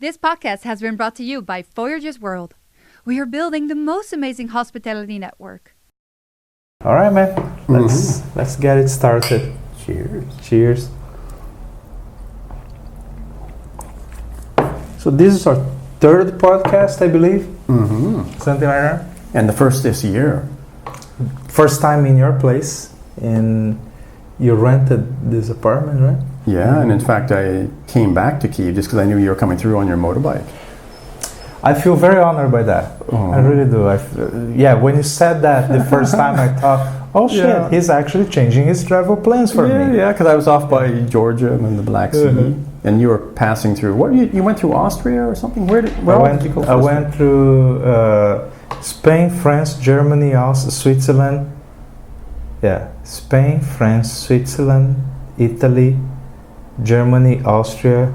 This podcast has been brought to you by Voyager's World. We are building the most amazing hospitality network. All right, man. Let's get it started. Cheers. Cheers. So this is our third podcast, I believe. Something like that. And the first this year. First time in your place, and you rented this apartment, right? Yeah, and in fact, I came back to Kiev just because I knew you were coming through on your motorbike. I feel very honored by that. Oh. I really do. When you said that the first time, I thought, oh shit, Yeah. he's actually changing his travel plans for me. Yeah, because I was off by Georgia and the Black Sea, and you were passing through. What you went through Austria or something? Where did you go? I went through Spain, France, Germany, Switzerland. Yeah, Spain, France, Switzerland, Italy, Germany, Austria,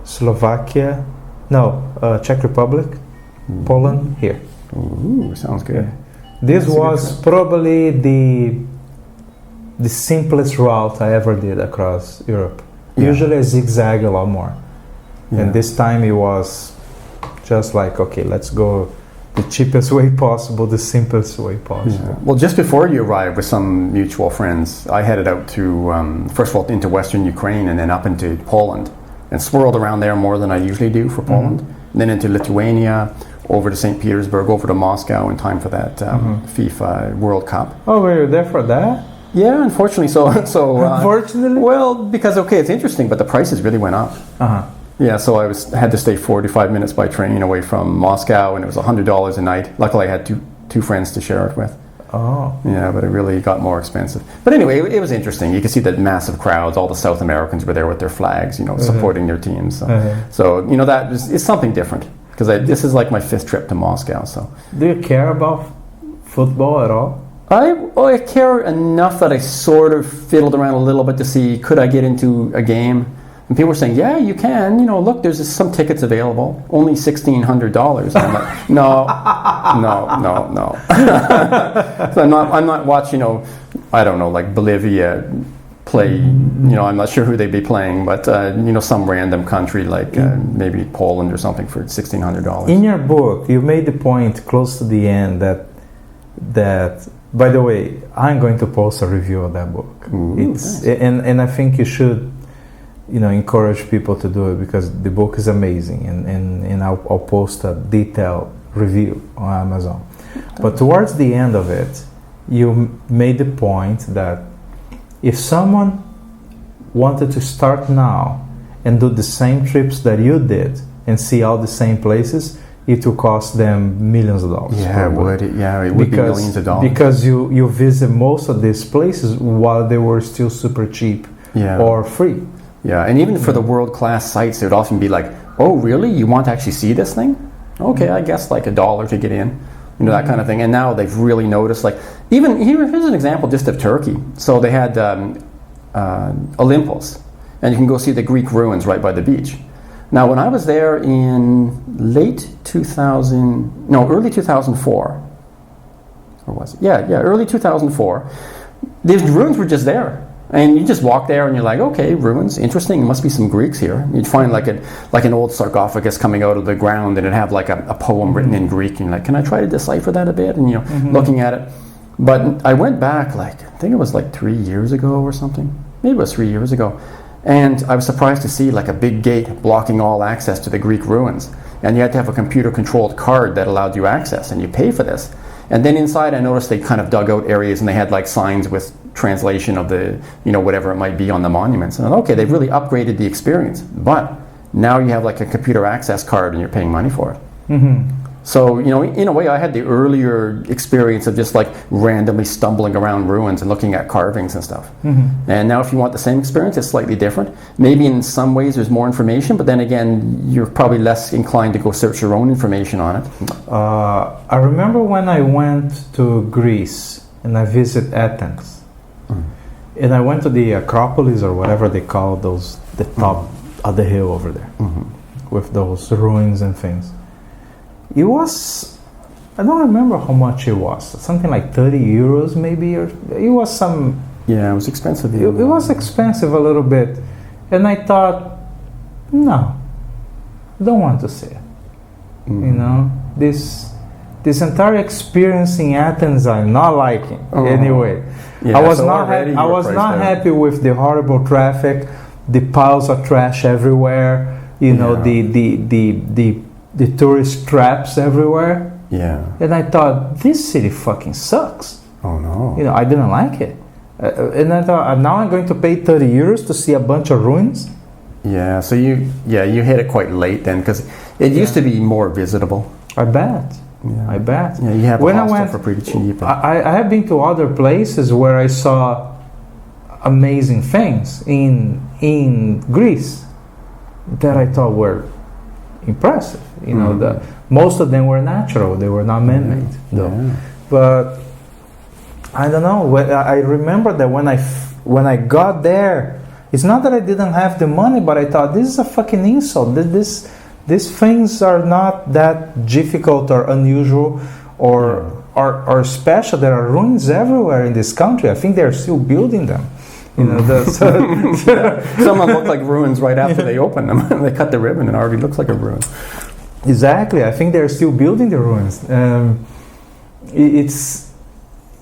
Slovakia. No, Czech Republic, Poland. Here. Ooh, sounds good. Yeah. This was probably the simplest route I ever did across Europe. Yeah. Usually I zigzag a lot more. Yeah. And this time it was just like, okay, let's go the cheapest way possible, the simplest way possible. Yeah. Well, just before you arrived with some mutual friends, I headed out to, first of all, into Western Ukraine and then up into Poland and swirled around there more than I usually do for Poland. And then into Lithuania, over to St. Petersburg, over to Moscow in time for that FIFA World Cup. Oh, were you there for that? Yeah, unfortunately. So Unfortunately? Well, because, okay, it's interesting, but the prices really went up. Yeah, so I had to stay 45 minutes by train away from Moscow, and it was $100 a night. Luckily, I had two friends to share it with. Oh. Yeah, but it really got more expensive. But anyway, it was interesting. You could see the massive crowds. All the South Americans were there with their flags, supporting their teams. So that is something different, because this is like my 5th trip to Moscow. So, do you care about football at all? I care enough that I sort of fiddled around a little bit to see, could I get into a game? And people were saying, yeah, you can. Look, there's some tickets available. Only $1,600. And I'm like, no. So I'm not watching, I don't know, like Bolivia play. I'm not sure who they'd be playing, but some random country like maybe Poland or something for $1,600. In your book, you made the point close to the end that. By the way, I'm going to post a review of that book. Ooh, nice. Nice. And I think you should, encourage people to do it, because the book is amazing, and I'll post a detailed review on Amazon. But towards the end of it, you made the point that if someone wanted to start now and do the same trips that you did and see all the same places, it will cost them millions of dollars. Yeah, it would. Yeah, it would be millions of dollars. Because you visit most of these places while they were still super cheap or free. Yeah, and even for the world-class sites, it would often be like, oh, really? You want to actually see this thing? Okay, I guess like $1 to get in, that kind of thing. And now they've really noticed, like, even here's an example just of Turkey. So they had Olympos, and you can go see the Greek ruins right by the beach. Now, when I was there in early 2004, or was it? Yeah, early 2004, these ruins were just there. And you just walk there and you're like, okay, ruins, interesting, there must be some Greeks here. You'd find like an old sarcophagus coming out of the ground, and it'd have like a poem written in Greek, and you're like, can I try to decipher that a bit? And looking at it. But I went back I think it was like 3 years ago or something. Maybe it was 3 years ago. And I was surprised to see like a big gate blocking all access to the Greek ruins. And you had to have a computer-controlled card that allowed you access, and you pay for this. And then inside I noticed they kind of dug out areas, and they had like signs with translation of the, whatever it might be on the monuments. And okay, they've really upgraded the experience. But now you have like a computer access card and you're paying money for it. So, in a way, I had the earlier experience of just like randomly stumbling around ruins and looking at carvings and stuff. And now if you want the same experience, it's slightly different. Maybe in some ways there's more information, but then again, you're probably less inclined to go search your own information on it. I remember when I went to Greece and I visited Athens. And I went to the Acropolis, or whatever they call those, the top of the hill over there, with those ruins and things. It was, I don't remember how much it was, something like 30 euros maybe, or it was some... Yeah, it was expensive. It was expensive a little bit. And I thought, no, I don't want to see it. You know, this entire experience in Athens, I'm not liking anyway. Yeah, I was so not already I you're was priced not out. happy with the horrible traffic, the piles of trash everywhere. You know, the tourist traps everywhere. Yeah. And I thought, this city fucking sucks. Oh no. You know, I didn't like it. And I thought, now I'm going to pay 30 euros to see a bunch of ruins. Yeah. So you hit it quite late then, because it used to be more visitable. I bet. Yeah. I bet. Yeah, you have When a I hostel went, for pretty cheap. I have been to other places where I saw amazing things in Greece that I thought were impressive. You know, most of them were natural; they were not man-made, though. Yeah. But I don't know. I remember that when I got there, it's not that I didn't have the money, but I thought, this is a fucking insult. These things are not that difficult or unusual or special. There are ruins everywhere in this country. I think they're still building them. You know, Some of them look like ruins right after they open them. They cut the ribbon and it already looks like a ruin. Exactly. I think they're still building the ruins.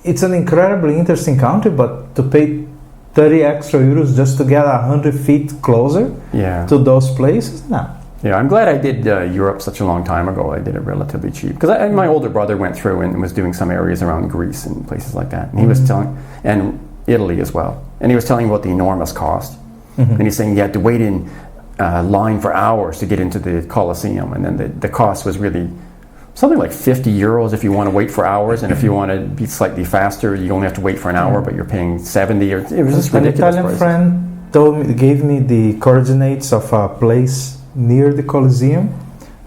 It's an incredibly interesting country, but to pay 30 extra euros just to get 100 feet closer to those places, no. Yeah, I'm glad I did Europe such a long time ago. I did it relatively cheap. Because my older brother went through and was doing some areas around Greece and places like that. And he was telling, and Italy as well. And he was telling about the enormous cost. And he's saying you had to wait in line for hours to get into the Colosseum. And then the cost was really something like 50 euros if you want to wait for hours. And if you want to be slightly faster, you only have to wait for an hour, but you're paying 70. Or it was just ridiculous. An Italian prices. friend gave me the coordinates of a place near the Colosseum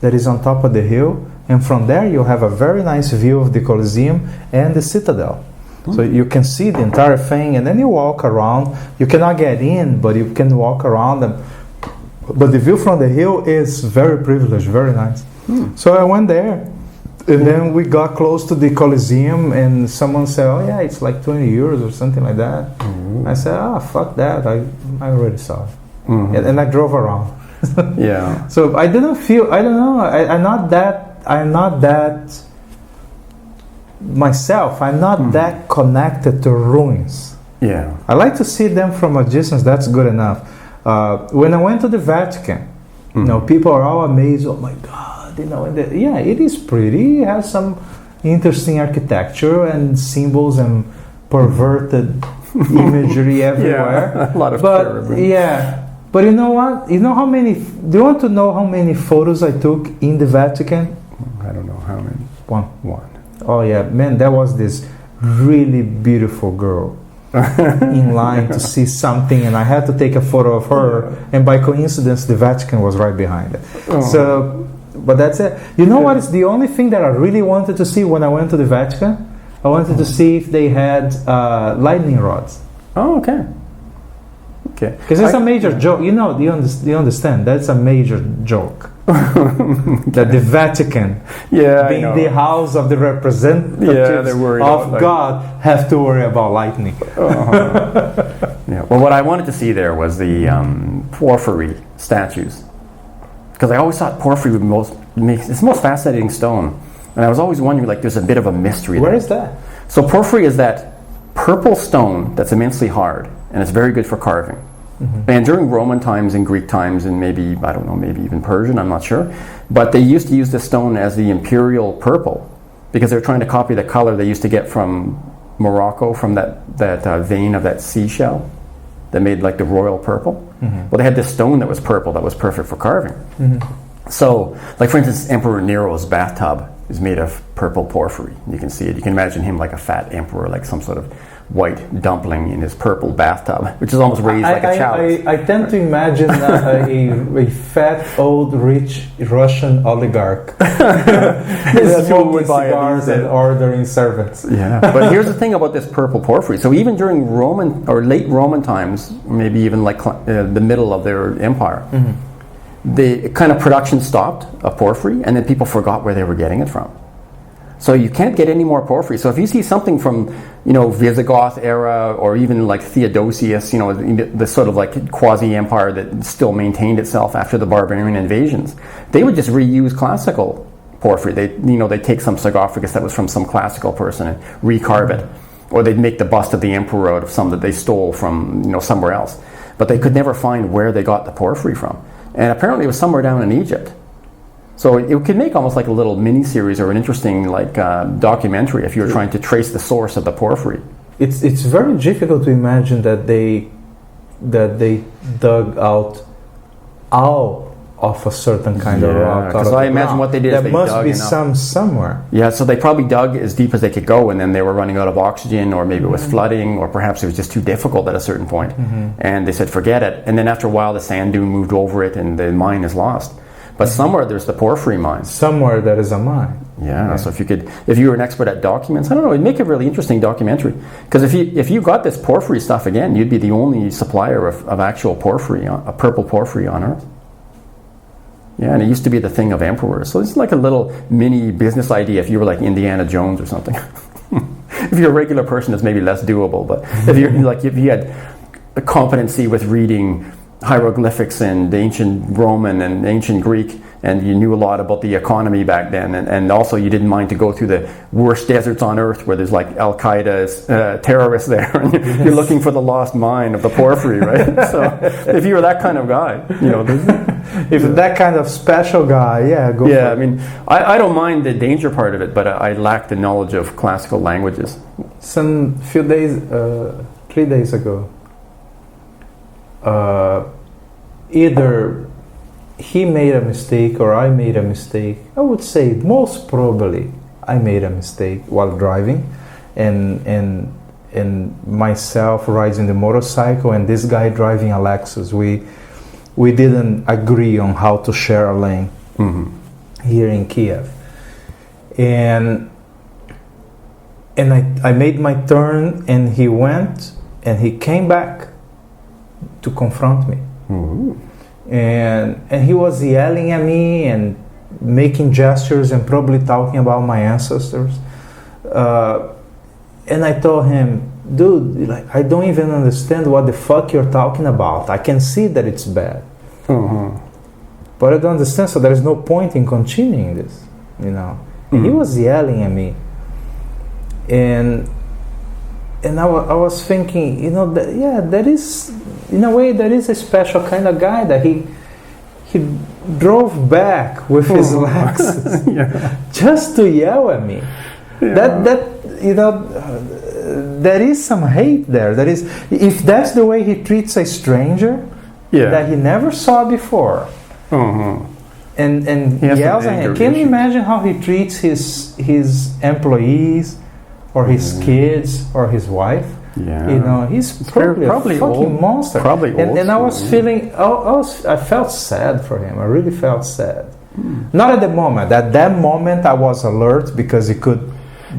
that is on top of the hill, and from there you have a very nice view of the Colosseum and the Citadel. So you can see the entire thing, and then you walk around. You cannot get in, but you can walk around them. But the view from the hill is very privileged, very nice. So I went there, and then we got close to the Colosseum, and someone said, "Oh yeah, it's like 20 euros or something like that." I said, "Ah, fuck that! I already saw it," and I drove around. Yeah. So I didn't feel. I don't know. I'm not that myself. I'm not that connected to ruins. Yeah. I like to see them from a distance. That's good enough. When I went to the Vatican, you know, people are all amazed. Oh my God! You know, yeah, it is pretty. It has some interesting architecture and symbols and perverted imagery everywhere. Yeah, a lot of but yeah. But you know what? You know how many? Do you want to know how many photos I took in the Vatican? I don't know how many. One. Oh yeah, man, there was this really beautiful girl in line to see something, and I had to take a photo of her. And by coincidence, the Vatican was right behind it. So, but that's it. You know what is the only thing that I really wanted to see when I went to the Vatican? I wanted to see if they had lightning rods. Oh, okay. Okay. Because it's a major joke. You know, you understand? That's a major joke. That the Vatican, being the house of the representatives of God, have to worry about lightning. Yeah. Well, what I wanted to see there was the porphyry statues. Because I always thought porphyry it's the most fascinating stone. And I was always wondering, like, there's a bit of a mystery there. Where is that? So porphyry is that purple stone that's immensely hard, and it's very good for carving. And during Roman times and Greek times, and maybe, I don't know, maybe even Persian, I'm not sure, but they used to use this stone as the imperial purple, because they were trying to copy the color they used to get from Morocco, from that vein of that seashell that made like the royal purple. Well, they had this stone that was purple that was perfect for carving. So, like for instance, Emperor Nero's bathtub is made of purple porphyry. You can see it. You can imagine him like a fat emperor, like some sort of white dumpling in his purple bathtub, which is almost raised like a chalice. I tend to imagine a fat, old, rich Russian oligarch smoking cigars and ordering servants. Yeah, but here's the thing about this purple porphyry. So even during Roman or late Roman times, maybe even like the middle of their empire, the kind of production stopped of porphyry, and then people forgot where they were getting it from. So you can't get any more porphyry. So if you see something from, Visigoth era, or even like Theodosius, the sort of like quasi-empire that still maintained itself after the barbarian invasions, they would just reuse classical porphyry. They'd take some sarcophagus that was from some classical person and recarve it. Or they'd make the bust of the emperor out of some that they stole from, somewhere else. But they could never find where they got the porphyry from. And apparently it was somewhere down in Egypt. So it could make almost like a little mini-series or an interesting documentary if you were trying to trace the source of the porphyry. It's very difficult to imagine that they dug out all of a certain kind of rock. Because I imagine what they did is they must dug be enough. some somewhere. Yeah, so they probably dug as deep as they could go, and then they were running out of oxygen, or maybe it was flooding, or perhaps it was just too difficult at a certain point. And they said, forget it. And then after a while, the sand dune moved over it, and the mine is lost. But somewhere there's the porphyry mine. Somewhere there is a mine. Yeah, so if you were an expert at documents, I don't know, it'd make a really interesting documentary. Because if you got this porphyry stuff again, you'd be the only supplier of actual porphyry, a purple porphyry on Earth. Yeah, and it used to be the thing of emperors. So it's like a little mini business idea if you were like Indiana Jones or something. If you're a regular person, it's maybe less doable. But if you had a competency with reading hieroglyphics and ancient Roman and ancient Greek, and you knew a lot about the economy back then, and also you didn't mind to go through the worst deserts on Earth where there's like Al-Qaeda's terrorists there, and you're looking for the lost mine of the porphyry, right? So if you were that kind of guy, if that kind of special guy, go for it. I mean, I don't mind the danger part of it, but I lack the knowledge of classical languages. 3 days ago, either he made a mistake or I made a mistake. I would say most probably I made a mistake while driving, and myself riding the motorcycle and this guy driving a Lexus. We didn't agree on how to share a lane here in Kiev, and I made my turn, and he went and he came back to confront me. And he was yelling at me and making gestures and probably talking about my ancestors. And I told him, dude, I don't even understand what the fuck you're talking about. I can see that it's bad. But I don't understand, so there is no point in continuing this, And he was yelling at me. And I was thinking, that is, in a way, that is a special kind of guy that he drove back with his Lexus just to yell at me. There is some hate there. That is, if that's the way he treats a stranger that he never saw before, and yells at him. Can you imagine how he treats his employees? Or his kids, or his wife. He's probably a fucking old monster. And I was feeling, I felt sad for him. I really felt sad. Not at the moment. At that moment, I was alert because it could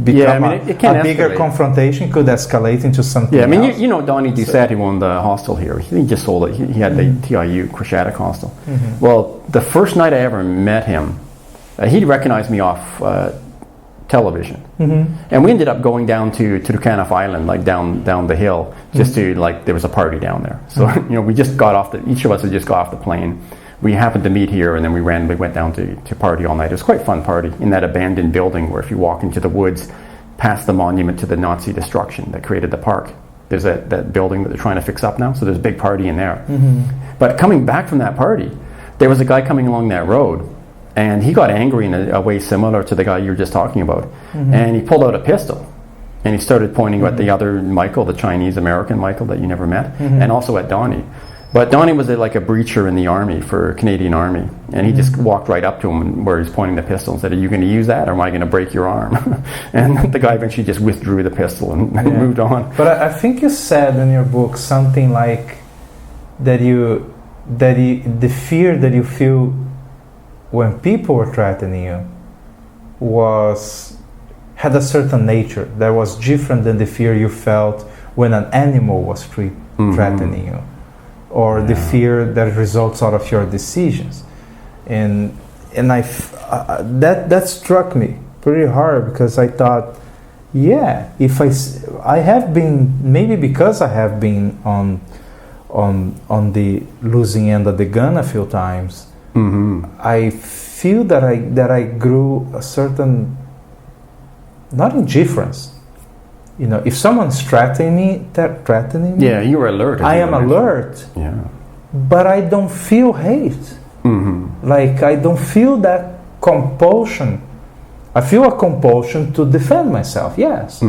become a bigger confrontation, could escalate into something else. Donnie Doucette, who owned the hostel here, he just sold it. He had the TIU Crescadic hostel. Well, the first night I ever met him, he recognized me off television, and we ended up going down to Turkana Island, down the hill, just to there was a party down there. So we just got off each of us had just got off the plane. We happened to meet here, and then we went down to party all night. It was quite a fun party in that abandoned building where if you walk into the woods, past the monument to the Nazi destruction that created the park, there's that building that they're trying to fix up now. So there's a big party in there. But coming back from that party, there was a guy coming along that road. And he got angry in a way similar to the guy you were just talking about. And he pulled out a pistol. And he started pointing at the other Michael, the Chinese-American Michael that you never met, and also at Donnie. But Donnie was like a breacher in the army for Canadian Army. And he just walked right up to him where he's pointing the pistol and said, are you going to use that or am I going to break your arm? And the guy eventually just withdrew the pistol and moved on. But I think you said in your book something like that the fear that you feel when people were threatening you had a certain nature that was different than the fear you felt when an animal was threatening you, or the fear that results out of your decisions. And that struck me pretty hard because I thought, yeah, if I have been, maybe because I have been on the losing end of the gun a few times, I feel that I grew a certain, not indifference. You know, if someone's threatening me, yeah, you were alert. I am alert. Yeah, but I don't feel hate. Like I don't feel that compulsion. I feel a compulsion to defend myself, yes,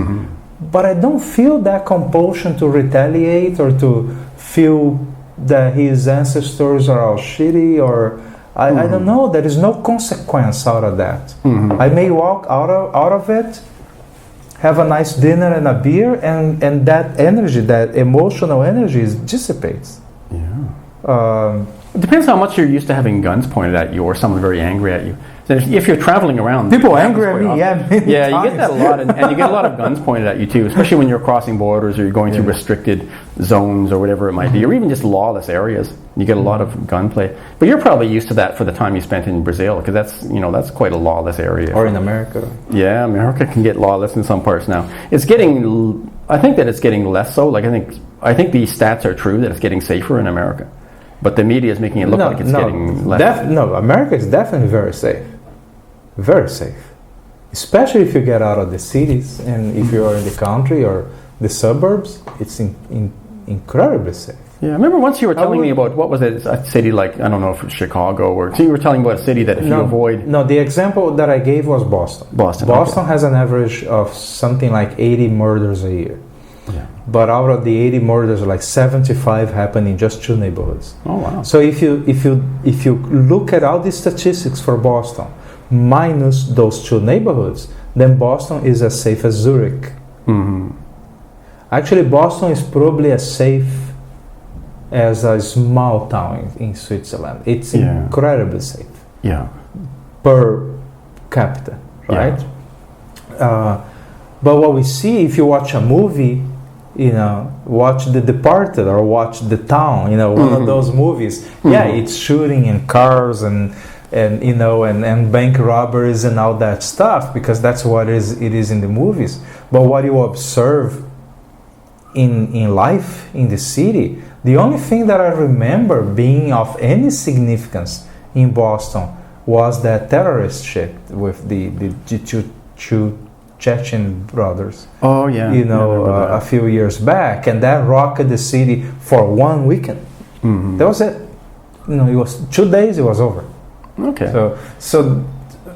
but I don't feel that compulsion to retaliate or to feel that his ancestors are all shitty or I don't know. There is no consequence out of that. I may walk out of it, have a nice dinner and a beer, and that energy, that emotional energy, dissipates. Yeah. It depends how much you're used to having guns pointed at you or someone very angry at you. So if you're traveling around, people angry at me, often, yeah, you get that a lot, and you get a lot of guns pointed at you too, especially when you're crossing borders or you're going through restricted zones or whatever it might be, or even just lawless areas. You get a lot of gunplay, but you're probably used to that for the time you spent in Brazil, because that's quite a lawless area. Or in America. Yeah, America can get lawless in some parts now. It's getting. I think that it's getting less so. Like I think the stats are true that it's getting safer in America, but the media is making it look like it's getting less. No, America is definitely very safe. Very safe, especially if you get out of the cities and if you are in the country or the suburbs. It's incredibly safe. Yeah, I remember once you were telling me about, what was it, a city like, I don't know if it's Chicago, or so you were telling about a city that if you avoid... No, the example that I gave was Boston. Boston has an average of something like 80 murders a year. Yeah. But out of the 80 murders, like 75 happen in just 2 neighborhoods. Oh, wow. So if you look at all the statistics for Boston, minus those 2 neighborhoods, then Boston is as safe as Zurich. Actually, Boston is probably as safe as a small town in Switzerland. It's incredibly safe. Yeah. Per capita, right? Yeah. But what we see, if you watch a movie, watch The Departed or watch The Town, one of those movies. Yeah, it's shooting in cars and bank robberies and all that stuff, because that's what it is in the movies. But what you observe in life in the city, the only thing that I remember being of any significance in Boston was that terrorist shit with the two Chechen brothers. Oh yeah, a few years back, and that rocked the city for 1 weekend. That was it. It was 2 days. It was over. Okay. So,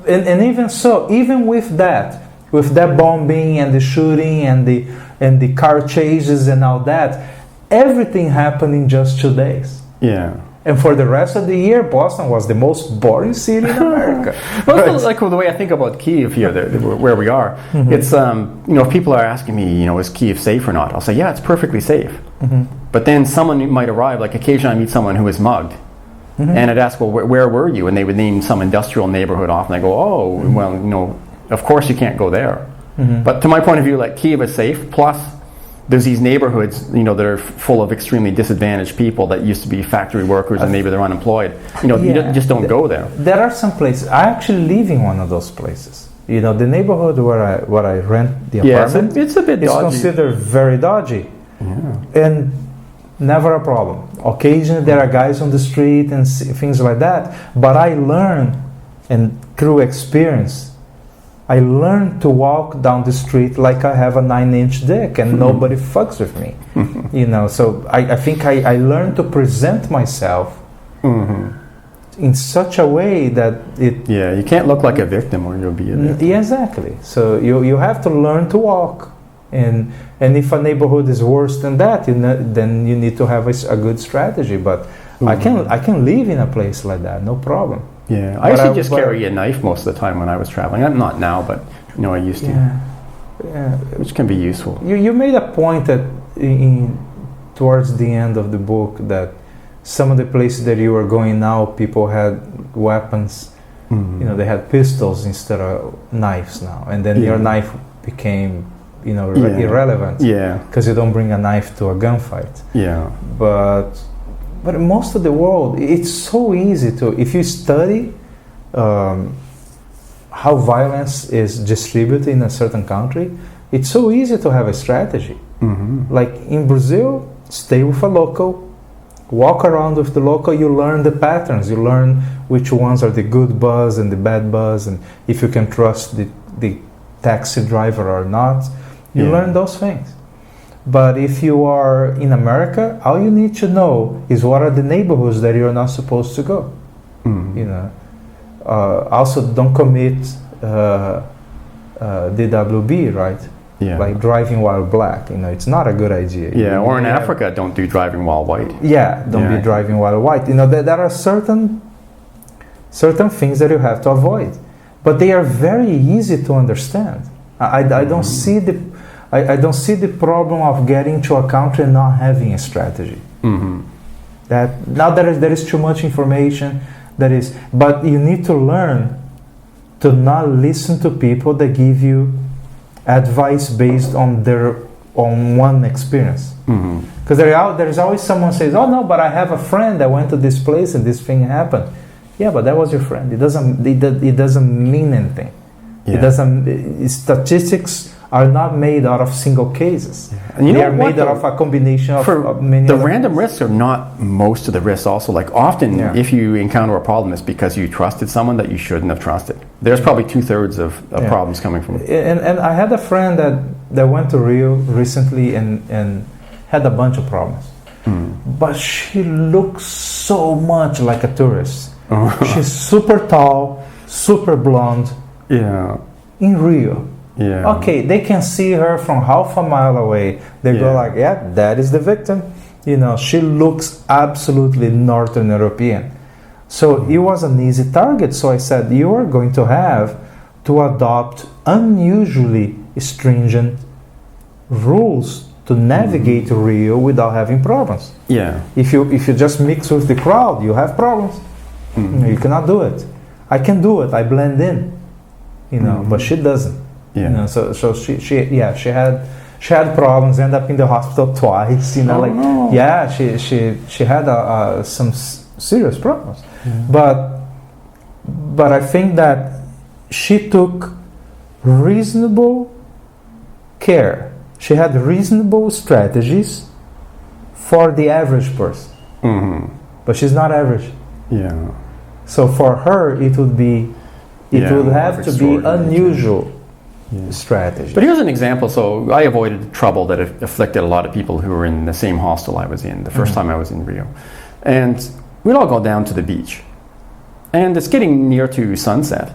and even so, even with that bombing and the shooting and the car chases and all that, everything happened in just 2 days. Yeah. And for the rest of the year, Boston was the most boring city in America. Well, like the way I think about Kiev here, where we are, it's if people are asking me, is Kiev safe or not? I'll say, yeah, it's perfectly safe. But then someone might arrive, like occasionally I meet someone who is mugged. And I'd ask, well, where were you? And they would name some industrial neighborhood off, and I go, oh, well, of course you can't go there. But to my point of view, like Kiev is safe, plus there's these neighborhoods, that are full of extremely disadvantaged people that used to be factory workers and maybe they're unemployed. You just don't go there. There are some places. I actually live in one of those places. The neighborhood where I rent the apartment, it's a bit dodgy. It's considered very dodgy. Yeah. And never a problem. Occasionally there are guys on the street and things like that. But I learn, and through experience, I learned to walk down the street like I have a 9-inch dick and nobody fucks with me. So I think I learned to present myself in such a way that it... Yeah, you can't look like a victim or you'll be a victim. Yeah, exactly. So you have to learn to walk. And if a neighborhood is worse than that, then you need to have a good strategy. But I can live in a place like that, no problem. Yeah, I used to just carry a knife most of the time when I was traveling. I'm not now, but I used to. Yeah. Which can be useful. You made a point that towards the end of the book that some of the places that you were going now, people had weapons. They had pistols instead of knives now, and then your knife became irrelevant. Yeah, because you don't bring a knife to a gunfight. Yeah, but most of the world, it's so easy to, if you study how violence is distributed in a certain country, it's so easy to have a strategy. Like in Brazil, stay with a local, walk around with the local, you learn the patterns, you learn which ones are the good buzz and the bad buzz, and if you can trust the taxi driver or not. You learn those things. But if you are in America, all you need to know is what are the neighborhoods that you're not supposed to go. You know. Also, don't commit DWB, right? Yeah. Like driving while black. You know, it's not a good idea. Yeah. Or in Africa, don't do driving while white. Yeah. Don't be driving while white. You know, there are certain things that you have to avoid, but they are very easy to understand. I don't see the problem of getting to a country and not having a strategy. That now there is too much information. But you need to learn to not listen to people that give you advice based on one experience. Because there is always someone says, "Oh no, but I have a friend that went to this place and this thing happened." Yeah, but that was your friend. It doesn't mean anything. It doesn't. Statistics are not made out of single cases. And they are made out of a combination of many. The random risks are not most of the risks. Also, like often, if you encounter a problem, it's because you trusted someone that you shouldn't have trusted. There's probably 2/3 of problems coming from it. And I had a friend that went to Rio recently and had a bunch of problems. But she looks so much like a tourist. She's super tall, super blonde. Yeah. In Rio. Yeah. Okay, they can see her from half a mile away. They go like, yeah, that is the victim. You know, she looks absolutely Northern European. So it was an easy target. So I said, you are going to have to adopt unusually stringent rules to navigate Rio without having problems. Yeah. If you just mix with the crowd, you have problems. You cannot do it. I can do it. I blend in. You know, but she doesn't. Yeah. You know, so she had problems. Ended up in the hospital twice. You know, she had some serious problems. But I think that she took reasonable care. She had reasonable strategies for the average person. But she's not average. Yeah. So for her, it would have to be unusual strategy. But here's an example. So I avoided trouble that afflicted a lot of people who were in the same hostel I was in the first time I was in Rio. And we'd all go down to the beach. And it's getting near to sunset.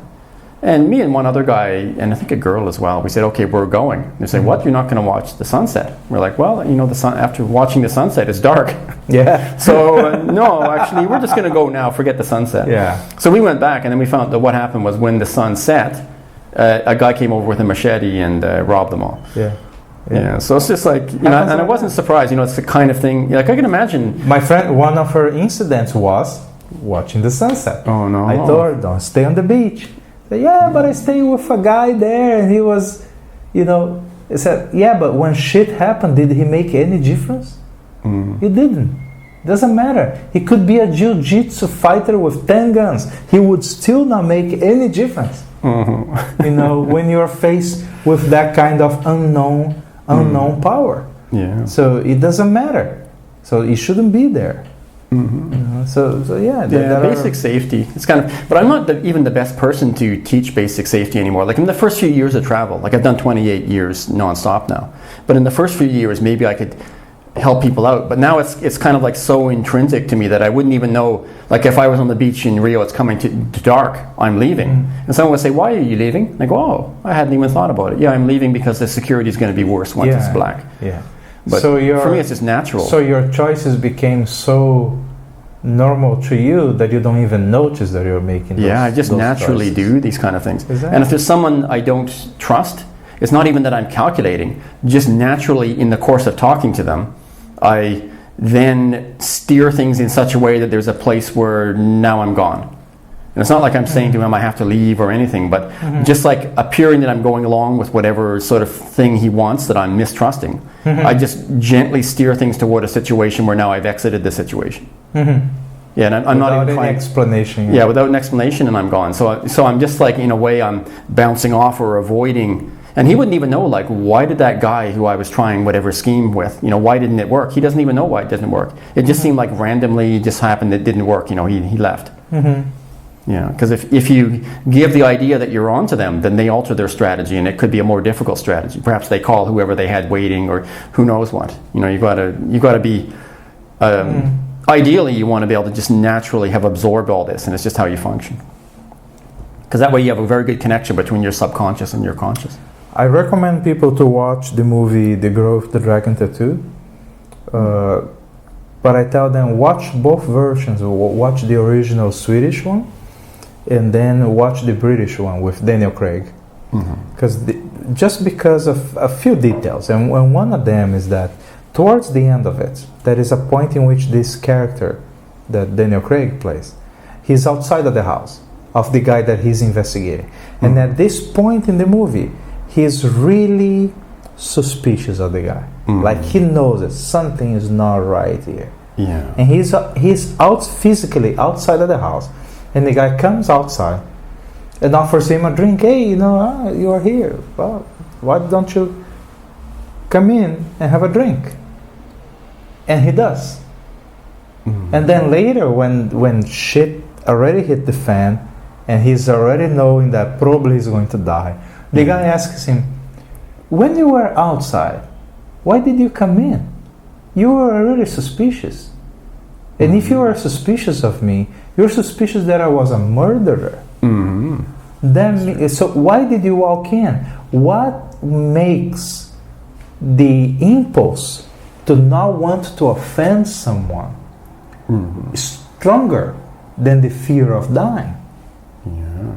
And me and one other guy, and I think a girl as well, we said, okay, we're going. And they say, what? You're not going to watch the sunset? We're like, well, you know, the sun, after watching the sunset, it's dark. Yeah. So, no, actually, we're just going to go now, forget the sunset. Yeah. So we went back, and then we found that what happened was when the sun set, a guy came over with a machete and robbed them all. Yeah. So it's just like, you know, and I wasn't surprised, you know, it's the kind of thing, like I can imagine. My friend, one of her incidents was watching the sunset. Oh, no. I told her, don't stay on the beach. Said, yeah, but I stayed with a guy there and he was, you know, I said, yeah, but when shit happened, did he make any difference? He didn't. Doesn't matter. He could be a jiu-jitsu fighter with 10 guns. He would still not make any difference. You know, when you're faced with that kind of unknown power. Yeah. So it doesn't matter. So it shouldn't be there. You know, so basic safety. It's kind of, but I'm not even the best person to teach basic safety anymore. Like in the first few years of travel, like I've done 28 years nonstop now. But in the first few years, maybe I could help people out. But now it's kind of like so intrinsic to me that I wouldn't even know. Like if I was on the beach in Rio, it's coming to dark, I'm leaving. And someone would say, why are you leaving? I go, oh, I hadn't even thought about it. Yeah, I'm leaving because the security is going to be worse once it's black. Yeah. But so for me, it's just natural. So your choices became so normal to you that you don't even notice that you're making those. Yeah, I just naturally do these kind of things. Exactly. And if there's someone I don't trust, it's not even that I'm calculating. Just naturally, in the course of talking to them, I then steer things in such a way that there's a place where now I'm gone. And it's not like I'm saying to him I have to leave or anything, but just like appearing that I'm going along with whatever sort of thing he wants that I'm mistrusting. I just gently steer things toward a situation where now I've exited the situation. Yeah, and I'm not Without even any trying. explanation. Yeah, without an explanation, and I'm gone. So I'm just like, in a way, I'm bouncing off or avoiding. And he wouldn't even know, like, why did that guy who I was trying whatever scheme with, why didn't it work? He doesn't even know why it didn't work. It just seemed like randomly just happened it didn't work. He left. Yeah, because if you give the idea that you're on to them, then they alter their strategy, and it could be a more difficult strategy. Perhaps they call whoever they had waiting, or who knows what. You got to be. Ideally, you want to be able to just naturally have absorbed all this, and it's just how you function. Because that way, you have a very good connection between your subconscious and your conscious. I recommend people to watch the movie The Girl with the Dragon Tattoo. But I tell them, watch both versions. Watch the original Swedish one, and then watch the British one with Daniel Craig. Just because of a few details. And one of them is that towards the end of it, there is a point in which this character that Daniel Craig plays, he's outside of the house of the guy that he's investigating. And at this point in the movie, he's really suspicious of the guy. Like, he knows that something is not right here. Yeah. And he's out physically outside of the house, and the guy comes outside and offers him a drink. Hey, you are here. Well, why don't you come in and have a drink? And he does. And then later, when shit already hit the fan, and he's already knowing that probably he's going to die, the guy asks him, when you were outside, why did you come in? You were already suspicious. And if you were suspicious of me, you're suspicious that I was a murderer. Then, so why did you walk in? What makes the impulse to not want to offend someone stronger than the fear of dying?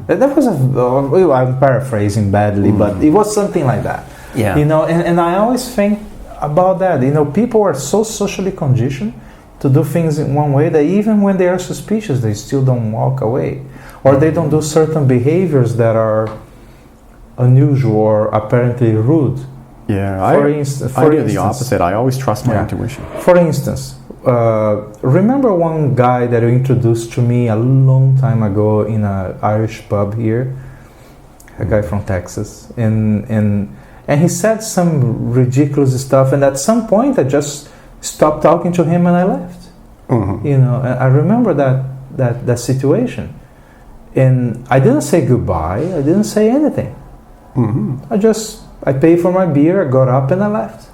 That was I'm paraphrasing badly, but it was something like that. Yeah. And I always think about that. People are so socially conditioned to do things in one way that even when they are suspicious, they still don't walk away, or they don't do certain behaviors that are unusual or apparently rude. Yeah, I do the opposite. I always trust my intuition. For instance, remember one guy that you introduced to me a long time ago in an Irish pub here, a guy from Texas, and he said some ridiculous stuff, and at some point I just stopped talking to him and I left. I remember that situation, and I didn't say goodbye. I didn't say anything. I paid for my beer, I got up and I left.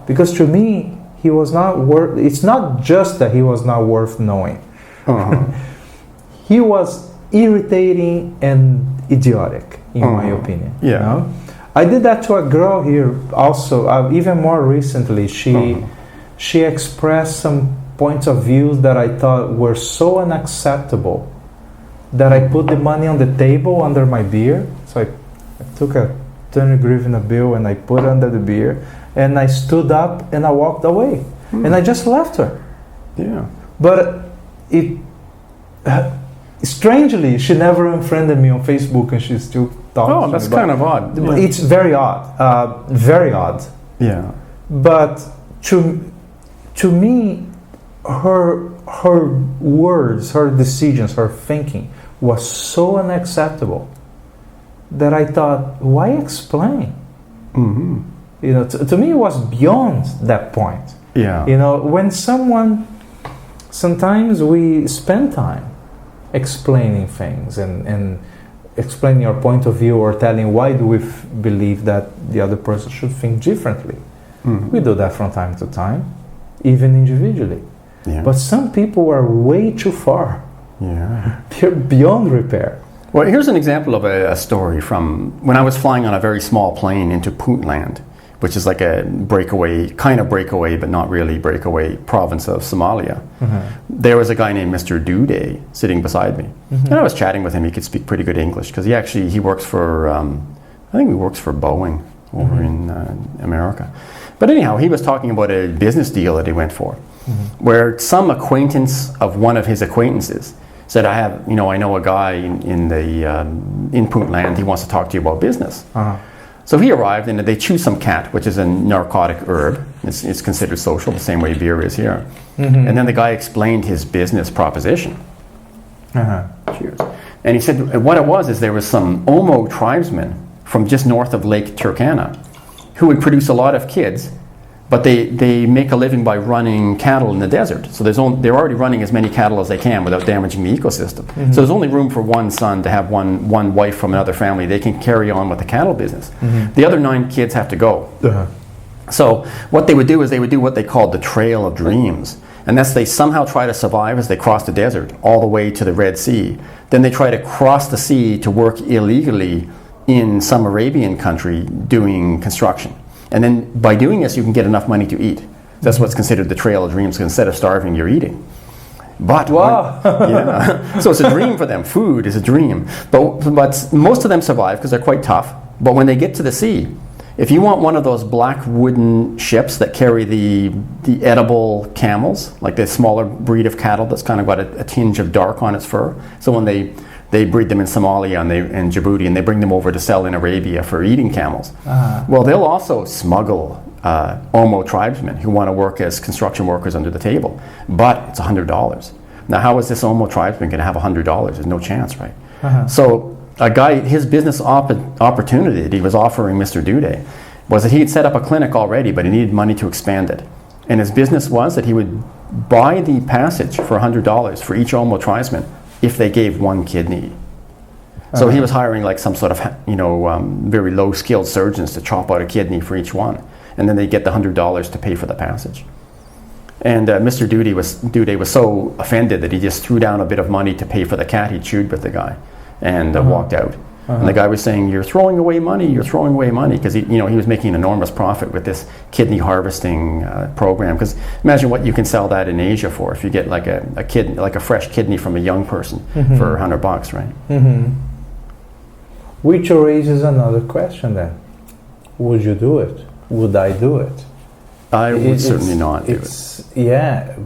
Because to me, he was not worth. It's not just that he was not worth knowing. He was irritating and idiotic, in my opinion. I did that to a girl here also. Even more recently, she expressed some points of views that I thought were so unacceptable that I put the money on the table under my beer. So I took a 20 hryvnia bill and I put it under the beer, and I stood up and I walked away, and I just left her. But strangely, she never unfriended me on Facebook, and she still talks to me. That's kind of odd. It's very odd. Very odd. Yeah. But to me, her words, her decisions, her thinking was so unacceptable that I thought, why explain? To me, it was beyond that point. When sometimes we spend time explaining things and explaining our point of view, or telling why do we believe that the other person should think differently. We do that from time to time, even individually. But some people are way too far. They're beyond repair. Well, here's an example of a story from when I was flying on a very small plane into Puntland, which is like a kind of breakaway, but not really breakaway province of Somalia. There was a guy named Mr. Duday sitting beside me. And I was chatting with him. He could speak pretty good English, because he works for, I think he works for Boeing over in America. But anyhow, he was talking about a business deal that he went for, where some acquaintance of one of his acquaintances said, I know a guy in Puntland, he wants to talk to you about business. So he arrived, and they chew some cat, which is a narcotic herb. It's considered social, the same way beer is here. And then the guy explained his business proposition. Cheers. And he said what it was is there was some Omo tribesmen from just north of Lake Turkana who would produce a lot of kids, but they make a living by running cattle in the desert. So they're already running as many cattle as they can without damaging the ecosystem. So there's only room for one son to have one wife from another family. They can carry on with the cattle business. The other 9 kids have to go. So what they would do is they would do what they called the Trail of Dreams. And that's they somehow try to survive as they cross the desert all the way to the Red Sea. Then they try to cross the sea to work illegally in some Arabian country doing construction. And then by doing this, you can get enough money to eat. That's what's considered the Trail of Dreams. Instead of starving, you're eating. But so it's a dream for them. Food is a dream. But most of them survive because they're quite tough. But when they get to the sea, if you want one of those black wooden ships that carry the edible camels, like the smaller breed of cattle that's kind of got a tinge of dark on its fur, so when they breed them in Somalia and Djibouti, and they bring them over to sell in Arabia for eating camels. Well, they'll also smuggle Omo tribesmen who want to work as construction workers under the table, but it's $100. Now, how is this Omo tribesman going to have $100? There's no chance, right? So a guy, his business opportunity that he was offering Mr. Dude was that he had set up a clinic already, but he needed money to expand it. And his business was that he would buy the passage for $100 for each Omo tribesman if they gave 1 kidney. So he was hiring like some sort of, very low-skilled surgeons to chop out a kidney for each one, and then they get the $100 to pay for the passage. And Mr. Dude was so offended that he just threw down a bit of money to pay for the cat he chewed with the guy, and walked out. And the guy was saying, "You're throwing away money. You're throwing away money," because he was making an enormous profit with this kidney harvesting program. Because imagine what you can sell that in Asia for if you get like a fresh kidney from a young person for $100, right? Which raises another question then: would you do it? Would I do it? I would certainly not do it. Yeah,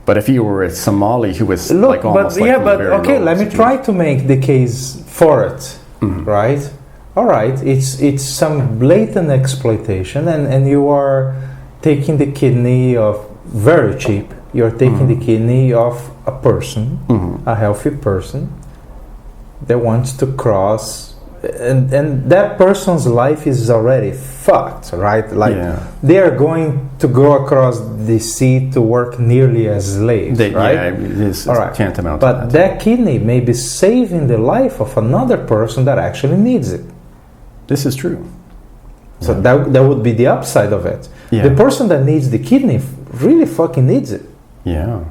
But if you were a Somali who was almost okay, let me try to make the case for it, right? All right, it's some blatant exploitation, and you are taking the kidney of very cheap. You're taking the kidney of a person, a healthy person that wants to cross, and that person's life is already fucked, right? Like they are going to go across the sea to work nearly as slaves, right? Yeah, it's tantamount. But that kidney may be saving the life of another person that actually needs it. This is true. So that would be the upside of it. The person that needs the kidney really fucking needs it. Yeah.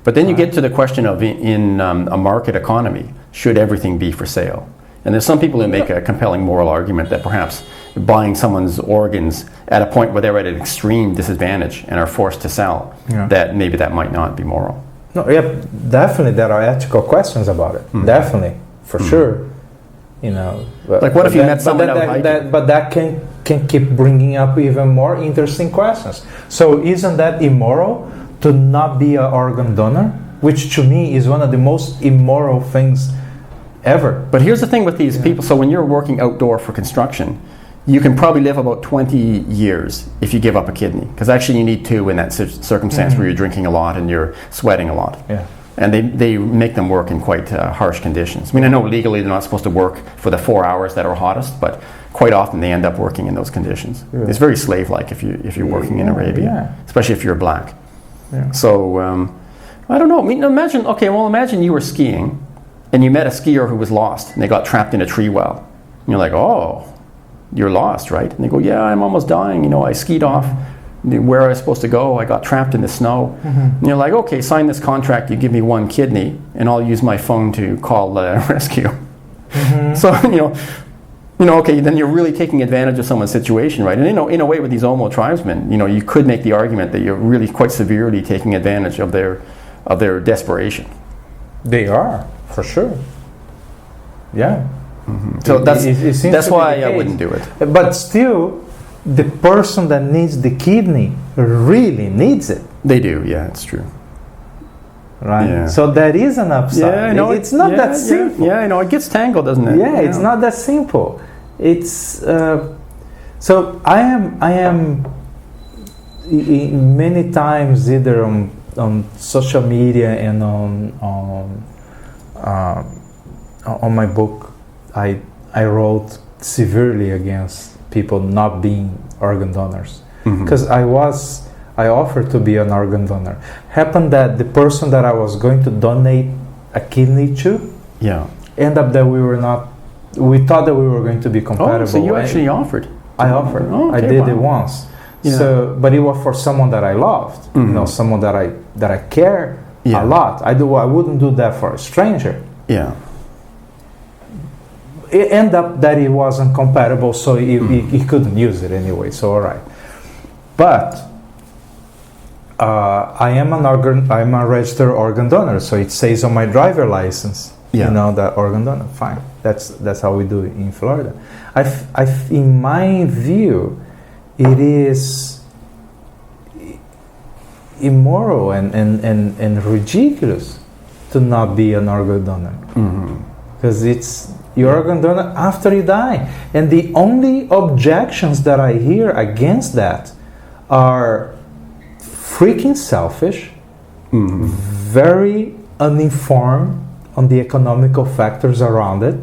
But then you get to the question of in a market economy, should everything be for sale? And there's some people who make a compelling moral argument that perhaps buying someone's organs at a point where they're at an extreme disadvantage and are forced to sell, that maybe that might not be moral. No, definitely there are ethical questions about it. Definitely, for sure. Like what if you met someone but that can keep bringing up even more interesting questions. So isn't that immoral to not be an organ donor? Which to me is one of the most immoral things ever. But here's the thing with these people. So when you're working outdoor for construction, you can probably live about 20 years if you give up a kidney. Because actually you need 2 in that circumstance where you're drinking a lot and you're sweating a lot. And they make them work in quite harsh conditions. I mean, I know legally they're not supposed to work for the 4 hours that are hottest, but quite often they end up working in those conditions. It's very slave-like if you're working in Arabia, especially if you're black. So, I don't know. I mean, imagine you were skiing and you met a skier who was lost and they got trapped in a tree well. And you're like, oh, you're lost, right? And they go, yeah, I'm almost dying. I skied off where I was supposed to go. I got trapped in the snow. And you're like, okay, sign this contract. You give me 1 kidney and I'll use my phone to call rescue. So, okay, then you're really taking advantage of someone's situation, right? And in a way with these Omo tribesmen, you could make the argument that you're really quite severely taking advantage of their desperation. They are, for sure. Yeah. So that's why I wouldn't do it. But still, the person that needs the kidney really needs it. They do, yeah, it's true. right? Yeah. So that is an upside. Yeah, I know. It's not that simple. Yeah, I know. It gets tangled, doesn't it? Yeah, it's not that simple. It's so I am many times either on social media and on my book, I wrote severely against people not being organ donors, because I offered to be an organ donor. Happened that the person that I was going to donate a kidney to, end up that we thought that we were going to be compatible. Oh, so you actually offered? I offered. Oh, okay, I did it once. Yeah. So, but it was for someone that I loved, someone that I care a lot. I wouldn't do that for a stranger. Yeah. It ended up that it wasn't compatible, so he couldn't use it anyway. So all right, but I'm a registered organ donor, so it says on my driver license, that organ donor. Fine, that's how we do it in Florida. In my view, it is immoral and ridiculous to not be an organ donor, because you're organ donor after you die, and the only objections that I hear against that are freaking selfish, very uninformed on the economical factors around it,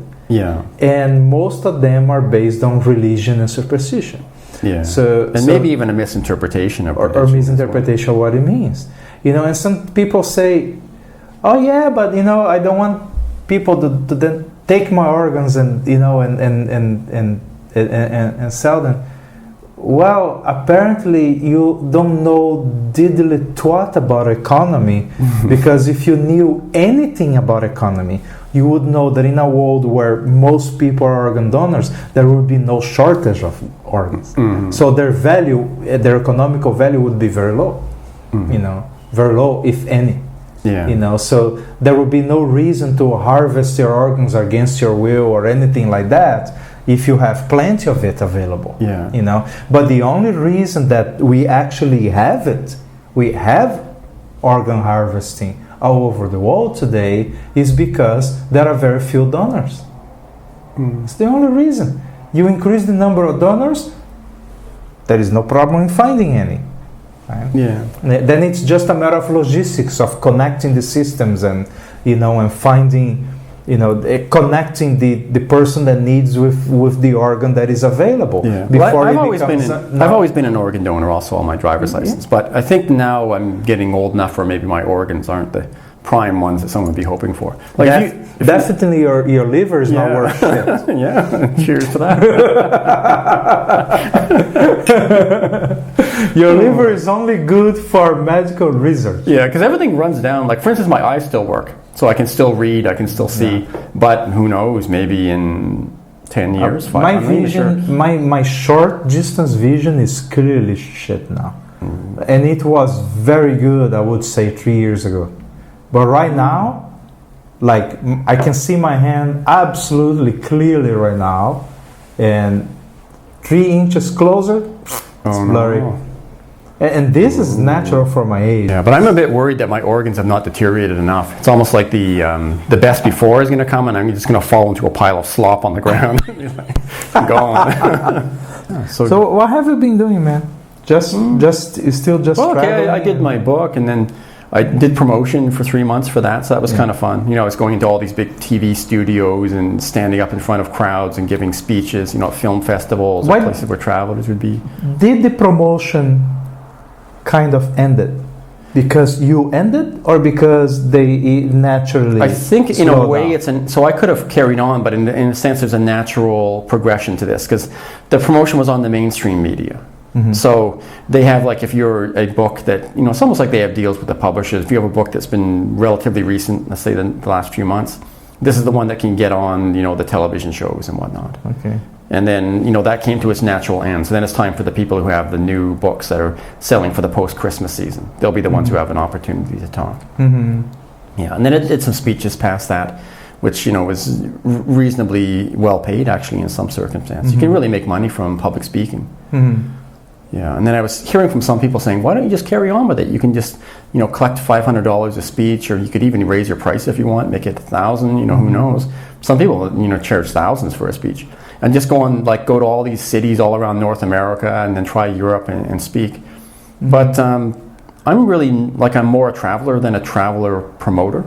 and most of them are based on religion and superstition. So maybe even a misinterpretation of or misinterpretation of what it means. And some people say, "Oh yeah, but I don't want people to then take my organs and and sell them." Well, apparently you don't know diddly twat about economy, because if you knew anything about economy, you would know that in a world where most people are organ donors, there would be no shortage of organs. So their economical value would be very low, very low, if any. So there would be no reason to harvest your organs against your will or anything like that if you have plenty of it available. But the only reason that we actually have it, we have organ harvesting all over the world today, is because there are very few donors. It's the only reason. You increase the number of donors, there is no problem in finding any. Right? Then it's just a matter of logistics, of connecting the systems and and finding, connecting the person that needs with the organ that is available. Before I've always been an organ donor also on my driver's license, but I think now I'm getting old enough where maybe my organs aren't the prime ones that someone would be hoping for. Definitely your liver is not worth shit. Cheers to that. Your liver is only good for medical research. Because everything runs down. Like, for instance, my eyes still work, so I can still read, I can still see, but who knows, maybe in 10 years, 5 my vision, my short distance vision is clearly shit now. And it was very good, I would say, 3 years ago. But right now, like, I can see my hand absolutely clearly right now, and 3 inches closer, it's blurry. No. And this is natural for my age. Yeah, but I'm a bit worried that my organs have not deteriorated enough. It's almost like the best before is going to come, and I'm just going to fall into a pile of slop on the ground. Gone. So what have you been doing, man? Still traveling? I did my book, and then I did promotion for 3 months for that, so that was kind of fun. I was going into all these big TV studios and standing up in front of crowds and giving speeches, at film festivals or places where travelers would be. Did the promotion kind of ended because you ended, or because they naturally? I think in a way so I could have carried on, but in a sense there's a natural progression to this, because the promotion was on the mainstream media. So they have, like, if you're a book that, it's almost like they have deals with the publishers. If you have a book that's been relatively recent, let's say the last few months, this is the one that can get on, the television shows and whatnot. Okay. And then, that came to its natural end. So then it's time for the people who have the new books that are selling for the post-Christmas season. They'll be the ones who have an opportunity to talk. Yeah, and then it did some speeches past that, which, was reasonably well paid, actually, in some circumstances. You can really make money from public speaking. Yeah, and then I was hearing from some people saying, why don't you just carry on with it? You can just, collect $500 a speech, or you could even raise your price if you want, make it $1,000, who knows. Some people, charge thousands for a speech. And just go to all these cities all around North America and then try Europe and speak. Mm-hmm. But I'm really, I'm more a traveler than a traveler promoter.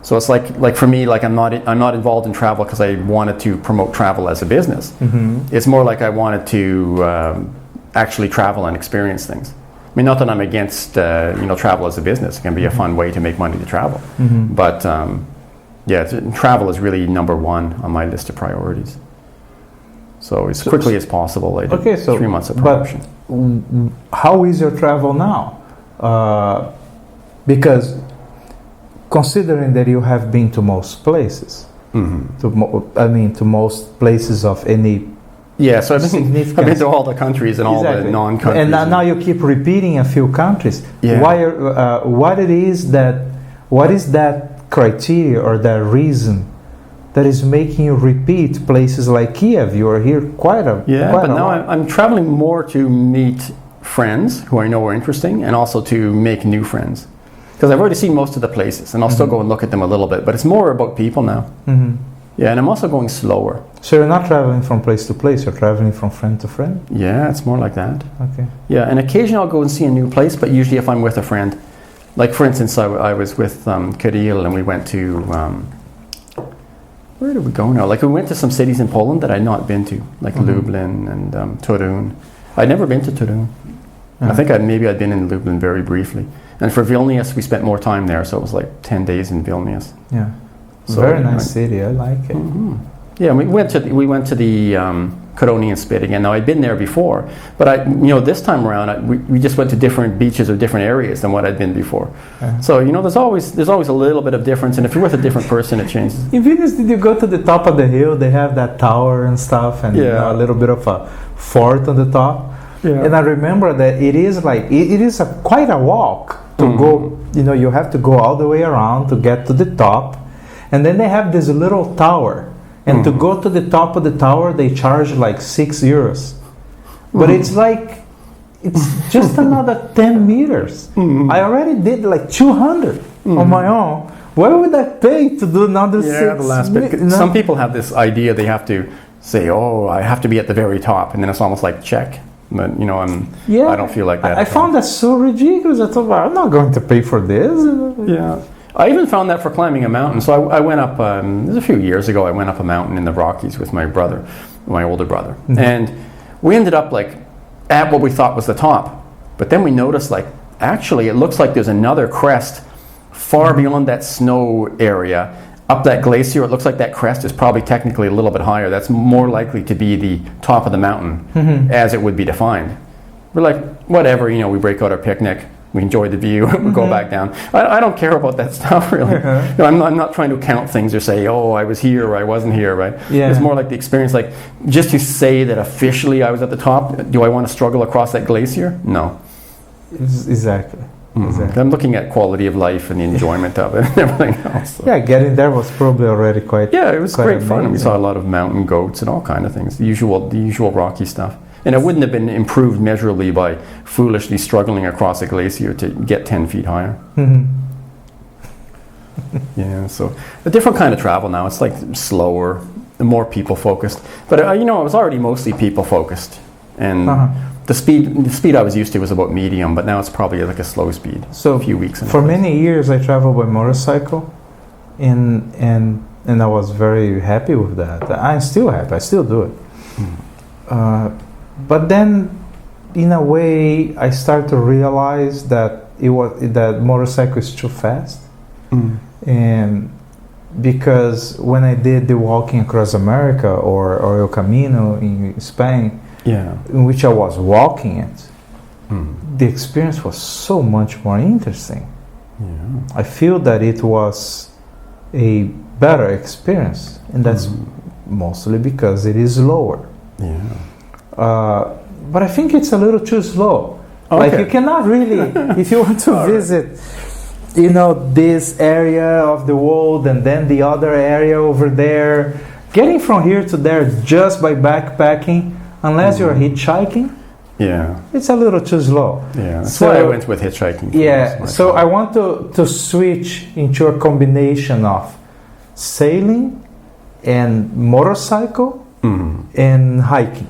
So it's like for me, I'm not involved in travel because I wanted to promote travel as a business. Mm-hmm. It's more like I wanted to actually travel and experience things. I mean, not that I'm against travel as a business. It can be a fun way to make money to travel. Mm-hmm. But travel is really number one on my list of priorities. So as quickly as possible, I did 3 months of promotion. But how is your travel now? Because considering that you have been to most places, mm-hmm. to most places of any so I've been to all the countries and all the non-countries. And now you keep repeating a few countries. Yeah. What is that criteria or that reason that is making you repeat places like Kiev? You are here quite a now I'm traveling more to meet friends who I know are interesting, and also to make new friends. Because I've already seen most of the places, and I'll still go and look at them a little bit, but it's more about people now. Mm-hmm. Yeah, and I'm also going slower. So you're not traveling from place to place, you're traveling from friend to friend? Yeah, it's more like that. Okay. Yeah, and occasionally I'll go and see a new place, but usually if I'm with a friend. Like, for instance, I was with Kirill, and we went to... where did we go now? We went to some cities in Poland that I'd not been to, like mm-hmm. Lublin and Torun. I'd never been to Torun. I think I'd been in Lublin very briefly. And for Vilnius, we spent more time there, so it was 10 days in Vilnius. Yeah, so very nice city. I like it. Mm-hmm. Yeah, we went to the Koronian Spit again. Now I'd been there before, but this time around we just went to different beaches or different areas than what I'd been before. Uh-huh. So there's always a little bit of difference, and if you're with a different person, it changes. In Vilnius, did you go to the top of the hill? They have that tower and stuff, and a little bit of a fort on the top. Yeah. And I remember that it is quite a walk to mm-hmm. go. You have to go all the way around to get to the top, and then they have this little tower. And mm-hmm. to go to the top of the tower, they charge €6. But mm-hmm. it's just another 10 meters. Mm-hmm. I already did 200 mm-hmm. on my own. Why would I pay to do another 6? The last bit. Some people have this idea they have to say, I have to be at the very top. And then it's almost like check. But, I don't feel like that. I found that so ridiculous. I thought, I'm not going to pay for this. Yeah. I even found that for climbing a mountain. So I went up, it was a few years ago, I went up a mountain in the Rockies with my older brother. Mm-hmm. And we ended up at what we thought was the top. But then we noticed actually it looks like there's another crest far mm-hmm. beyond that snow area. Up that glacier, it looks like that crest is probably technically a little bit higher. That's more likely to be the top of the mountain mm-hmm. as it would be defined. We're whatever, we break out our picnic. We enjoy the view. We mm-hmm. go back down. I don't care about that stuff, really. Uh-huh. I'm not trying to count things or say, I was here or I wasn't here, right? Yeah. It's more like the experience, just to say that officially I was at the top. Do I want to struggle across that glacier? No. Exactly. Mm-hmm. Exactly. I'm looking at quality of life and the enjoyment of it and everything else. So. Yeah, getting there was probably already quite. Yeah, it was great amazing. Fun. We saw a lot of mountain goats and all kind of things. The usual Rocky stuff. And it wouldn't have been improved measurably by foolishly struggling across a glacier to get 10 feet higher. Mm-hmm. Yeah, so a different kind of travel now. It's slower, more people focused. But I was already mostly people focused, and uh-huh. the speed I was used to was about medium. But now it's probably a slow speed. So a few weeks. For many years, I traveled by motorcycle, and I was very happy with that. I'm still happy. I still do it. Mm. But then, in a way, I start to realize that that motorcycle is too fast, and because when I did the walking across America or El Camino in Spain, in which I was walking it, the experience was so much more interesting. Yeah. I feel that it was a better experience, and that's mostly because it is slower. Yeah. But I think it's a little too slow. Okay. You cannot really, if you want to visit, this area of the world and then the other area over there, getting from here to there just by backpacking, unless you're hitchhiking, Yeah. It's a little too slow. Yeah. That's So- why I went with hitchhiking. Yeah, so I want to switch into a combination of sailing and motorcycle and hiking.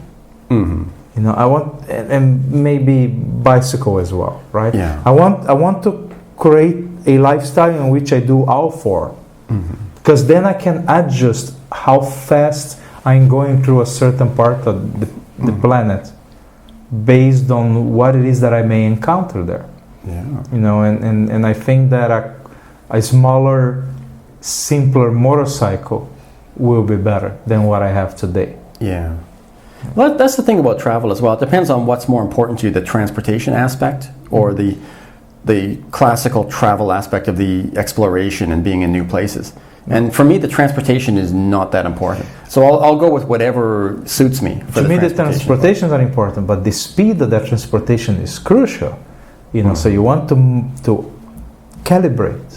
You know, I want and maybe bicycle as well, right? Yeah. I want to create a lifestyle in which I do all four, because then I can adjust how fast I'm going through a certain part of the planet based on what it is that I may encounter there. Yeah. You know, and I think that a smaller, simpler motorcycle will be better than what I have today. Yeah. Well, that's the thing about travel as well. It depends on what's more important to you, the transportation aspect or the classical travel aspect of the exploration and being in new places. And for me, the transportation is not that important. So I'll go with whatever suits me. For To me, the transportation. transportations are important, but the speed of that transportation is crucial. You know, so you want to calibrate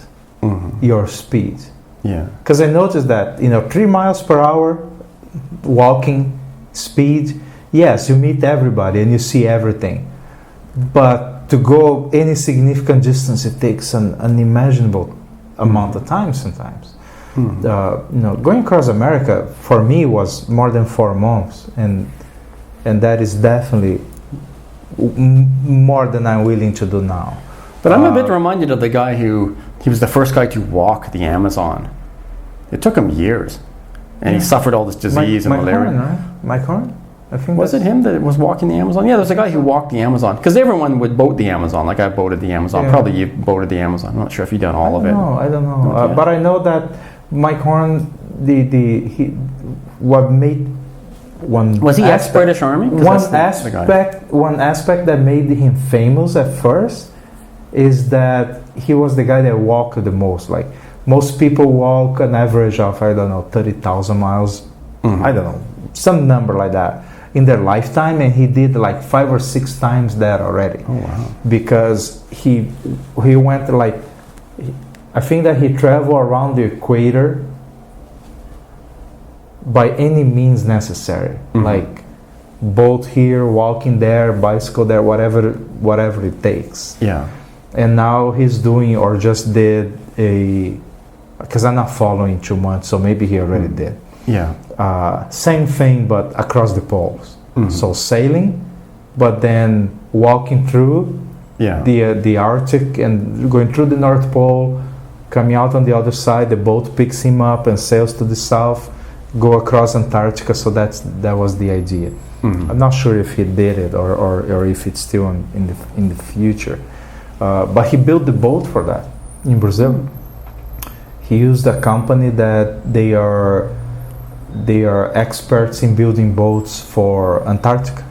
your speed. Yeah. Because I noticed that, you know, 3 miles per hour walking speed, yes, you meet everybody and you see everything. But to go any significant distance, it takes an unimaginable amount of time sometimes. You know, going across America for me was more than 4 months, and that is definitely more than I'm willing to do now. But I'm a bit reminded of the guy he was the first guy to walk the Amazon. It took him years, and he suffered all this disease and malaria. Horn, right? Mike Horn? I think Was it him that was walking the Amazon? Yeah, there's a guy who walked the Amazon. Because everyone would boat the Amazon. Like I boated the Amazon. Yeah. Probably you boated the Amazon. I'm not sure if you've done all of it. No, I don't know. Okay. But I know that Mike Horn, what made one Was he aspect- ex-British Army? 'Cause that's the guy. One aspect that made him famous at first is that he was the guy that walked the most. Like most people walk an average of 30,000 miles. I don't know, some number like that in their lifetime, and he did like 5 or 6 times that already. Oh wow! Because he went like, I think that he traveled around the equator by any means necessary, like boat here, walking there, bicycle there, whatever it takes. Yeah. And now he's doing or just did because I'm not following too much, so maybe he already did. Yeah. Same thing, but across the poles. So sailing, but then walking through Yeah. the Arctic and going through the North Pole, coming out on the other side. The boat picks him up and sails to the south, go across Antarctica. So that was the idea. I'm not sure if he did it or if it's still in the future. But he built the boat for that in Brazil. He used a company that they are experts in building boats for Antarctica.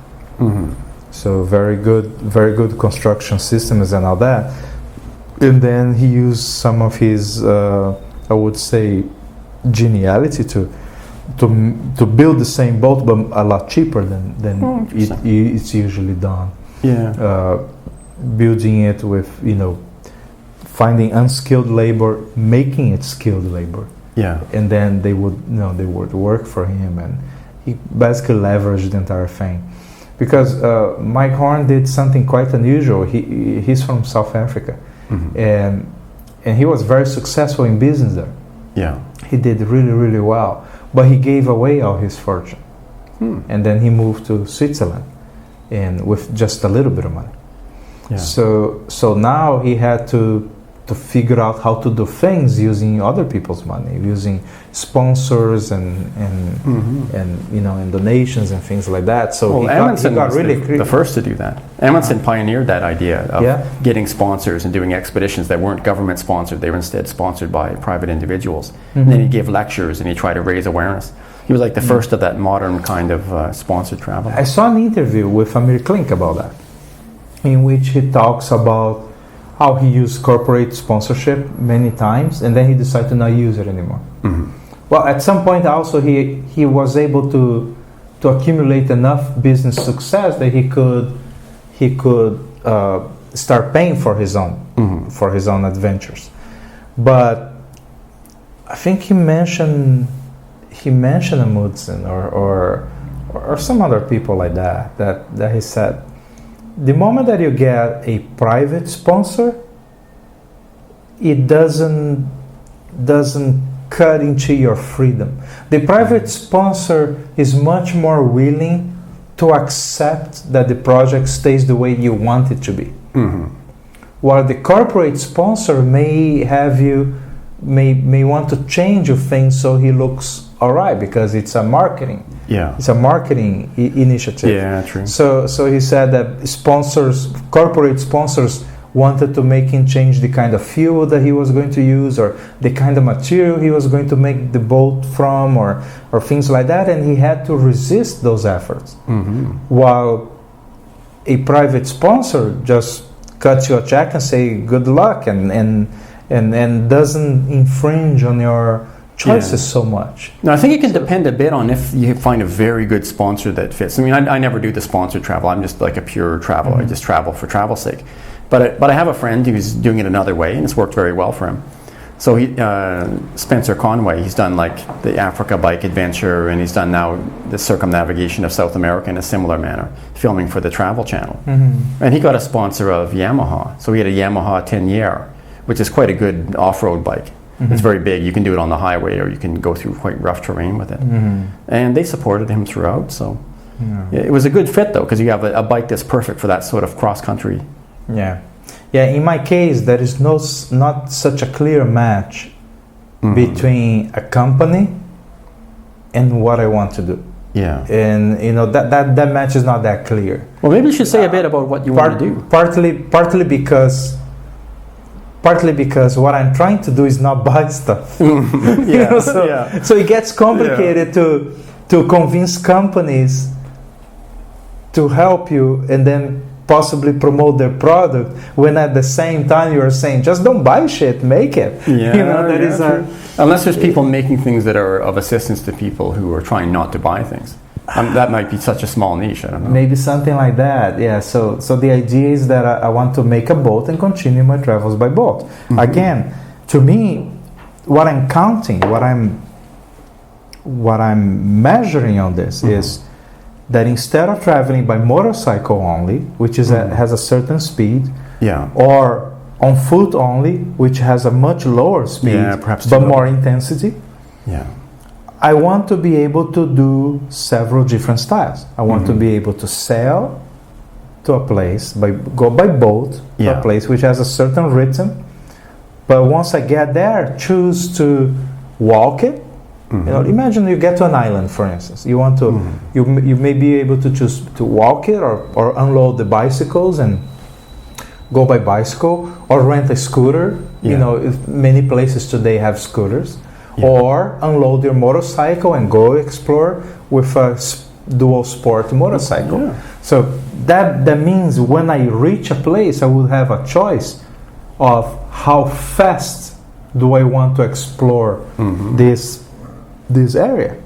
So very good construction systems and all that. And then he used some of his, I would say, geniality to build the same boat, but a lot cheaper than it's usually done. Yeah. Building it with, finding unskilled labor, making it skilled labor. Yeah. And then they would work for him, and he basically leveraged the entire thing. Because Mike Horn did something quite unusual. He's from South Africa, and he was very successful in business there. Yeah. He did really, really well, but he gave away all his fortune, and then he moved to Switzerland, and with just a little bit of money. Yeah. So now he had to figure out how to do things using other people's money, using sponsors and donations and things like that. So he got was really the first to do that. Amundsen pioneered that idea of getting sponsors and doing expeditions that weren't government sponsored. They were instead sponsored by private individuals. And then he gave lectures and he tried to raise awareness. He was like the first of that modern kind of sponsored travel. I saw an interview with Amir Klink about that, in which he talks about how he used corporate sponsorship many times, and then he decided to not use it anymore. Well, at some point also he was able to accumulate enough business success that he could start paying for his own adventures. But I think he mentioned Amundsen or some other people like that he said, the moment that you get a private sponsor, it doesn't cut into your freedom. The private sponsor is much more willing to accept that the project stays the way you want it to be. While the corporate sponsor may have you may want to change your thing so he looks all right, because it's a marketing. Yeah. It's a marketing initiative. Yeah, true. So he said that corporate sponsors wanted to make him change the kind of fuel that he was going to use, or the kind of material he was going to make the boat from, or things like that, and he had to resist those efforts. While a private sponsor just cuts you a check and say good luck, and doesn't infringe on your choices so much. No, I think it can depend a bit on if you find a very good sponsor that fits. I mean, I never do the sponsored travel. I'm just like a pure traveler. I just travel for travel's sake. But I have a friend who's doing it another way, and it's worked very well for him. So Spencer Conway, he's done like the Africa bike adventure, and he's done now the circumnavigation of South America in a similar manner, filming for the Travel Channel. And he got a sponsor of Yamaha. So he had a Yamaha 10-year, which is quite a good off-road bike. It's very big. You can do it on the highway, or you can go through quite rough terrain with it. And they supported him throughout. So it was a good fit, though, because you have a bike that's perfect for that sort of cross-country. Yeah. In my case, there is not such a clear match between a company and what I want to do. Yeah. And that match is not that clear. Well, maybe you should say a bit about what you want to do. Partly because what I'm trying to do is not buy stuff. So it gets complicated to convince companies to help you and then possibly promote their product, when at the same time you're saying just don't buy shit, make it. Unless there's people making things that are of assistance to people who are trying not to buy things. That might be such a small niche. I don't know. Maybe something like that. Yeah. So the idea is that I want to make a boat and continue my travels by boat. Again, to me, what I'm counting, what I'm measuring on this is that instead of traveling by motorcycle only, which is has a certain speed, or on foot only, which has a much lower speed, perhaps but more intensity, I want to be able to do several different styles. I want to be able to sail to a place, go by boat to a place which has a certain rhythm, but once I get there, choose to walk it. Imagine you get to an island, for instance. You want to, you may be able to choose to walk it, or unload the bicycles and go by bicycle, or rent a scooter. If many places today have scooters, or unload your motorcycle and go explore with a dual sport motorcycle. So that means when I reach a place, I will have a choice of how fast do I want to explore this area.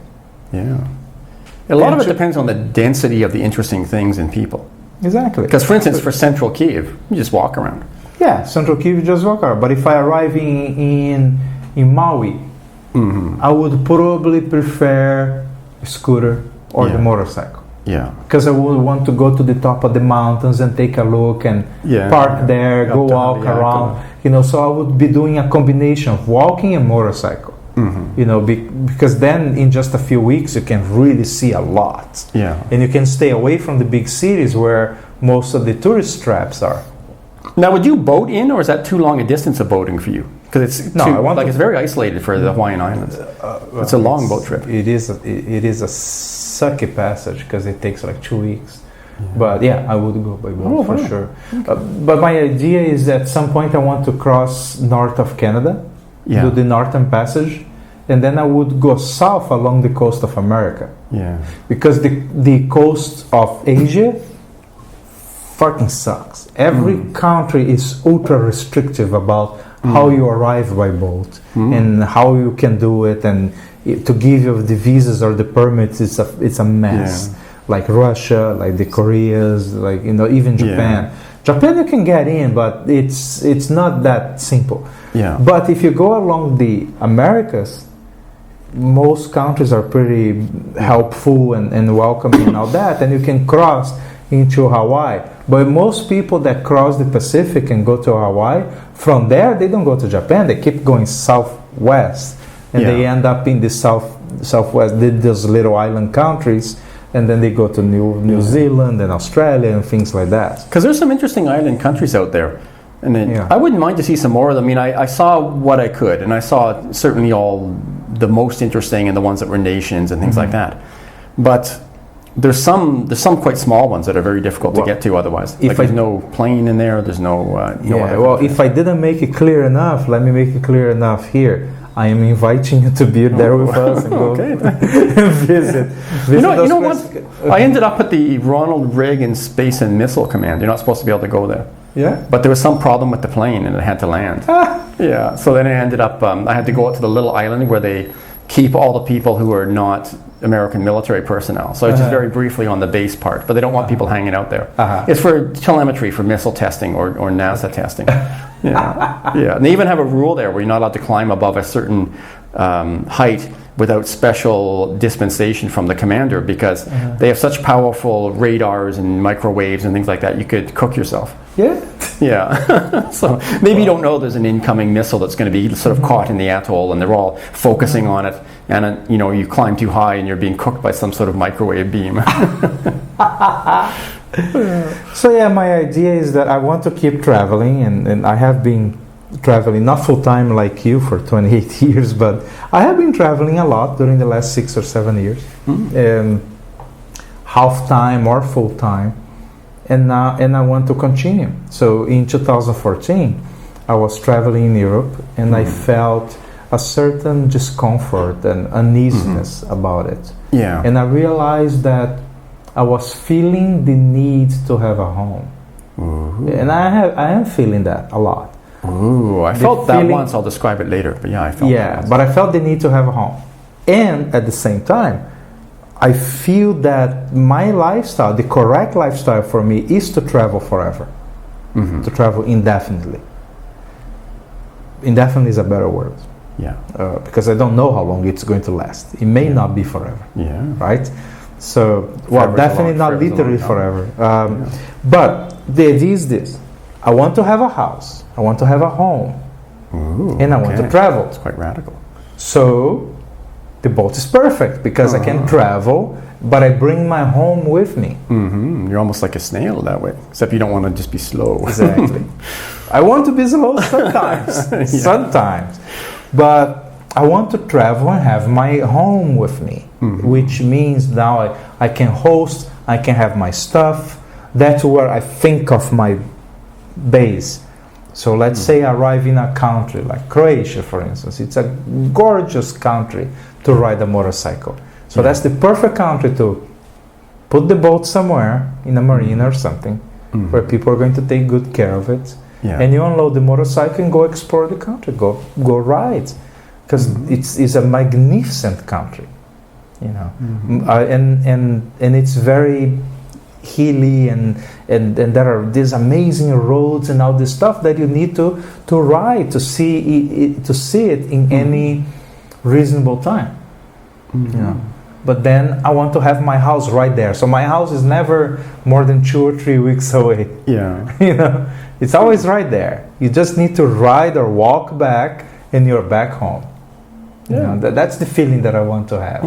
A lot of it depends on the density of the interesting things and people. Exactly. Because, for instance, for central Kiev, you just walk around. Yeah, central Kiev, you just walk around. But if I arrive in Maui, I would probably prefer a scooter or the motorcycle. Because I would want to go to the top of the mountains and take a look and park there, go walk around. So I would be doing a combination of walking and motorcycle. Because then in just a few weeks you can really see a lot. And you can stay away from the big cities where most of the tourist traps are. Now, would you boat in, or is that too long a distance of boating for you? Because it's very isolated for the Hawaiian Islands. It's a long boat trip. It is a sucky passage because it takes like 2 weeks. But I would go by boat for sure. But my idea is that at some point I want to cross north of Canada, do the Northern Passage, and then I would go south along the coast of America. Because the coast of Asia fucking sucks. Every country is ultra restrictive about how you arrive by boat and how you can do it, and to give you the visas or the permits, it's a mess. Like Russia, like the Koreas, like even Japan. Japan you can get in, but it's not that simple. But if you go along the Americas, most countries are pretty helpful and welcoming and all that, and you can cross into Hawaii. But most people that cross the Pacific and go to Hawaii, from there they don't go to Japan. They keep going southwest, and they end up in the southwest, those little island countries, and then they go to New Zealand and Australia and things like that. Because there's some interesting island countries out there. And then I wouldn't mind to see some more of them. I mean, I saw what I could, and I saw certainly all the most interesting and the ones that were nations and things like that. But there's some quite small ones that are very difficult to get to otherwise. Like there's no plane in there, there's no other well, if I didn't make it clear enough, let me make it clear enough here. I am inviting you to be there with us and go and visit. You know what? I ended up at the Ronald Reagan Space and Missile Command. You're not supposed to be able to go there. Yeah. But there was some problem with the plane and it had to land. Yeah. So then I ended up, I had to go out to the little island where they keep all the people who are not American military personnel. So it's just very briefly on the base part, but they don't want people hanging out there. It's for telemetry, for missile testing or NASA testing. And they even have a rule there where you're not allowed to climb above a certain height without special dispensation from the commander, because they have such powerful radars and microwaves and things like that, you could cook yourself. So maybe you don't know there's an incoming missile that's going to be sort of caught in the atoll and they're all focusing on it, and you climb too high and you're being cooked by some sort of microwave beam. So my idea is that I want to keep traveling, and I have been traveling, not full time like you for 28 years, but I have been traveling a lot during the last 6 or 7 years, half time or full time, and I want to continue. So in 2014, I was traveling in Europe, and I felt a certain discomfort and uneasiness about it. And I realized that I was feeling the need to have a home, and I am feeling that a lot. I felt that once. I'll describe it later, but I felt that. But I felt the need to have a home, and at the same time, I feel that my lifestyle, the correct lifestyle for me, is to travel forever, to travel indefinitely. Indefinitely is a better word. Because I don't know how long it's going to last. It may not be forever. Right. So, definitely not literally forever. But the idea is this: I want to have a house, I want to have a home, and I want to travel. It's quite radical. So, the boat is perfect because I can travel, but I bring my home with me. You're almost like a snail that way, except you don't want to just be slow. Exactly. I want to be slow sometimes, sometimes, but I want to travel and have my home with me, which means now I can host, I can have my stuff. That's where I think of my base. So let's say I arrive in a country like Croatia, for instance. It's a gorgeous country to ride a motorcycle. So that's the perfect country to put the boat somewhere in a marina or something where people are going to take good care of it. And you unload the motorcycle and go explore the country, go ride. Because it's a magnificent country, and it's very hilly, and there are these amazing roads and all this stuff that you need to ride to see it in any reasonable time. But then I want to have my house right there, so my house is never more than 2 or 3 weeks away. It's always right there. You just need to ride or walk back, and you're back home. That's the feeling that I want to have.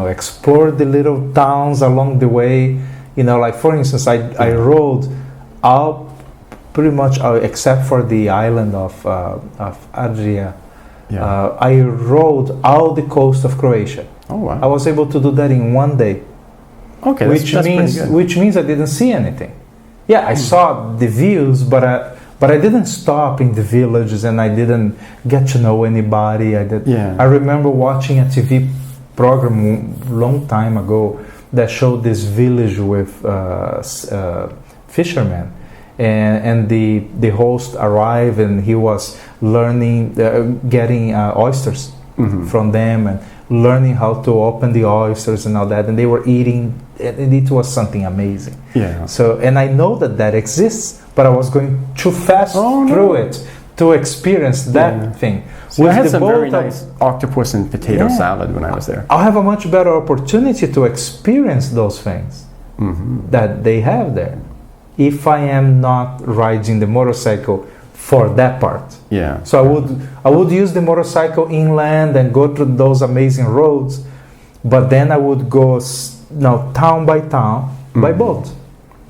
Explore the little towns along the way. Like for instance, I rode out pretty much except for the island of Adria. I rode all the coast of Croatia. I was able to do that in 1 day. Which means I didn't see anything. I saw the views, but I didn't stop in the villages, and I didn't get to know anybody. I remember watching a TV program long time ago that showed this village with fishermen, and the host arrived, and he was learning, getting oysters from them, and learning how to open the oysters and all that, and they were eating, and it was something amazing. So, and I know that exists, but I was going too fast through it to experience that thing. So I had some very nice octopus and potato salad when I was there. I'll have a much better opportunity to experience those things that they have there if I am not riding the motorcycle for that part. Yeah. So I would use the motorcycle inland and go through those amazing roads, but then I would go town by town by boat.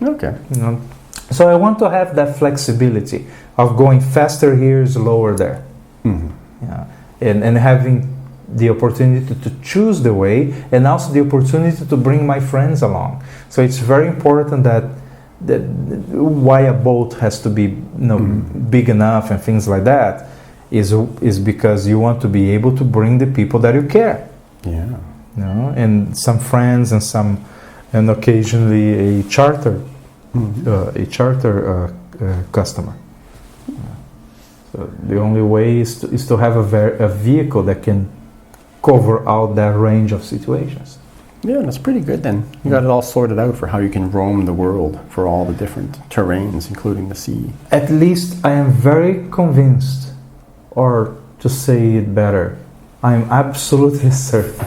Okay. So I want to have that flexibility of going faster here, slower there. Yeah. And having the opportunity to choose the way, and also the opportunity to bring my friends along. So it's very important that why a boat has to be big enough and things like that is because you want to be able to bring the people that you care. Yeah. And some friends and occasionally a charter customer. So the only way is to have a vehicle that can cover out that range of situations. Yeah, that's pretty good then. You got it all sorted out for how you can roam the world for all the different terrains, including the sea. At least I am very convinced, or to say it better, I am absolutely certain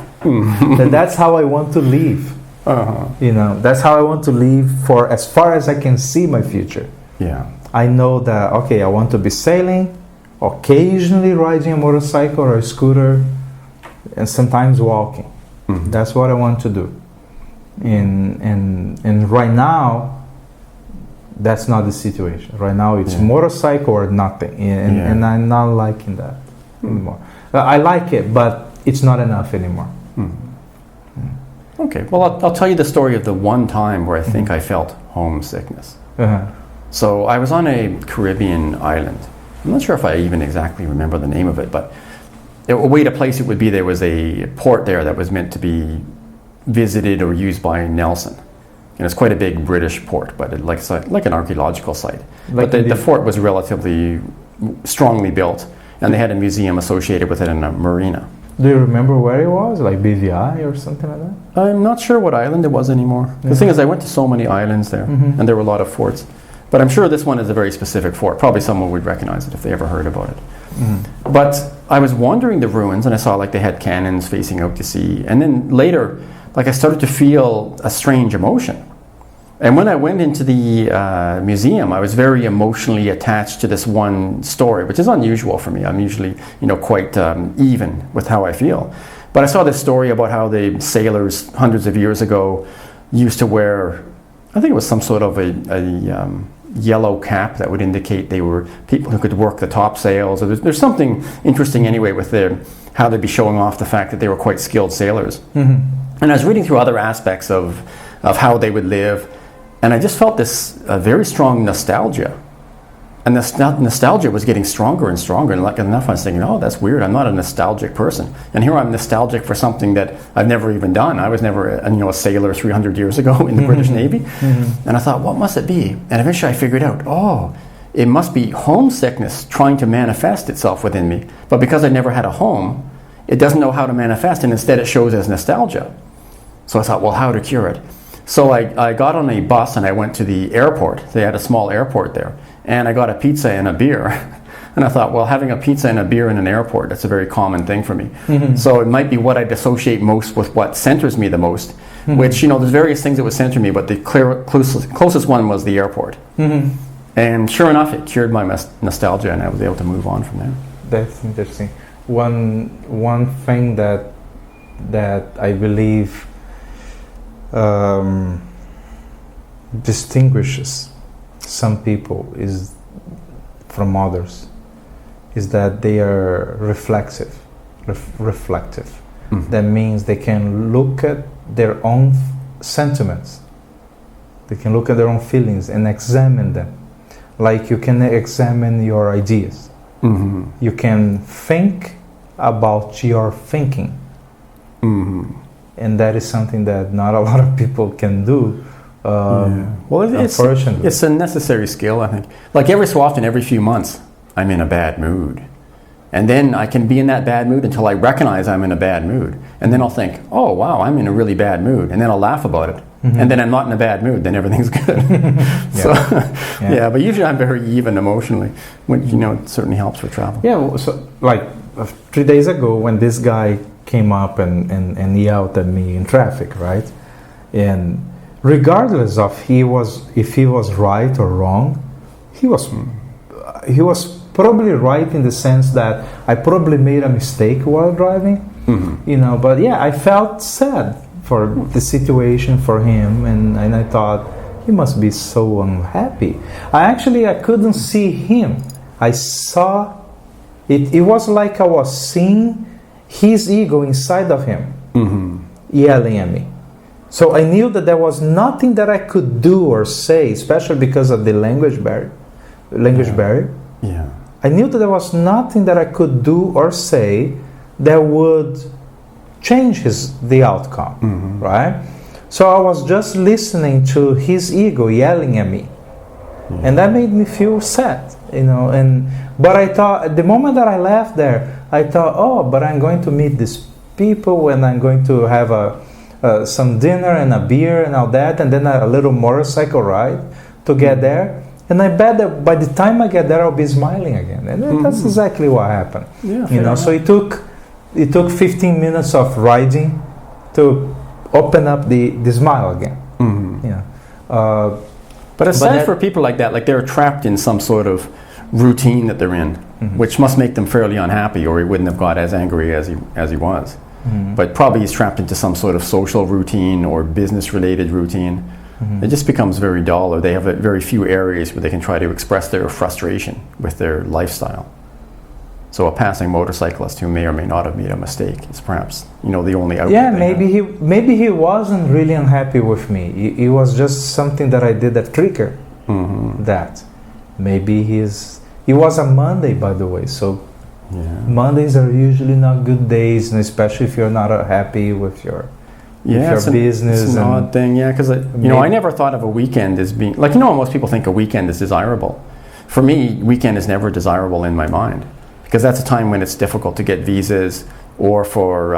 that's how I want to live. That's how I want to live for as far as I can see my future. Yeah. I know that, okay, I want to be sailing, occasionally riding a motorcycle or a scooter, and sometimes walking. That's what I want to do. And right now, that's not the situation. Right now, it's motorcycle or nothing. And I'm not liking that anymore. I like it, but it's not enough anymore. Okay, well, I'll tell you the story of the one time where I think I felt homesickness. So I was on a Caribbean island. I'm not sure if I even exactly remember the name of it, but a way to place it would be there was a port there that was meant to be visited or used by Nelson. And it's quite a big British port, but it's like an archaeological site. But the fort was relatively strongly built, and they had a museum associated with it in a marina. Do you remember where it was? Like BVI or something like that? I'm not sure what island it was anymore. The thing is, I went to so many islands there, and there were a lot of forts. But I'm sure this one is a very specific fort. Probably someone would recognize it if they ever heard about it. But I was wandering the ruins, and I saw they had cannons facing out to sea. And then later, I started to feel a strange emotion. And when I went into the museum, I was very emotionally attached to this one story, which is unusual for me. I'm usually, quite even with how I feel. But I saw this story about how the sailors hundreds of years ago used to wear, I think it was some sort of a yellow cap that would indicate they were people who could work the topsails. Or there's something interesting anyway with how they'd be showing off the fact that they were quite skilled sailors. And I was reading through other aspects of how they would live, and I just felt this very strong nostalgia. And this nostalgia was getting stronger and stronger. And enough, I was thinking, oh, that's weird. I'm not a nostalgic person. And here I'm nostalgic for something that I've never even done. I was never a sailor 300 years ago in the British Navy. And I thought, what must it be? And eventually I figured out, it must be homesickness trying to manifest itself within me. But because I never had a home, it doesn't know how to manifest, and instead it shows as nostalgia. So I thought, well, how to cure it? So I got on a bus and I went to the airport. They had a small airport there. And I got a pizza and a beer. And I thought, well, having a pizza and a beer in an airport, that's a very common thing for me. So it might be what I dissociate most with what centers me the most, which, there's various things that would center me, but the closest one was the airport. And sure enough, it cured my nostalgia, and I was able to move on from there. That's interesting. One thing that I believe distinguishes some people from others is that they are reflective. That means they can look at their own sentiments, they can look at their own feelings and examine them, like you can examine your ideas. You can think about your thinking, and that is something that not a lot of people can do. Well, unfortunately, it's a necessary skill, I think. Like every so often, every few months, I'm in a bad mood. And then I can be in that bad mood until I recognize I'm in a bad mood. And then I'll think, oh, wow, I'm in a really bad mood. And then I'll laugh about it. And then I'm not in a bad mood, then everything's good. But usually I'm very even emotionally. It certainly helps for travel. Yeah, so 3 days ago when this guy came up and yelled at me in traffic, right? And regardless of if he was right or wrong, he was probably right in the sense that I probably made a mistake while driving, but yeah, I felt sad for the situation for him, and I thought he must be so unhappy. I couldn't see him. I saw it was like I was seeing his ego inside of him yelling at me. So I knew that there was nothing that I could do or say, especially because of the language barrier. Yeah. I knew that there was nothing that I could do or say that would change the outcome, right? So I was just listening to his ego yelling at me, and that made me feel sad, But I thought, at the moment that I left there, I thought, but I'm going to meet these people, and I'm going to have some dinner and a beer and all that, and then a little motorcycle ride to get there. And I bet that by the time I get there, I'll be smiling again. And that's exactly what happened. Yeah, So it took 15 minutes of riding to open up the smile again. But it's sad for people like that, like they're trapped in some sort of routine that they're in, which must make them fairly unhappy, or he wouldn't have got as angry as he was. But probably he's trapped into some sort of social routine or business-related routine. It just becomes very dull, or they have very few areas where they can try to express their frustration with their lifestyle. So a passing motorcyclist who may or may not have made a mistake is perhaps, the only outlet. Yeah, maybe he wasn't really unhappy with me. It was just something that I did that triggered that. Maybe it was a Monday, by the way, so Mondays are usually not good days, and especially if you're not happy with your business. It's an odd thing, because I never thought of a weekend as being, most people think a weekend is desirable. For me, weekend is never desirable in my mind, because that's a time when it's difficult to get visas, or for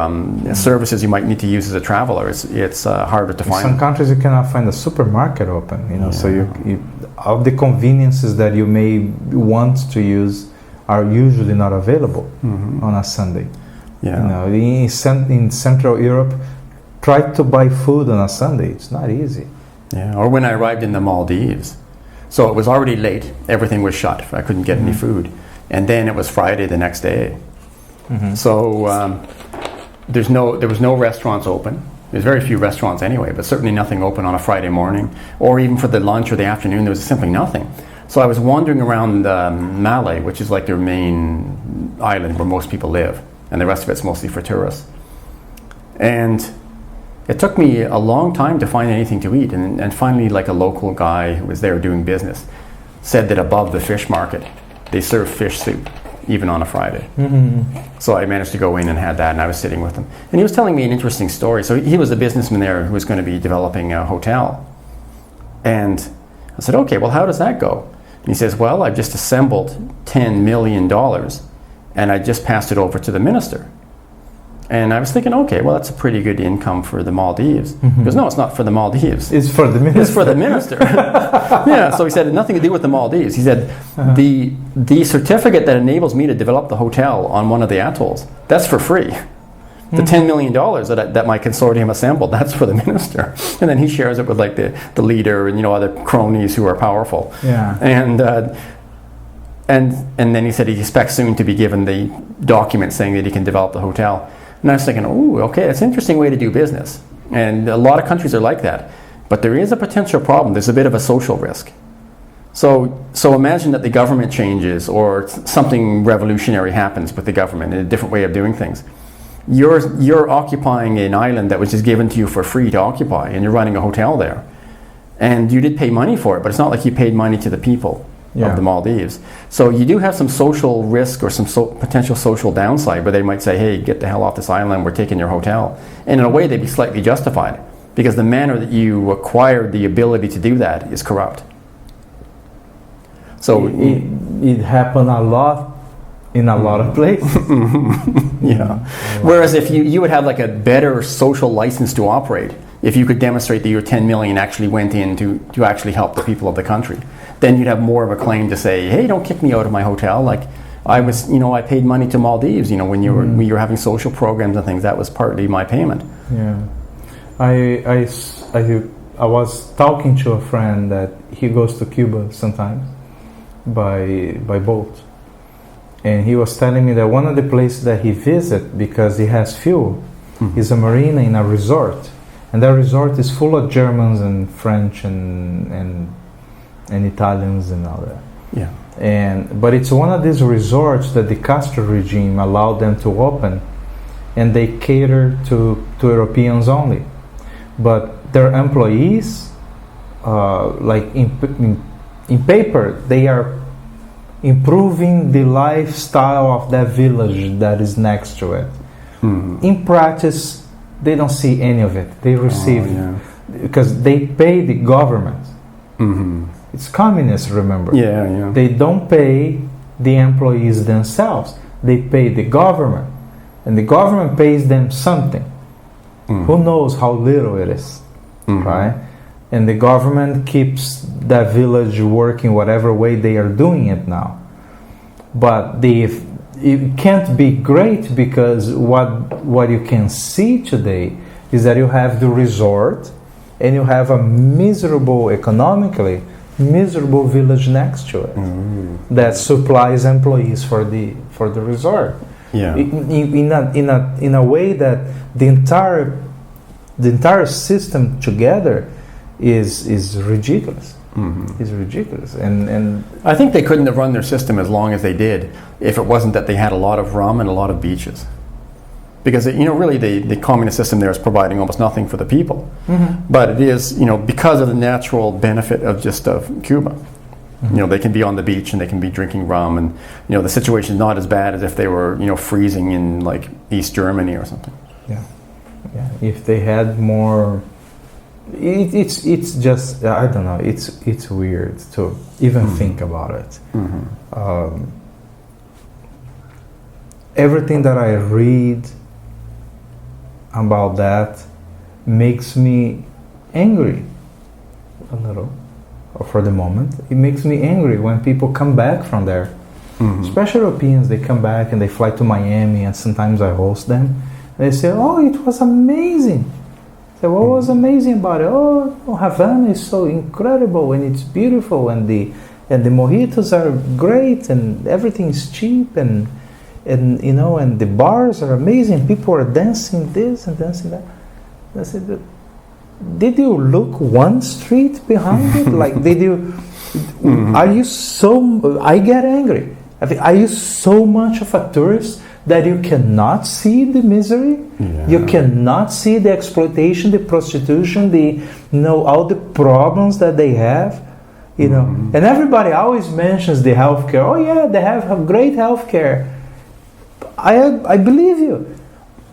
services you might need to use as a traveler. It's harder to find. In some countries you cannot find a supermarket open, so you all the conveniences that you may want to use are usually not available on a Sunday. In Central Europe, try to buy food on a Sunday. It's not easy. Or when I arrived in the Maldives, so it was already late. Everything was shut. I couldn't get any food, and then it was Friday the next day. So there was no restaurants open. There's very few restaurants anyway, but certainly nothing open on a Friday morning, or even for the lunch or the afternoon. There was simply nothing. So I was wandering around Malé, which is like their main island where most people live, and the rest of it's mostly for tourists. And it took me a long time to find anything to eat, and finally, like a local guy who was there doing business said that above the fish market, they serve fish soup, even on a Friday. So I managed to go in and had that, and I was sitting with him. And he was telling me an interesting story. So he was a businessman there who was going to be developing a hotel. And I said, okay, well, how does that go? And he says, well, I've just assembled $10 million, and I just passed it over to the minister. And I was thinking, okay, well, that's a pretty good income for the Maldives. He goes, no, it's not for the Maldives. It's for the minister. It's for the minister. So he said, it had nothing to do with the Maldives. He said, the certificate that enables me to develop the hotel on one of the atolls, that's for free. The $10 million that my consortium assembled, that's for the minister. And then he shares it with like the leader and other cronies who are powerful. And then he said he expects soon to be given the document saying that he can develop the hotel. And I was thinking, okay, that's an interesting way to do business. And a lot of countries are like that. But there is a potential problem. There's a bit of a social risk. So imagine that the government changes, or something revolutionary happens with the government in a different way of doing things. You're occupying an island that was just given to you for free to occupy, and you're running a hotel there. And you did pay money for it, but it's not like you paid money to the people of the Maldives. So you do have some social risk, or some potential social downside, where they might say, hey, get the hell off this island, we're taking your hotel. And in a way, they'd be slightly justified, because the manner that you acquired the ability to do that is corrupt. So it happened a lot in a lot of places. Whereas if you would have like a better social license to operate, if you could demonstrate that your 10 million actually went in to actually help the people of the country, then you'd have more of a claim to say, hey, don't kick me out of my hotel. Like I was, I paid money to Maldives, when you were having social programs and things, that was partly my payment. I I was talking to a friend that he goes to Cuba sometimes by boat, and he was telling me that one of the places that he visits because he has fuel is a marina in a resort, and that resort is full of Germans and French and Italians and all that. Yeah. But it's one of these resorts that the Castro regime allowed them to open, and they cater to Europeans only. But their employees, like in paper, they are improving the lifestyle of that village that is next to it. In practice, they don't see any of it. They receive because they pay the government. It's communist, remember? Yeah. They don't pay the employees themselves. They pay the government, and the government pays them something. Who knows how little it is, right? And the government keeps that village working whatever way they are doing it now. But it can't be great because what you can see today is that you have the resort and you have a economically miserable village next to it that supplies employees for the resort. Yeah. In a way that the entire system together is ridiculous. It's ridiculous, and I think they couldn't have run their system as long as they did if it wasn't that they had a lot of rum and a lot of beaches. Because really the communist system there is providing almost nothing for the people, but it is because of the natural benefit of Cuba. They can be on the beach and they can be drinking rum, and the situation is not as bad as if they were freezing in like East Germany or something. Yeah. If they had more, it's just I don't know. It's weird to even think about it. Everything that I read about that makes me angry a little. For the moment, it makes me angry when people come back from there. Especially Europeans, they come back and they fly to Miami, and sometimes I host them. They say, "Oh, it was amazing." I say, "What was amazing about it?" "Oh, Havana is so incredible and it's beautiful, and the mojitos are great, and everything is cheap, and the bars are amazing. People are dancing this and dancing that." I said, did you look one street behind it? Like, did you? Are you so? I get angry. Are you so much of a tourist that you cannot see the misery? Yeah. You cannot see the exploitation, the prostitution, all the problems that they have. And everybody always mentions the healthcare. Oh yeah, they have great healthcare. I believe you.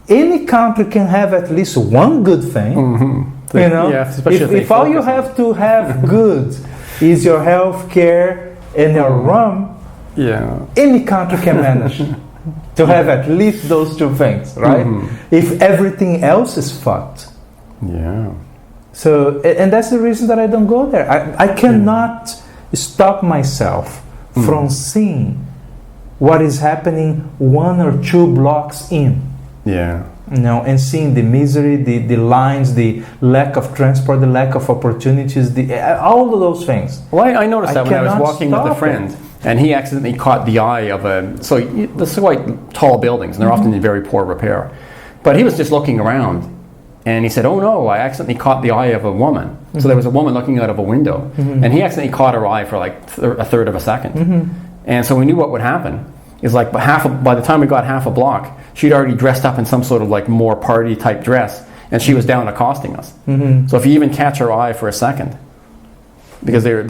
Any country can have at least one good thing. If all you have to have good is your health care and your rum, any country can manage to have at least those two things, right? If everything else is fucked. Yeah. So, and that's the reason that I don't go there. I cannot stop myself from seeing what is happening 1 or 2 blocks in. Yeah. And seeing the misery, the lines, the lack of transport, the lack of opportunities, all of those things. Well, I noticed that when I was walking with a friend, and he accidentally caught the eye of there's quite tall buildings, and they're often in very poor repair. But he was just looking around, and he said, "Oh no, I accidentally caught the eye of a woman." So there was a woman looking out of a window, and he accidentally caught her eye for like a third of a second. And so we knew what would happen. Is like by the time we got half a block, she'd already dressed up in some sort of like more party type dress, and she was down accosting us. So if you even catch her eye for a second, because they're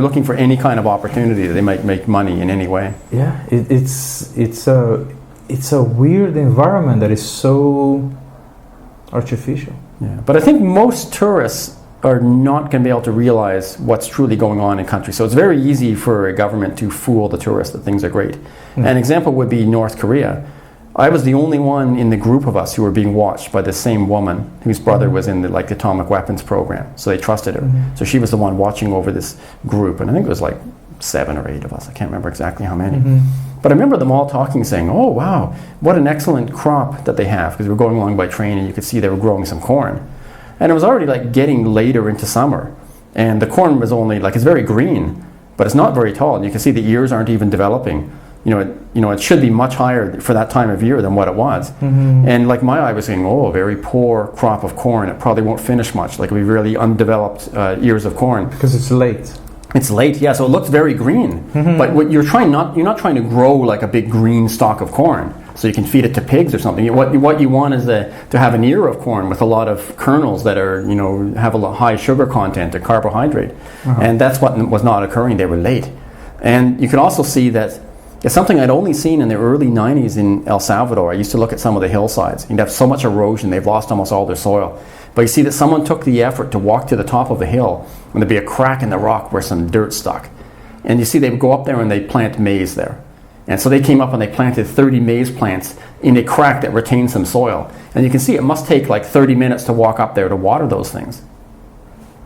looking for any kind of opportunity that they might make money in any way. Yeah, it's a weird environment that is so artificial. Yeah, but I think most tourists are not going to be able to realize what's truly going on in country. So it's very easy for a government to fool the tourists that things are great. An example would be North Korea. I was the only one in the group of us who were being watched by the same woman whose brother was in the atomic weapons program. So they trusted her. So she was the one watching over this group, and I think it was like 7 or 8 of us. I can't remember exactly how many. But I remember them all talking, saying, "Oh wow, what an excellent crop that they have," because we were going along by train and you could see they were growing some corn. And it was already like getting later into summer. And the corn was only like, it's very green, but it's not very tall. And you can see the ears aren't even developing. It should be much higher for that time of year than what it was. And like my eye was saying, oh, a very poor crop of corn. It probably won't finish much. Like, it'll be really undeveloped ears of corn. Because it's late. It's late, yeah. So it looks very green. But what you're not trying to grow like a big green stalk of corn so you can feed it to pigs or something. What you want is to have an ear of corn with a lot of kernels that are, have a high sugar content or carbohydrate. And that's what was not occurring. They were late. And you can also see that it's something I'd only seen in the early 90s in El Salvador. I used to look at some of the hillsides. You'd have so much erosion, they've lost almost all their soil. But you see that someone took the effort to walk to the top of a hill, and there'd be a crack in the rock where some dirt stuck. And you see they would go up there and they'd plant maize there. And so they came up and they planted 30 maize plants in a crack that retained some soil. And you can see it must take like 30 minutes to walk up there to water those things.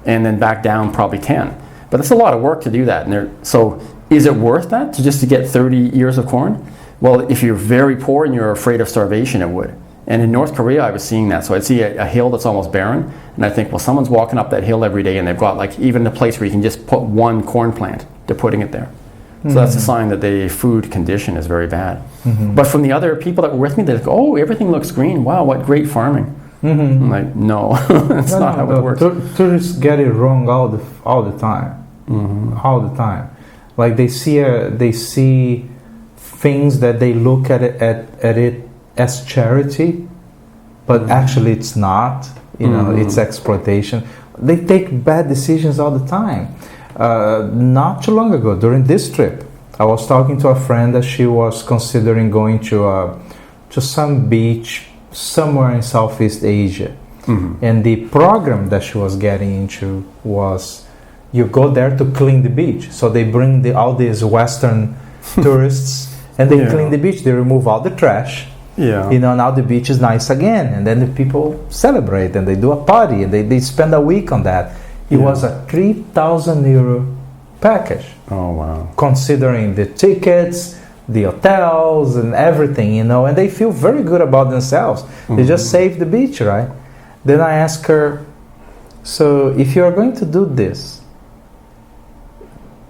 And then back down probably 10. But it's a lot of work to do that. So is it worth that to get 30 ears of corn? Well, if you're very poor and you're afraid of starvation, it would. And in North Korea, I was seeing that. So I'd see a hill that's almost barren, and I think, well, someone's walking up that hill every day, and they've got like even a place where you can just put one corn plant. They're putting it there. So that's a sign that the food condition is very bad. But from the other people that were with me, they're like, oh, everything looks green. Wow, what great farming. I'm like, no, that's not how it works. Tourists get it wrong all the time. All the time. Like they see things that they look at it as charity, but actually it's not. It's exploitation. They take bad decisions all the time. Not too long ago, during this trip, I was talking to a friend that she was considering going to some beach somewhere in Southeast Asia, and the program that she was getting into was, you go there to clean the beach. So they bring all these Western tourists and they clean the beach. They remove all the trash. Now the beach is nice again. And then the people celebrate and they do a party and they spend a week on that. It was a 3,000 euro package. Oh, wow. Considering the tickets, the hotels and everything, and they feel very good about themselves. They just saved the beach, right? Then I asked her, so if you are going to do this,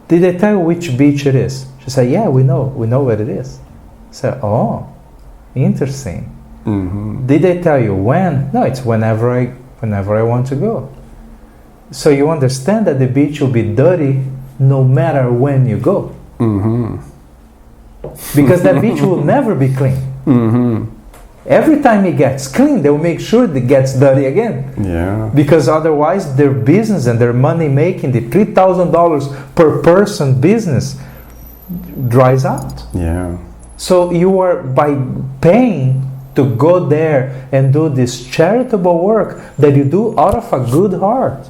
did they tell you which beach it is? She said, yeah, we know what it is. I said, oh, interesting. Did they tell you when? No, it's whenever I want to go. So you understand that the beach will be dirty no matter when you go. Because that beach will never be clean. Every time it gets clean, they will make sure it gets dirty again. Yeah. Because otherwise their business and their money making, the $3,000 per person business, dries out. Yeah. So you are, by paying to go there and do this charitable work that you do out of a good heart,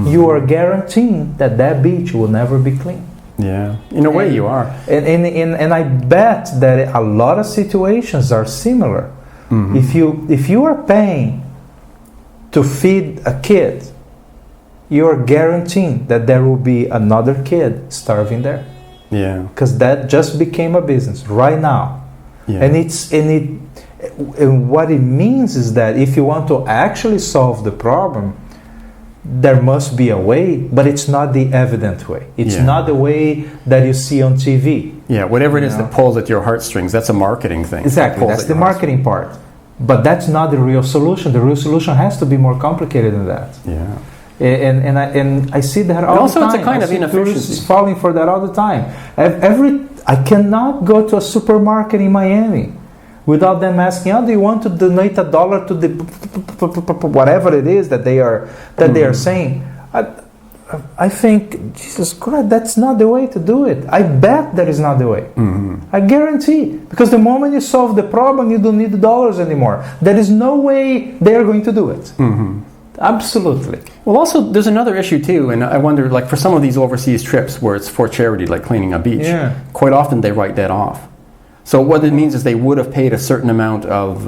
you are guaranteeing that beach will never be clean. Yeah, in a way you are. And I bet that a lot of situations are similar. If you are paying to feed a kid, you are guaranteeing that there will be another kid starving there. Yeah. Because that just became a business right now. Yeah. And what it means is that if you want to actually solve the problem, there must be a way, but it's not the evident way. It's not the way that you see on TV. Yeah, whatever it is that pulls at your heartstrings, that's a marketing thing. Exactly, that's the marketing part. But that's not the real solution. The real solution has to be more complicated than that. Yeah. And I see that all the time. Also, it's a kind of inefficiency. Falling for that all the time. I cannot go to a supermarket in Miami without them asking, "Oh, do you want to donate $1 to the whatever it is that they are saying?" I think, Jesus Christ, that's not the way to do it. I bet that is not the way. I guarantee, because the moment you solve the problem, you don't need the dollars anymore. There is no way they are going to do it. Absolutely. Well, also, there's another issue too, and I wonder, like for some of these overseas trips where it's for charity, like cleaning a beach, quite often they write that off. So what it means is they would have paid a certain amount of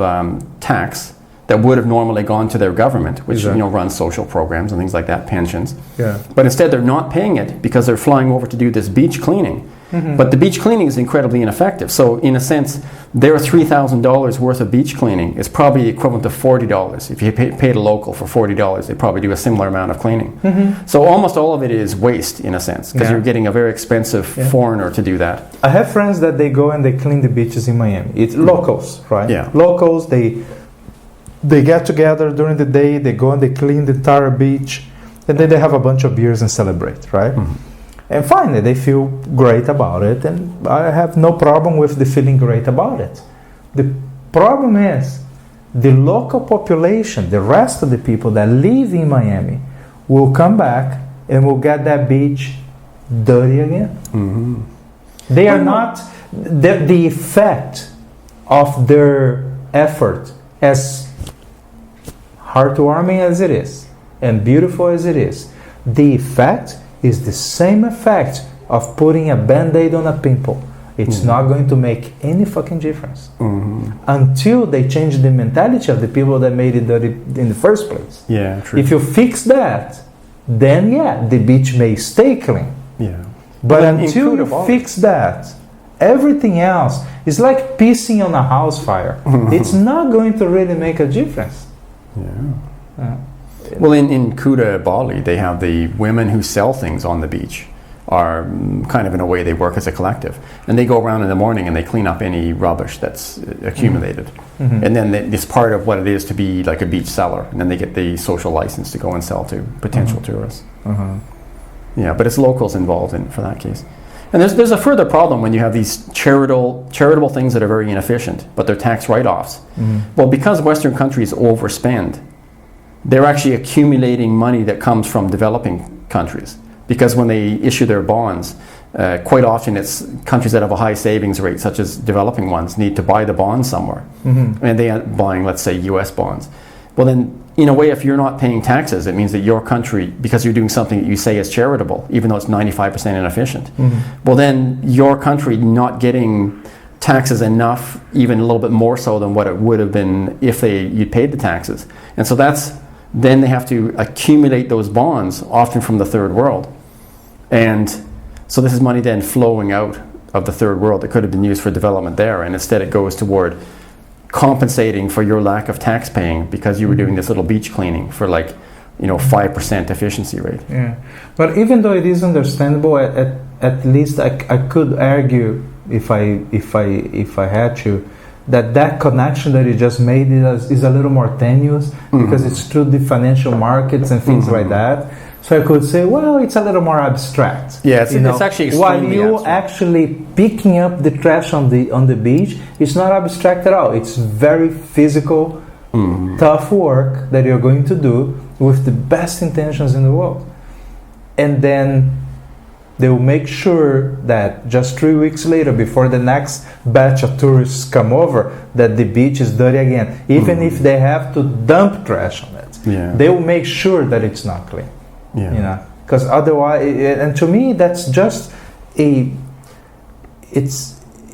tax that would have normally gone to their government, which runs social programs and things like that, pensions. Yeah. But instead they're not paying it because they're flying over to do this beach cleaning. But the beach cleaning is incredibly ineffective. So in a sense, their $3,000 worth of beach cleaning is probably equivalent to $40. If you paid a local for $40, they probably do a similar amount of cleaning. So almost all of it is waste in a sense, because you're getting a very expensive foreigner to do that. I have friends that they go and they clean the beaches in Miami. It's locals, right? Yeah. Locals, they get together during the day, they go and they clean the entire beach, and then they have a bunch of beers and celebrate, right? And finally, they feel great about it, and I have no problem with the feeling great about it. The problem is the local population, the rest of the people that live in Miami, will come back and will get that beach dirty again. They are not, the effect of their effort, as heartwarming as it is and beautiful as it is, the effect is the same effect of putting a band-aid on a pimple. It's not going to make any fucking difference until they change the mentality of the people that made it dirty in the first place. Yeah, true. If you fix that, then the beach may stay clean. Yeah. But until you fix that, everything else is like pissing on a house fire. It's not going to really make a difference. Well, in Kuta, Bali, they have the women who sell things on the beach are kind of, in a way, they work as a collective. And they go around in the morning and they clean up any rubbish that's accumulated. And then it's part of what it is to be like a beach seller. And then they get the social license to go and sell to potential tourists. Yeah, but it's locals involved in for that case. And there's a further problem when you have these charitable things that are very inefficient, but they're tax write-offs. Well, because Western countries overspend, they're actually accumulating money that comes from developing countries. Because when they issue their bonds, quite often it's countries that have a high savings rate, such as developing ones, need to buy the bonds somewhere. And they are buying, let's say, US bonds. Well, then, in a way, if you're not paying taxes, it means that your country, because you're doing something that you say is charitable, even though it's 95% inefficient, well, then your country not getting taxes enough, even a little bit more so than what it would have been if you'd paid the taxes. And so then they have to accumulate those bonds, often from the third world. And so this is money then flowing out of the third world that could have been used for development there, and instead it goes toward compensating for your lack of tax paying because you were doing this little beach cleaning for 5% efficiency rate. Yeah, but even though it is understandable, at least I could argue, if I had to, that connection that you just made is a little more tenuous because it's through the financial markets and things like that. So I could say, well, it's a little more abstract. Yeah, it's actually extremely while you abstract. actually picking up the trash on the beach, it's not abstract at all. It's very physical, tough work that you're going to do with the best intentions in the world. And then they will make sure that just 3 weeks later, before the next batch of tourists come over, that the beach is dirty again. Even if they have to dump trash on it, they will make sure that it's not clean. Because otherwise, and to me, that's just it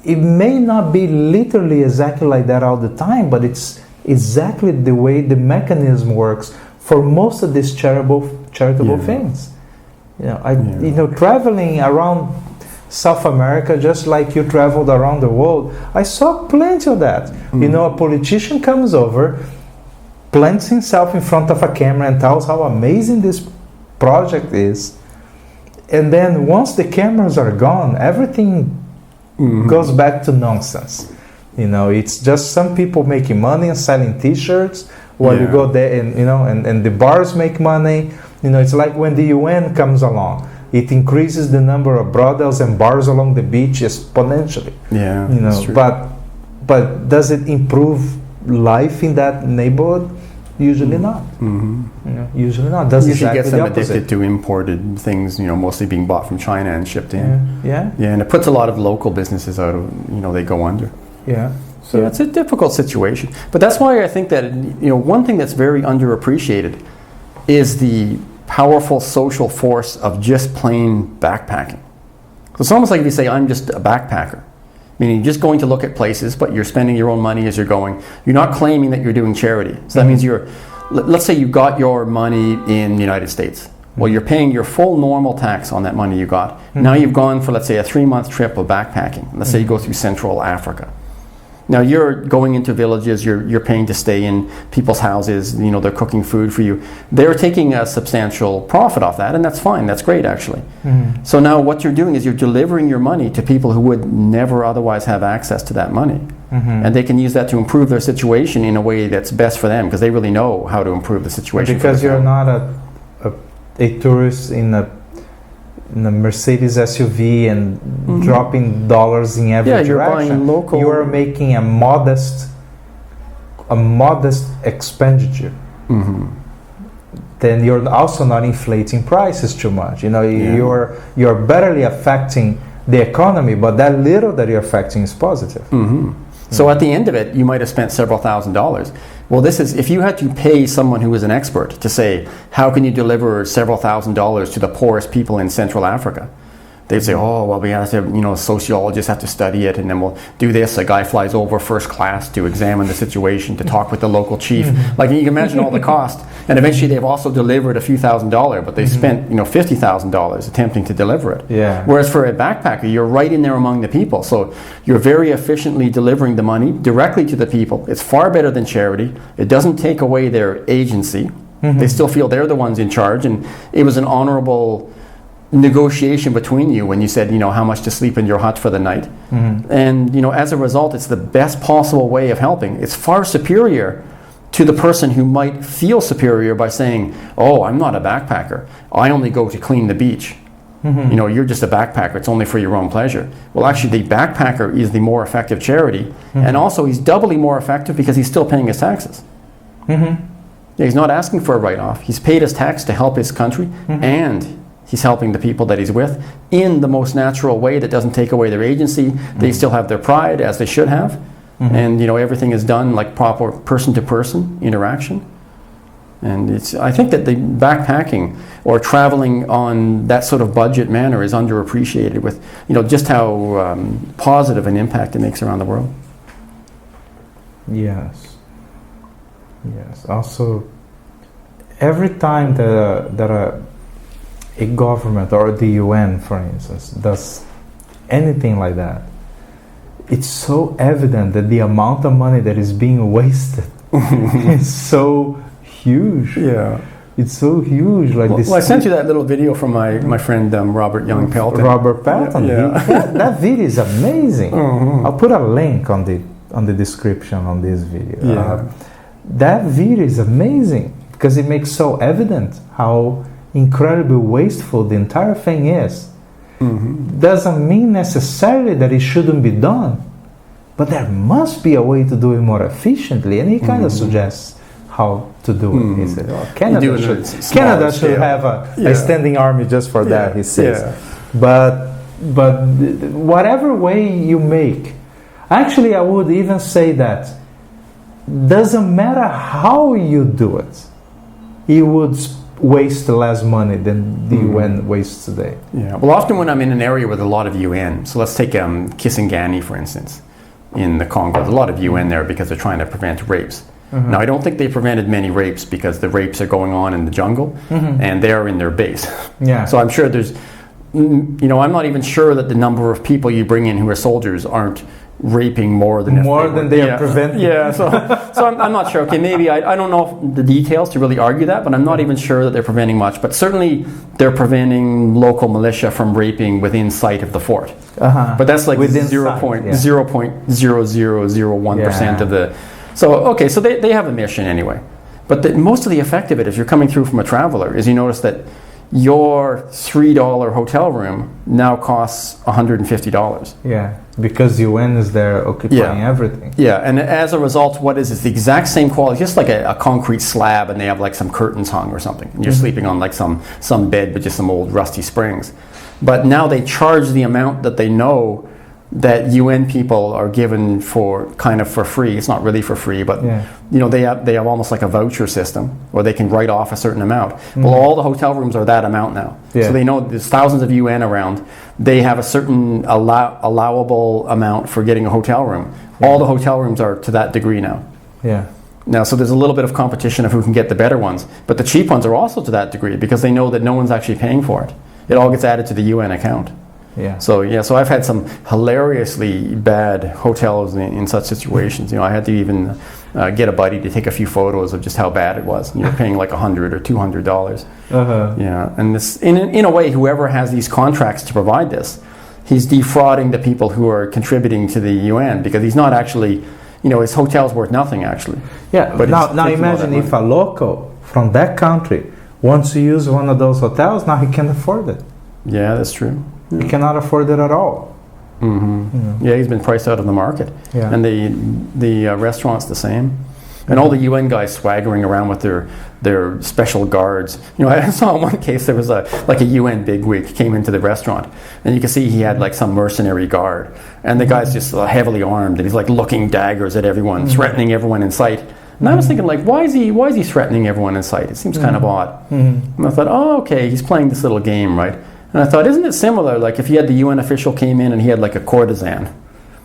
may not be literally exactly like that all the time, but it's exactly the way the mechanism works for most of these charitable things. Traveling around South America, just like you traveled around the world, I saw plenty of that. A politician comes over, plants himself in front of a camera and tells how amazing this project is, and then once the cameras are gone, everything goes back to nonsense. It's just some people making money and selling T-shirts while you go there, and the bars make money. It's like when the UN comes along, it increases the number of brothels and bars along the beach exponentially. That's true. But does it improve life in that neighborhood? Usually not. Usually not. Does usually exactly gets them the opposite. addicted to imported things, mostly being bought from China and shipped in. Yeah, and it puts a lot of local businesses out of, they go under. So it's a difficult situation. But that's why I think that, one thing that's very underappreciated is the powerful social force of just plain backpacking. So it's almost like if you say, I'm just a backpacker. Meaning you're just going to look at places, but you're spending your own money as you're going. You're not claiming that you're doing charity. So that means let's say you got your money in the United States, Well, you're paying your full normal tax on that money you got. Now you've gone for, let's say, a 3-month trip of backpacking. Let's say you go through Central Africa. Now you're going into villages, you're paying to stay in people's houses, they're cooking food for you. They're taking a substantial profit off that, and that's fine, that's great actually. So now what you're doing is you're delivering your money to people who would never otherwise have access to that money. And they can use that to improve their situation in a way that's best for them, because they really know how to improve the situation. Because you're not a tourist in a Mercedes SUV and dropping dollars in every you're direction. buying local. You are making a modest expenditure. Then you're also not inflating prices too much. You're barely affecting the economy, but that little that you're affecting is positive. So at the end of it, you might have spent several $1,000s. Well, this is, if you had to pay someone who is an expert to say, how can you deliver several $1,000s to the poorest people in Central Africa? They'd say, oh, well, we have to, sociologists have to study it, and then we'll do this. A guy flies over first class to examine the situation, to talk with the local chief. Like, you can imagine all the cost. And eventually they've also delivered a few $1,000s, but they spent, $50,000 attempting to deliver it. Whereas for a backpacker, you're right in there among the people. So you're very efficiently delivering the money directly to the people. It's far better than charity. It doesn't take away their agency. They still feel they're the ones in charge. And it was an honorable negotiation between you when you said, how much to sleep in your hut for the night. And, as a result, it's the best possible way of helping. It's far superior to the person who might feel superior by saying, oh, I'm not a backpacker. I only go to clean the beach. You're just a backpacker. It's only for your own pleasure. Well, actually, the backpacker is the more effective charity. And also, he's doubly more effective because he's still paying his taxes. He's not asking for a write-off. He's paid his tax to help his country, and he's helping the people that he's with in the most natural way that doesn't take away their agency. They still have their pride, as they should have. And everything is done like proper person-to-person interaction. And I think that the backpacking or traveling on that sort of budget manner is underappreciated with just how positive an impact it makes around the world. Yes. Also, every time that a government or the UN, for instance, does anything like that, it's so evident that the amount of money that is being wasted is so huge. It's so huge. Well, I sent you that little video from my friend Robert Young Pelton. Robert Pelton. That video is amazing. I'll put a link on the description on this video. That video is amazing because it makes so evident how incredibly wasteful the entire thing is. Doesn't mean necessarily that it shouldn't be done, but there must be a way to do it more efficiently, and he kind of suggests how to do it. He said, Canada should have a standing army just for that, he says. But whatever way you make, actually I would even say that doesn't matter how you do it, you would waste less money than the UN wastes today. Well, often when I'm in an area with a lot of UN, so let's take Kisangani, for instance, in the Congo. There's a lot of UN there because they're trying to prevent rapes. Now, I don't think they prevented many rapes because the rapes are going on in the jungle and they're in their base. So I'm sure there's, I'm not even sure that the number of people you bring in who are soldiers aren't raping more than they are preventing. So I'm not sure. Okay, maybe I don't know the details to really argue that, but I'm not even sure that they're preventing much. But certainly they're preventing local militia from raping within sight of the fort. But that's like 0.0001% of the. So they have a mission anyway. But most of the effect of it, if you're coming through from a traveler, is you notice that your $3 hotel room now costs $150. Because UN is there occupying everything. And as a result, what is it? It's the exact same quality, just like a concrete slab, and they have like some curtains hung or something. And you're sleeping on like some bed with just some old rusty springs. But now they charge the amount that they know that UN people are given for free. It's not really for free, but they have almost like a voucher system where they can write off a certain amount. Well, all the hotel rooms are that amount now. So they know there's thousands of UN around. They have a certain allowable amount for getting a hotel room. All the hotel rooms are to that degree now. Now, so there's a little bit of competition of who can get the better ones, but the cheap ones are also to that degree because they know that no one's actually paying for it. It all gets added to the UN account. Yeah. So I've had some hilariously bad hotels in such situations. I had to even get a buddy to take a few photos of just how bad it was. You're paying like $100 or $200. Yeah, and this, in a way, whoever has these contracts to provide this, he's defrauding the people who are contributing to the UN because he's not actually, his hotel's worth nothing actually. Yeah. But now imagine if a local from that country wants to use one of those hotels. Now he can't afford it. Yeah, that's true. He cannot afford it at all. Yeah, he's been priced out of the market. Yeah. And the restaurant's the same. And all the UN guys swaggering around with their special guards. I saw in one case there was a UN bigwig came into the restaurant, and you could see he had like some mercenary guard, and the guy's just heavily armed, and he's like looking daggers at everyone, threatening everyone in sight. And I was thinking, like, why is he threatening everyone in sight? It seems kind of odd. And I thought, oh, okay, he's playing this little game, right? And I thought, isn't it similar, like if you had the UN official came in and he had like a courtesan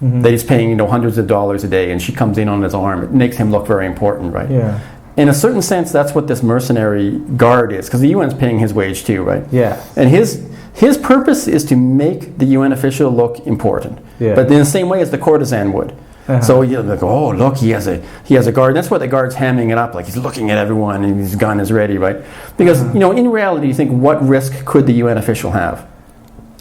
that he's paying hundreds of dollars a day, and she comes in on his arm, it makes him look very important, right? Yeah. In a certain sense, that's what this mercenary guard is, because the UN's paying his wage too, right? Yeah. And his purpose is to make the UN official look important, but in the same way as the courtesan would. So you're like, oh, look, he has a guard. That's why the guard's hamming it up, like he's looking at everyone and his gun is ready, right? Because in reality, you think, what risk could the UN official have?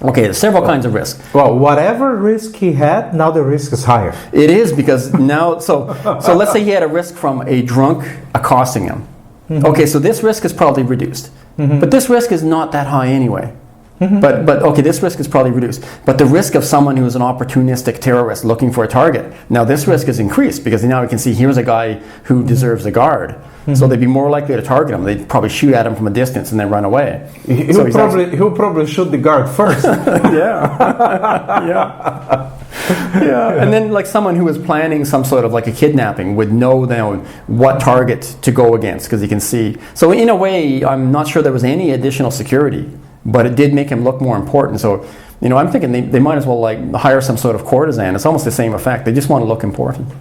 Okay, there's several kinds of risk. Well, whatever risk he had, now the risk is higher. It is, because now, so let's say he had a risk from a drunk accosting him. Okay, so this risk is probably reduced, but this risk is not that high anyway. But okay, this risk is probably reduced. But the risk of someone who is an opportunistic terrorist looking for a target, now this risk is increased, because now we can see here's a guy who deserves a guard. So they'd be more likely to target him. They'd probably shoot at him from a distance and then run away. He'll probably shoot the guard first. Yeah. And then like someone who is planning some sort of like a kidnapping would know then what target to go against, because he can see. So in a way, I'm not sure there was any additional security, but it did make him look more important. So, I'm thinking they might as well like hire some sort of courtesan. It's almost the same effect. They just want to look important.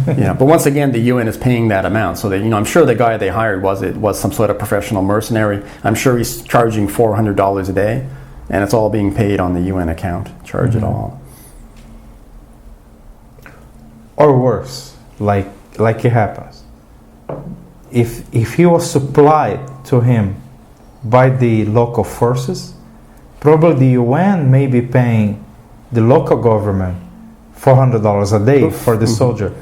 But once again, the UN is paying that amount. So I'm sure the guy they hired was some sort of professional mercenary. I'm sure he's charging $400 a day, and it's all being paid on the UN account. Charge it all. Or worse, like it happens. If he was supplied to him by the local forces, probably the UN may be paying the local government $400 a day for the soldier,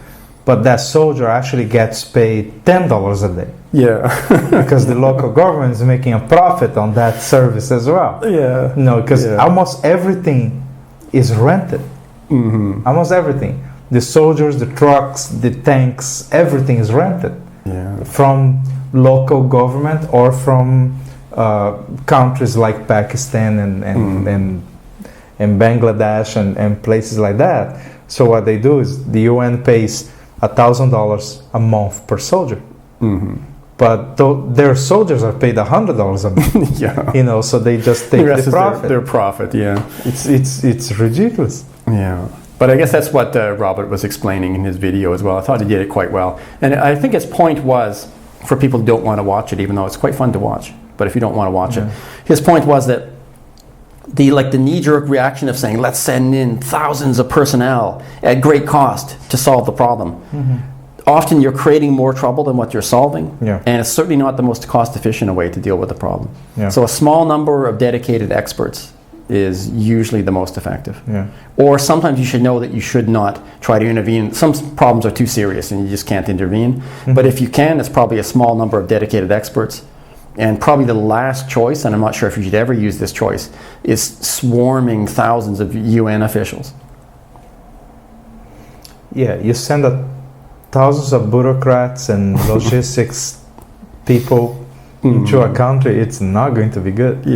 but that soldier actually gets paid $10 a day. Yeah. Because the local government is making a profit on that service as well. Yeah. Because almost everything is rented. Almost everything. The soldiers, the trucks, the tanks, everything is rented. Yeah. From local government or from countries like Pakistan and Bangladesh and places like that. So what they do is the UN pays $1,000 a month per soldier. But their soldiers are paid $100 a month. So they just take the profit. Their profit, yeah. It's ridiculous. Yeah. But I guess that's what Robert was explaining in his video as well. I thought he did it quite well. And I think his point was, for people who don't want to watch it, even though it's quite fun to watch, but if you don't want to watch it, his point was that the knee-jerk reaction of saying, let's send in thousands of personnel at great cost to solve the problem. Often you're creating more trouble than what you're solving, and it's certainly not the most cost-efficient way to deal with the problem. So a small number of dedicated experts is usually the most effective. Or sometimes you should know that you should not try to intervene. Some problems are too serious and you just can't intervene. But if you can, it's probably a small number of dedicated experts. And probably the last choice, and I'm not sure if you should ever use this choice, is swarming thousands of UN officials. Yeah, you send thousands of bureaucrats and logistics people into a country, it's not going to be good.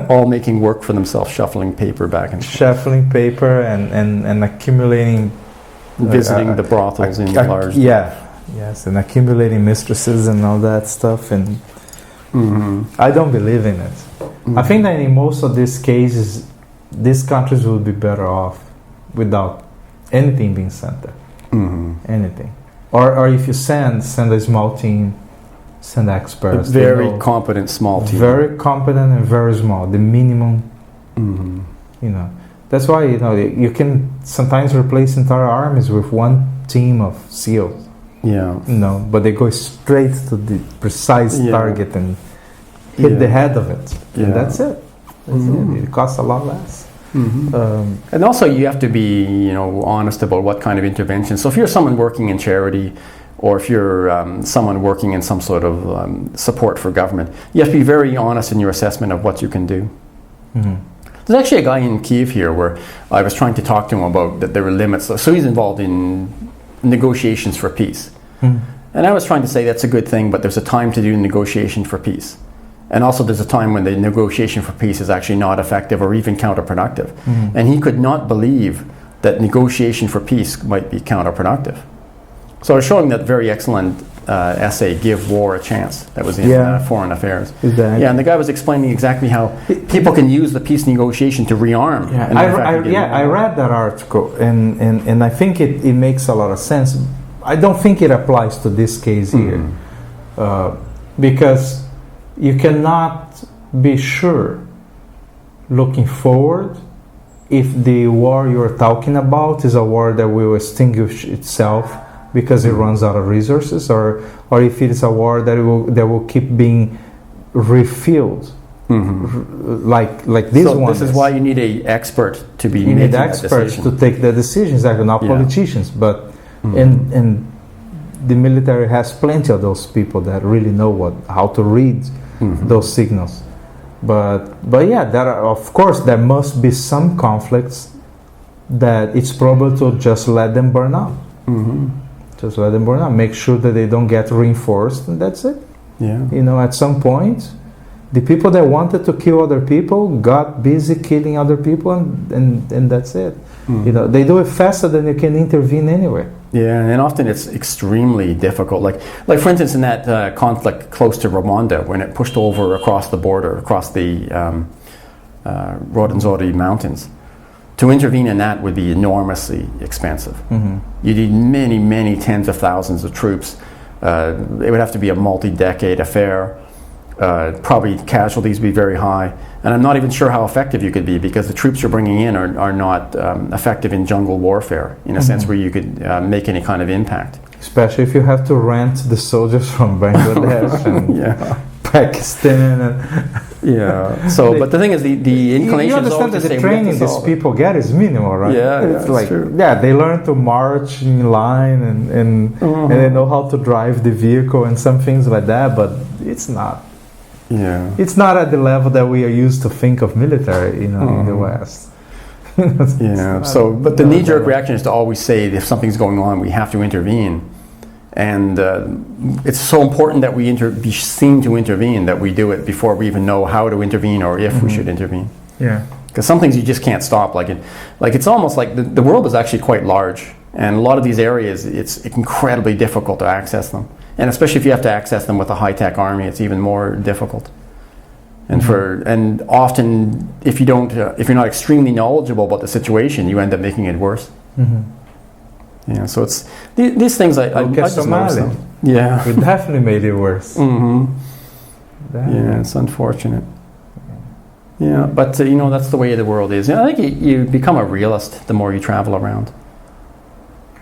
All making work for themselves, shuffling paper back and forth. Shuffling paper and accumulating... Visiting the brothels in large... and accumulating mistresses and all that stuff. And I don't believe in it. I think that in most of these cases, these countries would be better off without anything being sent there. anything. Or if you send a small team, send experts. A very competent small team. Very competent and very small. The minimum, you know. That's why, you know, you can sometimes replace entire armies with one team of SEALs. Yeah. You know, but they go straight to the precise target and hit the head of it. And that's it. It costs a lot less. And also you have to be, you know, honest about what kind of intervention. So if you're someone working in charity, or if you're someone working in some sort of support for government, you have to be very honest in your assessment of what you can do. There's actually a guy in Kiev here where I was trying to talk to him about that there were limits. So he's involved in negotiations for peace. And I was trying to say that's a good thing, but there's a time to do negotiation for peace. And also there's a time when the negotiation for peace is actually not effective or even counterproductive. And he could not believe that negotiation for peace might be counterproductive. So I was showing that very excellent essay, Give War a Chance, that was in Foreign Affairs. Exactly. Yeah, and the guy was explaining exactly how people can use the peace negotiation to rearm. I read that article, and I think it makes a lot of sense. I don't think it applies to this case here, because you cannot be sure, looking forward, if the war you're talking about is a war that will extinguish itself because it runs out of resources, or if it is a war that will keep being refilled, like this one. This is why you need an expert to be. You need experts to take the decisions, like not politicians, but and the military has plenty of those people that really know how to read those signals. But yeah, of course there must be some conflicts that it's probable to just let them burn out. Just let them burn out. Make sure that they don't get reinforced, and that's it. Yeah. You know, at some point, the people that wanted to kill other people got busy killing other people, and that's it. You know, they do it faster than you can intervene anyway. Yeah, and often it's extremely difficult. Like for instance, in that conflict close to Rwanda, when it pushed over across the border, across the Rwenzori Mountains, to intervene in that would be enormously expensive. You need many, many tens of thousands of troops. It would have to be a multi-decade affair. Probably casualties would be very high. And I'm not even sure how effective you could be, because the troops you're bringing in are not effective in jungle warfare, in a sense where you could make any kind of impact. Especially if you have to rent the soldiers from Bangladesh and Pakistan. So, but the thing is, the inclination you understand is that the training these people get is minimal, right? It's like true. They learn to march in line and they know how to drive the vehicle and some things like that, but it's not. It's not at the level that we are used to think of military, you know, in the West. So, but the knee-jerk reaction is to always say, if something's going on, we have to intervene. And it's so important that we be seen to intervene, that we do it before we even know how to intervene or if we should intervene. Because some things you just can't stop. Like it's almost like the world is actually quite large, and a lot of these areas, it's incredibly difficult to access them. And especially if you have to access them with a high-tech army, it's even more difficult. And and often, if you're not extremely knowledgeable about the situation, you end up making it worse. So it's these things. I just noticed them. We definitely made it worse. It's unfortunate. But that's the way the world is. I think you become a realist the more you travel around.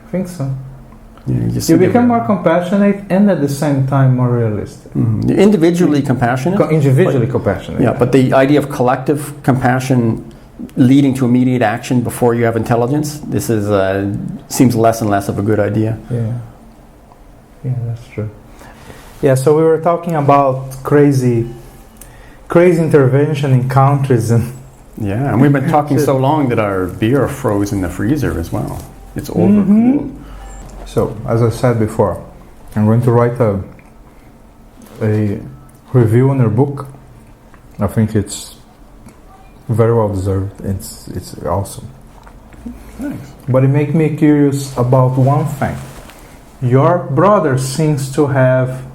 I think so. You become more compassionate and at the same time more realistic. Individually compassionate. Compassionate. But the idea of collective compassion leading to immediate action before you have intelligence, this is seems less and less of a good idea. That's true. So we were talking about crazy intervention in countries, and and we've been talking so long that our beer froze in the freezer as well. It's overcooled. So, as I said before, I'm going to write a review on your book. I think it's very well deserved. It's awesome. Thanks. But it makes me curious about one thing. Your brother seems to have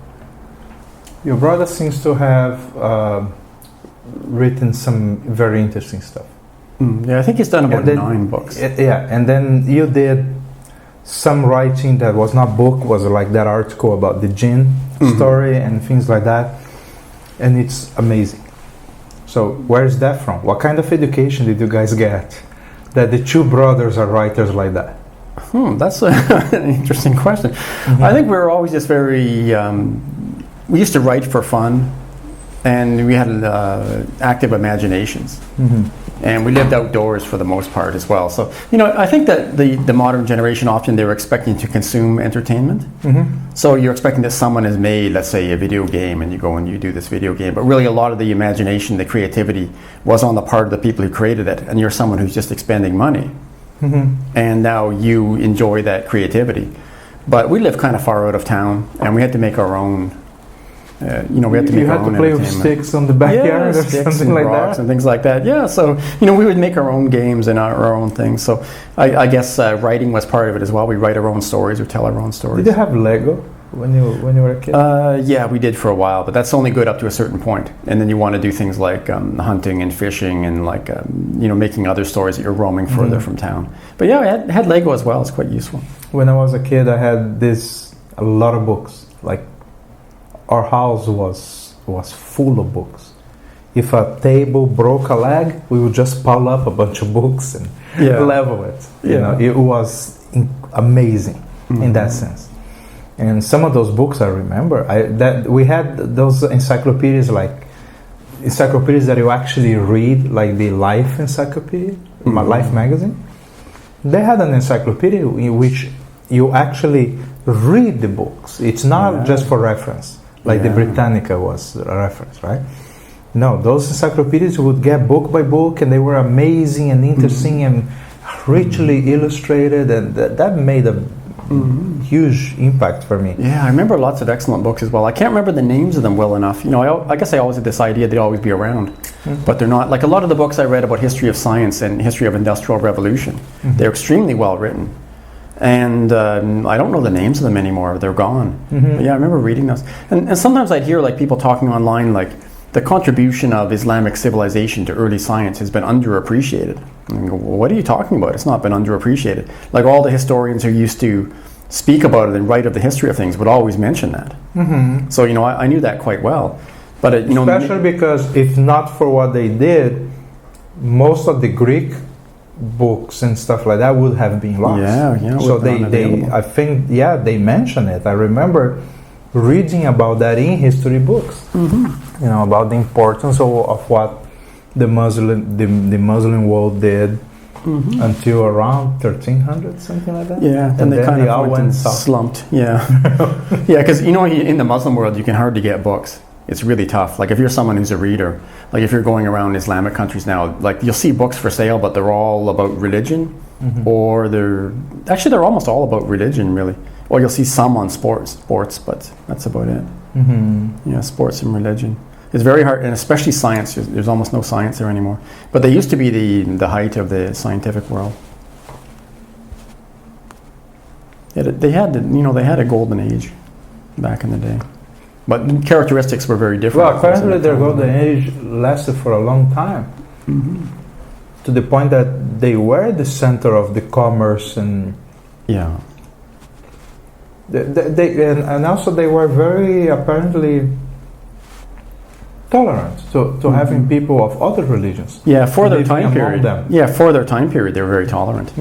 written some very interesting stuff. I think he's done about 9 books. And then you did some writing that was not book, was like that article about the Jin story and things like that, and it's amazing. So where is that from? What kind of education did you guys get that the two brothers are writers like that? That's an interesting question. I think we were always just very, we used to write for fun, and we had active imaginations. And we lived outdoors for the most part as well. So, I think that the modern generation, often they're expecting to consume entertainment. So you're expecting that someone has made, let's say, a video game, and you go and you do this video game. But really a lot of the imagination, the creativity was on the part of the people who created it. And you're someone who's just expending money. And now you enjoy that creativity. But we live kind of far out of town, and we had to make our own. We had to make our own. You had to play with sticks on the backyard or something like that, and things like that. Yeah, so we would make our own games and our own things. So I guess writing was part of it as well. We write our own stories or tell our own stories. Did you have Lego when you were a kid? Yeah, we did for a while, but that's only good up to a certain point. And then you want to do things like hunting and fishing and like making other stories that you're roaming further from town. But yeah, I had Lego as well. It's quite useful. When I was a kid, I had a lot of books. Like our house was full of books. If a table broke a leg, we would just pile up a bunch of books and level it. It was amazing in that sense. And some of those books I remember that we had those encyclopedias that you actually read, like the Life encyclopedia, Life magazine. They had an encyclopedia in which you actually read the books. It's not just for reference, like the Britannica was a reference, right? No, those encyclopedias would get book by book, and they were amazing and interesting and richly illustrated, and that made a huge impact for me. Yeah, I remember lots of excellent books as well. I can't remember the names of them well enough. I guess I always had this idea they'd always be around, but they're not. Like a lot of the books I read about history of science and history of industrial revolution, they're extremely well written. And I don't know the names of them anymore. They're gone. But yeah, I remember reading those. And sometimes I'd hear like people talking online like the contribution of Islamic civilization to early science has been underappreciated. And I go, well, what are you talking about? It's not been underappreciated. Like all the historians who used to speak about it and write of the history of things would always mention that. So I knew that quite well. But especially because if not for what they did, most of the Greek books and stuff like that would have been lost. So I think they mention it. I remember reading about that in history books. About the importance of what the Muslim world did until around 1300, something like that. Yeah, and then they all went slumped. Yeah, because in the Muslim world you can hardly get books. It's really tough. Like if you're someone who's a reader, like if you're going around Islamic countries now, like you'll see books for sale, but they're all about religion, or they're almost all about religion, really. Or you'll see some on sports, but that's about it. Yeah, sports and religion. It's very hard, and especially science. There's almost no science there anymore. But they used to be the height of the scientific world. They had a golden age back in the day. But the characteristics were very different. Well, apparently their golden age lasted for a long time. To the point that they were the center of the commerce and... Yeah. And also they were very, apparently, tolerant to having people of other religions. Yeah, for their time period. For their time period, they were very tolerant.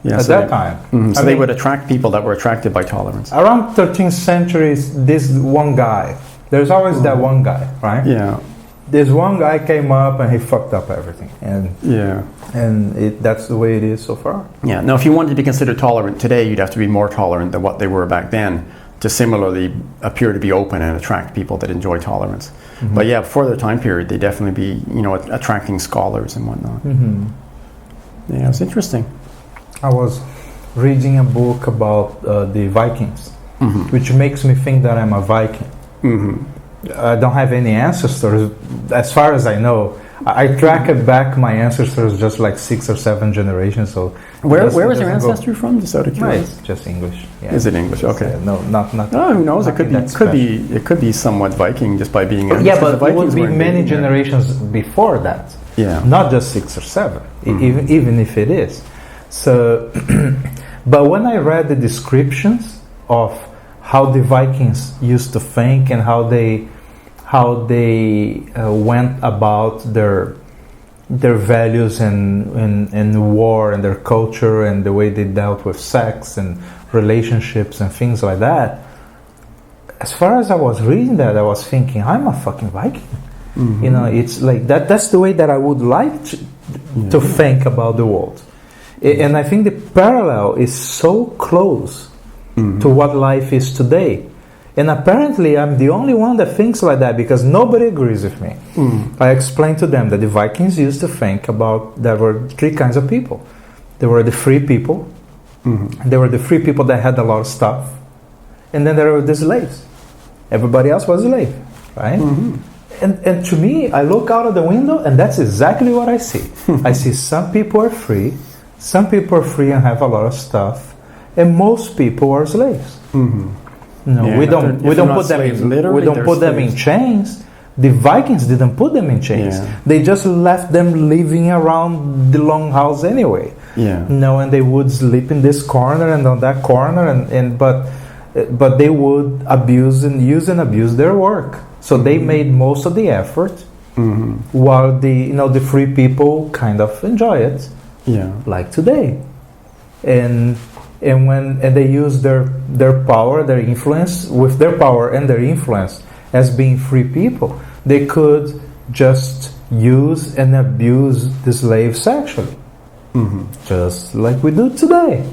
Yeah, at that time. So they would attract people that were attracted by tolerance. Around 13th century, this one guy, there's always that one guy, right? Yeah. This one guy came up and he fucked up everything. And that's the way it is so far. Yeah. Now, if you wanted to be considered tolerant today, you'd have to be more tolerant than what they were back then to similarly appear to be open and attract people that enjoy tolerance. But yeah, for their time period, they definitely be, attracting scholars and whatnot. Yeah, it was interesting. I was reading a book about the Vikings, which makes me think that I'm a Viking. I don't have any ancestors. As far as I know, I tracked back my ancestors just like 6 or 7 generations. So where was your ancestry from? Just out of curiosity. It's just English. Yeah. Is it English? Okay. No, not. Oh, who knows? It could be somewhat Viking just by being. Yeah, but it would be many generations before that. Yeah. Not just 6 or 7, even if it is. So, But when I read the descriptions of how the Vikings used to think and how they went about their values and war and their culture and the way they dealt with sex and relationships and things like that, as far as I was reading that, I was thinking, I'm a fucking Viking. You know, it's like that's the way that I would like to think about the world. And I think the parallel is so close to what life is today. And apparently I'm the only one that thinks like that, because nobody agrees with me. I explained to them that the Vikings used to think about there were three kinds of people. There were the free people. There were the free people that had a lot of stuff. And then there were the slaves. Everybody else was a slave, right? And to me, I look out of the window and that's exactly what I see. I see some people are free. Some people are free and have a lot of stuff. And most people are slaves. No, Yeah, we don't put them slaves, in literally, they're in slaves. chains. The Vikings didn't put them in chains. Yeah. They just left them living around the long house anyway. Yeah. And they would sleep in this corner and on that corner, but they would use and abuse their work. So they made most of the effort, while the free people kind of enjoy it, like today, and they use their power, their influence, with their power and their influence as being free people, they could just use and abuse the slaves sexually, just like we do today.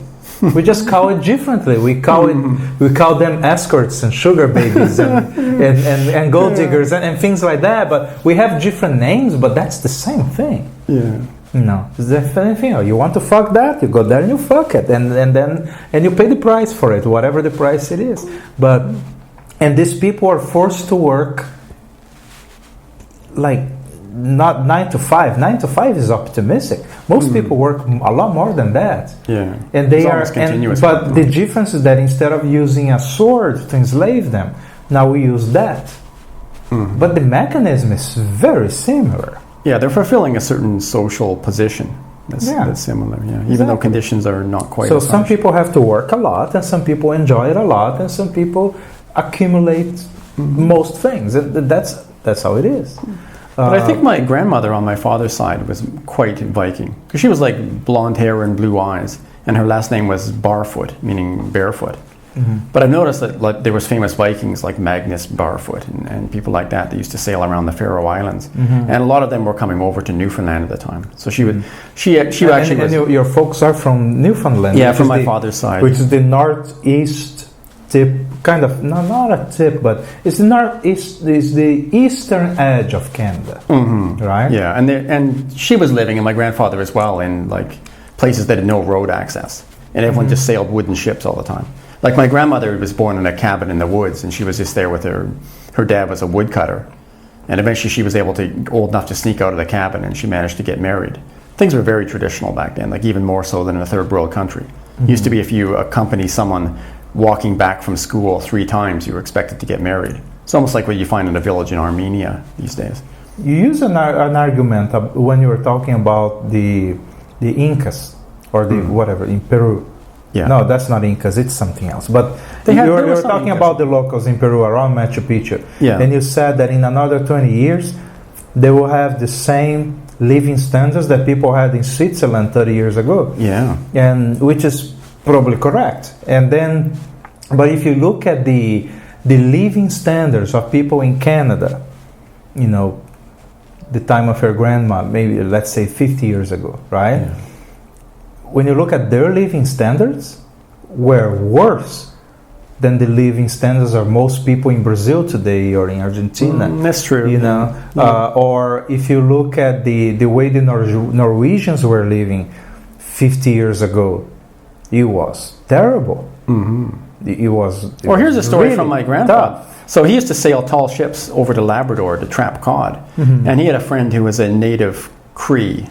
We just call it differently. We call them escorts and sugar babies and gold diggers and things like that. But we have different names, but that's the same thing. Yeah. No, it's the same thing. You want to fuck that, you go there and you fuck it, and you pay the price for it, whatever the price it is. And these people are forced to work like not 9 to 5. 9 to 5 is optimistic. Most people work a lot more than that. Yeah. And they It's are almost continuous. but the difference is that instead of using a sword to enslave them, now we use that. But the mechanism is very similar. Yeah, they're fulfilling a certain social position. That's similar, even though conditions are not quite So as some harsh. people have to work a lot, and some people enjoy it a lot, and some people accumulate most things. That's how it is. But I think my grandmother on my father's side was quite Viking, because she was like blonde hair and blue eyes, and her last name was Barfoot, meaning barefoot. But I've noticed that there was famous Vikings like Magnus Barfoot and people like that used to sail around the Faroe Islands, and a lot of them were coming over to Newfoundland at the time. So she actually was. Your folks are from Newfoundland. Yeah, from my father's side, which is the northeast tip, kind of not a tip, but it's the northeast, is the eastern edge of Canada, right? Yeah, and she was living, and my grandfather as well, in like places that had no road access, and everyone just sailed wooden ships all the time. Like my grandmother was born in a cabin in the woods, and she was just there with her dad was a woodcutter, and eventually she was old enough to sneak out of the cabin, and she managed to get married. Things were very traditional back then, like even more so than in a third world country. Used to be if you accompany someone walking back from school 3 times, you were expected to get married. It's almost like what you find in a village in Armenia these days. You use an argument when you were talking about the Incas or the whatever in Peru. Yeah. No, that's not Incas, it's something else. But There you were was some talking Incas. about the locals in Peru around Machu Picchu. Yeah. And you said that in another 20 years, they will have the same living standards that people had in Switzerland 30 years ago. Yeah. And which is probably correct. But if you look at the living standards of people in Canada, the time of her grandma, maybe let's say 50 years ago, right? Yeah. When you look at their living standards, were worse than the living standards of most people in Brazil today or in Argentina. That's true. Or if you look at the way the Norwegians were living 50 years ago, it was terrible. Well, here's a story really from my grandfather. tough. So he used to sail tall ships over to Labrador to trap cod, and he had a friend who was a native Cree.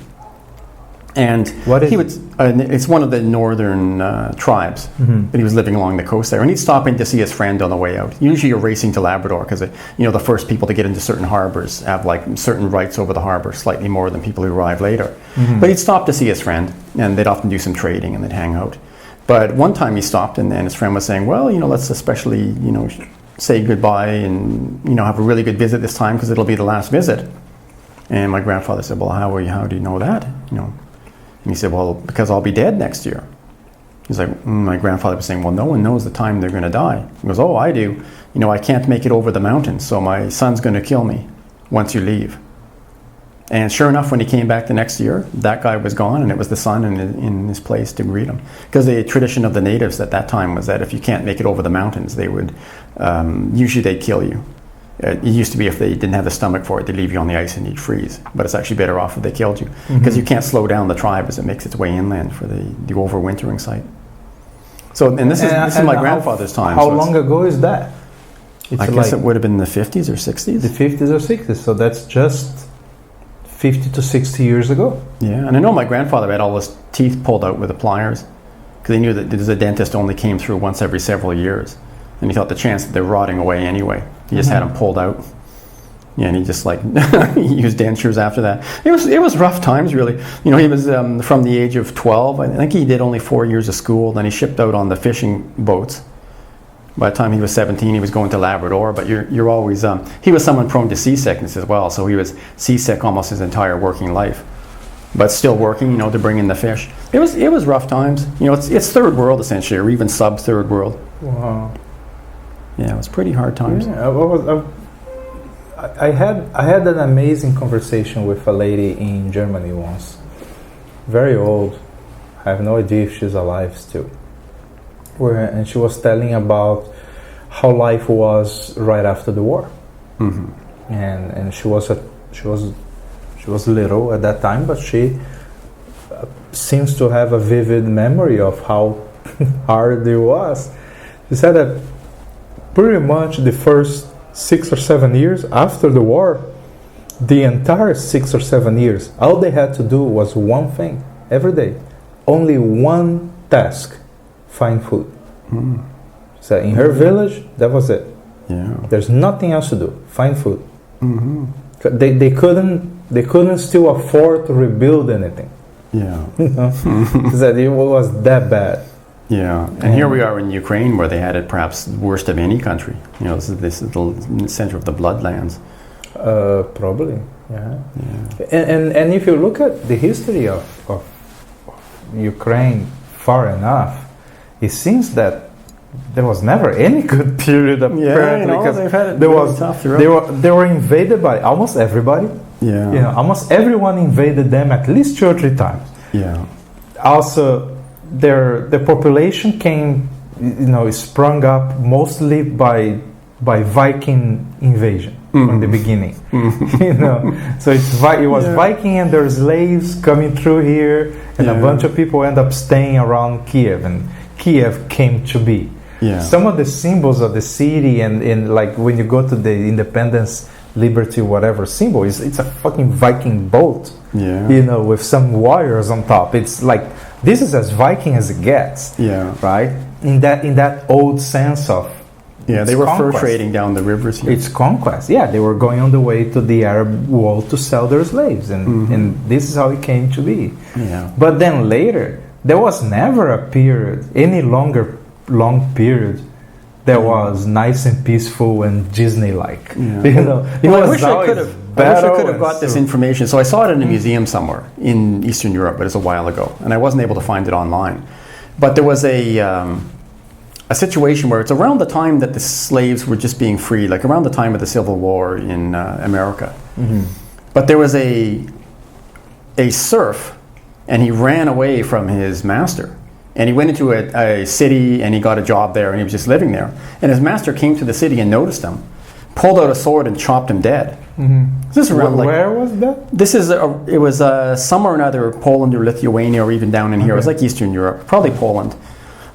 And What is he would, it's one of the northern tribes, but he was living along the coast there. And he'd stop in to see his friend on the way out. Usually you're racing to Labrador because, the first people to get into certain harbors have like certain rights over the harbor, slightly more than people who arrive later. But he'd stop to see his friend, and they'd often do some trading and they'd hang out. But one time he stopped, and his friend was saying, well, let's especially, say goodbye and, have a really good visit this time because it'll be the last visit. And my grandfather said, well, how do you know that? And he said, well, because I'll be dead next year. He's like, my grandfather was saying, well, no one knows the time they're going to die. He goes, oh, I do. I can't make it over the mountains, so my son's going to kill me once you leave. And sure enough, when he came back the next year, that guy was gone, and it was the son in his place to greet him. Because the tradition of the natives at that time was that if you can't make it over the mountains, they would, usually they'd kill you. It used to be if they didn't have the stomach for it, they'd leave you on the ice and you'd freeze. But it's actually better off if they killed you. Because you can't slow down the tribe as it makes its way inland for the overwintering site. So, and this is my grandfather's time. How long ago is that? I guess it would have been the 50s or 60s. The 50s or 60s, so that's just 50 to 60 years ago. Yeah, and I know my grandfather had all his teeth pulled out with the pliers because he knew that the dentist only came through once every several years. And he thought the chance that they're rotting away anyway. He just had them pulled out. Yeah, and he just he used dentures after that. It was rough times, really. He was from the age of 12. I think he did only 4 years of school. Then he shipped out on the fishing boats. By the time he was 17, he was going to Labrador. But you're always he was someone prone to seasickness as well. So he was seasick almost his entire working life, but still working, to bring in the fish. It was rough times. It's third world essentially, or even sub third world. Wow. Yeah, it was pretty hard times. Yeah, I had an amazing conversation with a lady in Germany once. Very old. I have no idea if she's alive still. And she was telling about how life was right after the war. Mm-hmm. And she was little at that time, but she seems to have a vivid memory of how hard it was. She said that pretty much the first 6 or 7 years after the war, the entire 6 or 7 years, all they had to do was one thing every day. Only one task: find food. So in her village, that was it. Yeah. There's nothing else to do. Find food. Mm-hmm. They couldn't still afford to rebuild anything. Yeah. That it was that bad. Yeah, and here we are in Ukraine, where they had it perhaps worst of any country. This is the center of the bloodlands. Probably, yeah. And if you look at the history of Ukraine far enough, it seems that there was never any good period apparently, because they've had it there really was tough throughout. They were invaded by almost everybody. Yeah, almost everyone invaded them at least 2 or 3 times. Yeah. Also, their population came, sprung up mostly by Viking invasion from the beginning. So it was Viking and their slaves coming through here, and a bunch of people end up staying around Kiev, and Kiev came to be. Yeah. Some of the symbols of the city, and like when you go to the independence, liberty, whatever symbol, it's a fucking Viking boat. Yeah. With some warriors on top. It's like, this is as Viking as it gets. Yeah. Right? In that old sense of they were fur conquest. trading down the rivers here. It's conquest. Yeah, they were going on the way to the Arab world to sell their slaves, and this is how it came to be. Yeah. But then later, there was never a period, any long period, that was nice and peaceful and Disney-like. Yeah. I wish I could have got this information. So I saw it in a museum somewhere in Eastern Europe, but it's a while ago, and I wasn't able to find it online. But there was a situation where it's around the time that the slaves were just being freed, like around the time of the Civil War in America. Mm-hmm. But there was a serf, and he ran away from his master. And he went into a city, and he got a job there, and he was just living there. And his master came to the city and noticed him, pulled out a sword and chopped him dead. Mm-hmm. This is around where was that? This is it was somewhere in either Poland or Lithuania, or even down in here. It was like Eastern Europe, probably Poland.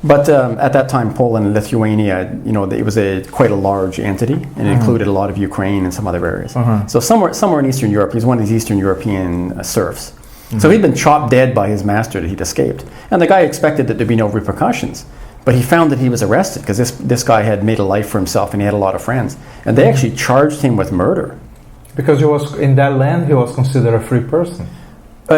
But at that time, Poland and Lithuania, it was quite a large entity, and it included a lot of Ukraine and some other areas. So somewhere in Eastern Europe, he's one of these Eastern European serfs. So he'd been chopped dead by his master that he'd escaped. And the guy expected that there'd be no repercussions. But he found that he was arrested because this guy had made a life for himself, and he had a lot of friends. And they actually charged him with murder. Because he was in that land, he was considered a free person. So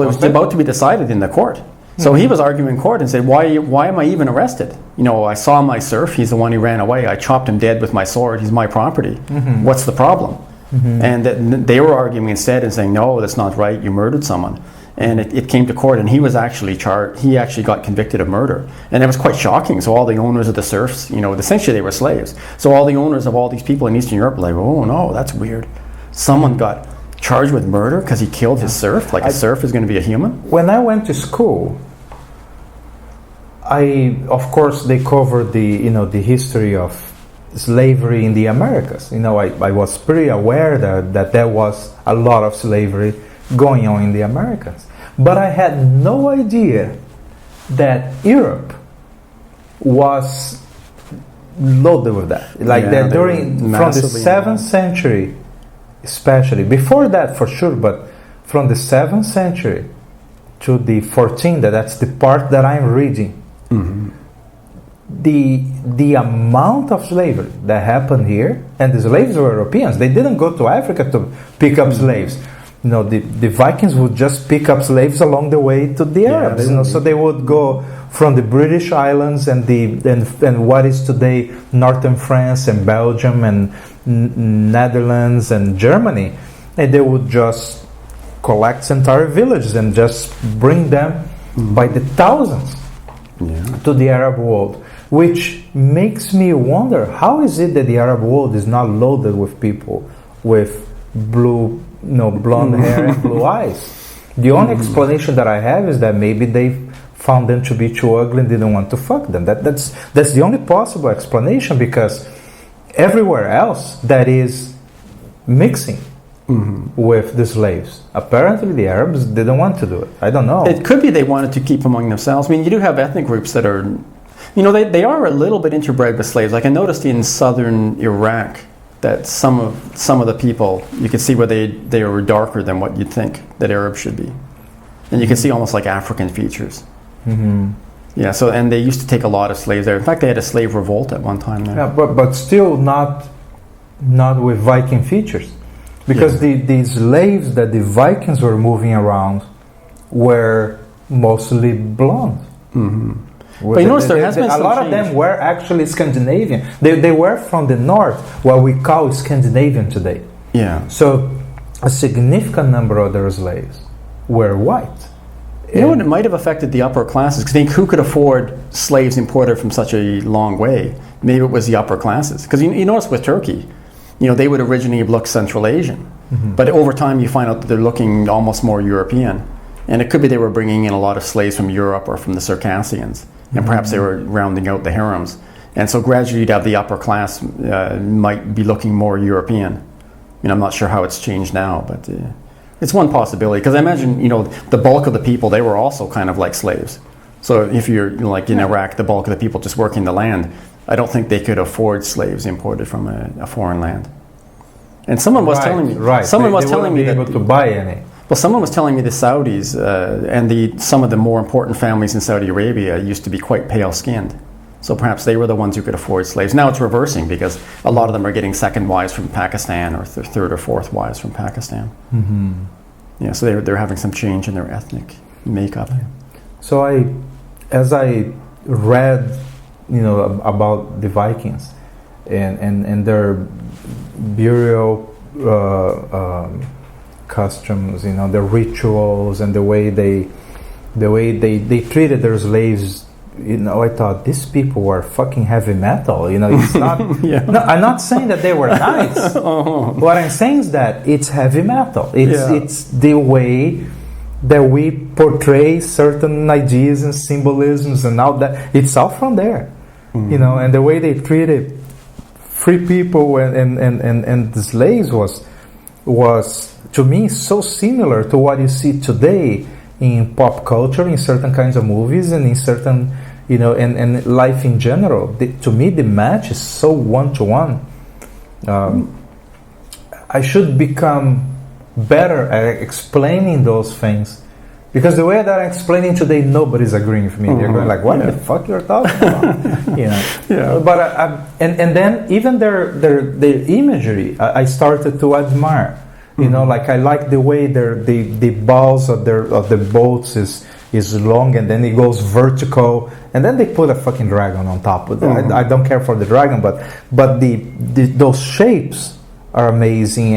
it was about to be decided in the court. So he was arguing in court and said, why am I even arrested? I saw my serf. He's the one who ran away. I chopped him dead with my sword. He's my property. What's the problem? And they were arguing instead and saying, no, that's not right. You murdered someone. And it came to court, and he was actually charged. He actually got convicted of murder. And it was quite shocking. So all the owners of the serfs, essentially they were slaves. So all the owners of all these people in Eastern Europe were like, oh no, that's weird. Someone got charged with murder because he killed his serf? Like a serf is going to be a human? When I went to school, of course, they covered the history of slavery in the Americas. I was pretty aware that there was a lot of slavery going on in the Americas. But I had no idea that Europe was loaded with that. Like that from the 7th century, especially. Before that, for sure, but from the 7th century to the 14th, that's the part that I'm reading. The amount of slavery that happened here, and the slaves were Europeans. They didn't go to Africa to pick up slaves. The Vikings would just pick up slaves along the way to the Arabs. So they would go from the British Islands and what is today northern France and Belgium and Netherlands and Germany, and they would just collect entire villages and just bring them by the thousands to the Arab world, which makes me wonder, how is it that the Arab world is not loaded with people with blonde hair and blue eyes? The only explanation that I have is that maybe they found them to be too ugly and didn't want to fuck them. That's the only possible explanation, because everywhere else that is mixing with the slaves, apparently the Arabs didn't want to do it. I don't know. It could be they wanted to keep among themselves. I mean, you do have ethnic groups that are, they are a little bit interbred with slaves. Like I noticed in southern Iraq that some of the people, you could see where they were darker than what you'd think that Arabs should be, and you can see almost like African features. Yeah. So and they used to take a lot of slaves there. In fact, they had a slave revolt at one time there. Yeah, but still not with Viking features, because the slaves that the Vikings were moving around were mostly blonde. But you notice there has been a lot of them were actually Scandinavian. They were from the north, what we call Scandinavian today. Yeah. So a significant number of their slaves were white. You know what? It might have affected the upper classes, because who could afford slaves imported from such a long way? Maybe it was the upper classes. Because you notice with Turkey, they would originally look Central Asian, but over time you find out that they're looking almost more European. And it could be they were bringing in a lot of slaves from Europe or from the Circassians. And perhaps they were rounding out the harems. And so gradually you'd have the upper class might be looking more European. I'm not sure how it's changed now, but it's one possibility. Because I imagine, the bulk of the people, they were also kind of like slaves. So if you're like in Iraq, the bulk of the people just working the land, I don't think they could afford slaves imported from a foreign land. And someone was telling me, be able to buy any. Well, someone was telling me the Saudis and some of the more important families in Saudi Arabia used to be quite pale-skinned. So perhaps they were the ones who could afford slaves. Now it's reversing, because a lot of them are getting second wives from Pakistan or third or fourth wives from Pakistan. Yeah, so they're having some change in their ethnic makeup. So as I read, about the Vikings and their burial customs, the rituals and the way they treated their slaves, I thought these people were fucking heavy metal. It's not. No, I'm not saying that they were nice. What I'm saying is that it's heavy metal. It's the way that we portray certain ideas and symbolisms and all that. It's all from there, and the way they treated free people and the slaves was to me so similar to what you see today in pop culture, in certain kinds of movies, and in certain, and life in general. To me, the match is so one-to-one. I should become better at explaining those things, because the way that I'm explaining today, nobody's agreeing with me. They're going like, "What the fuck you're talking about?" But and then even their imagery, I started to admire. Like I like the way the bows of the boats is is long and then it goes vertical, and then they put a fucking dragon on top of it. I don't care for the dragon, but those shapes are amazing,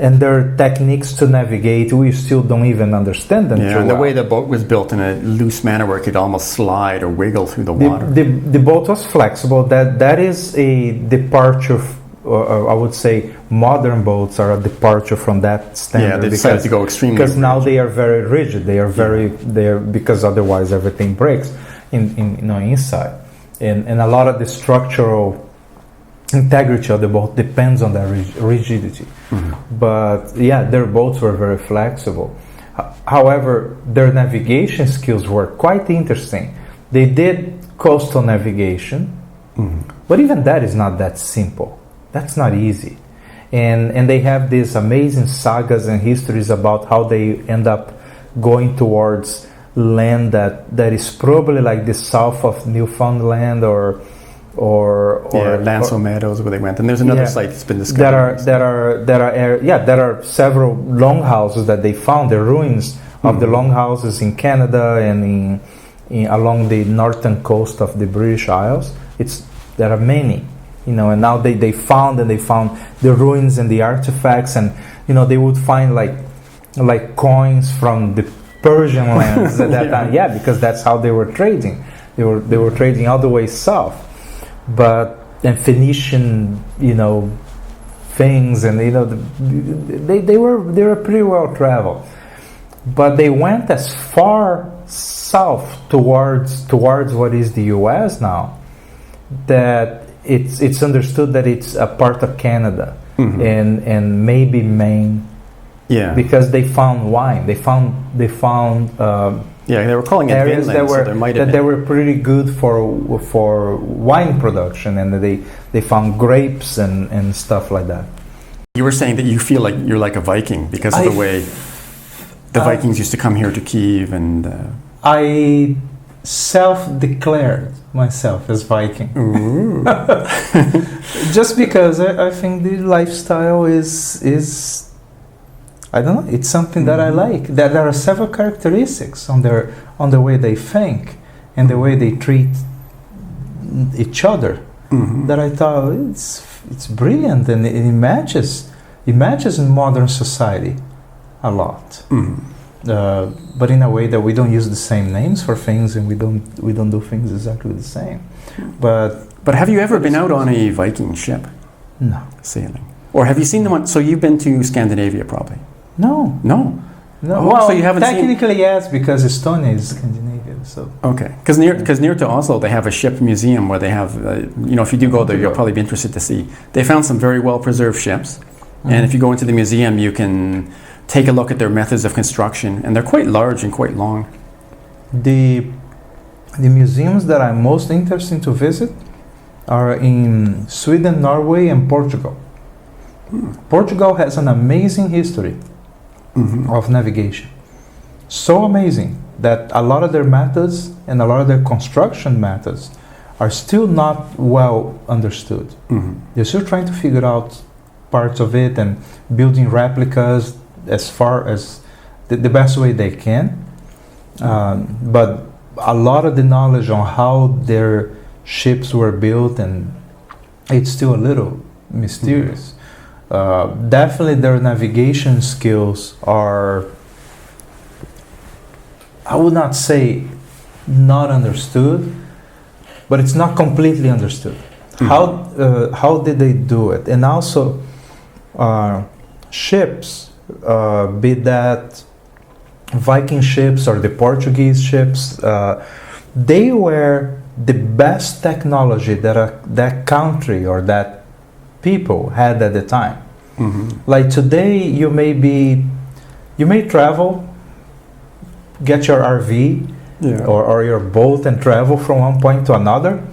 and their techniques to navigate, we still don't even understand them. Yeah, and the way the boat was built in a loose manner where it could almost slide or wiggle through the water. The boat was flexible. That is a departure. I would say modern boats are a departure from that standard. Yeah, they decided to go extremely because rigid. now they are very rigid. They are because otherwise everything breaks inside, and a lot of the structural integrity of the boat depends on that rigidity. But yeah, their boats were very flexible. However, their navigation skills were quite interesting. They did coastal navigation, but even that is not that simple. That's not easy. And they have these amazing sagas and histories about how they end up going towards land that is probably like the south of Newfoundland or Lanso Meadows where they went, and there's another site that's been discovered. There are several longhouses that they found, the ruins of the longhouses in Canada and in along the northern coast of the British Isles. There are many, and now they found the ruins and the artifacts, and they would find like coins from the Persian lands at that time. Yeah, because that's how they were trading. They were trading all the way south. And Phoenician, things, and they were pretty well traveled, but they went as far south towards what is the U.S. now, that it's understood that it's a part of Canada and maybe Maine, because they found wine. They found they were calling it areas Vinland, that were pretty good for wine production, and they found grapes and stuff like that. You were saying that you feel like you're like a Viking because of the way the Vikings used to come here to Kiev, and I self-declared myself as Viking. Just because I think the lifestyle is I don't know. It's something that I like. That there are several characteristics on the way they think and the way they treat each other that I thought it's brilliant, and it matches in modern society a lot. But in a way that we don't use the same names for things, and we don't do things exactly the same. But have you ever been out on a Viking ship? No. Sailing. Or have you seen them on? So you've been to Scandinavia, probably. No. Oh, well, so you haven't technically yes, because Estonia is Scandinavian. So okay, because near to Oslo, they have a ship museum where they have, if you do go there, you'll probably be interested to see. They found some very well preserved ships, and if you go into the museum, you can take a look at their methods of construction, and they're quite large and quite long. The museums that I'm most interested to visit are in Sweden, Norway, and Portugal. Portugal has an amazing history of navigation. So amazing that a lot of their methods and a lot of their construction methods are still not well understood. They're still trying to figure out parts of it and building replicas as far as the best way they can. But a lot of the knowledge on how their ships were built, and it's still a little mysterious. Definitely their navigation skills are, I would not say not understood, but it's not completely understood. How did they do it? And also ships, be that Viking ships or the Portuguese ships, they were the best technology that country or that people had at the time. Like today, you may travel, get your RV or your boat and travel from one point to another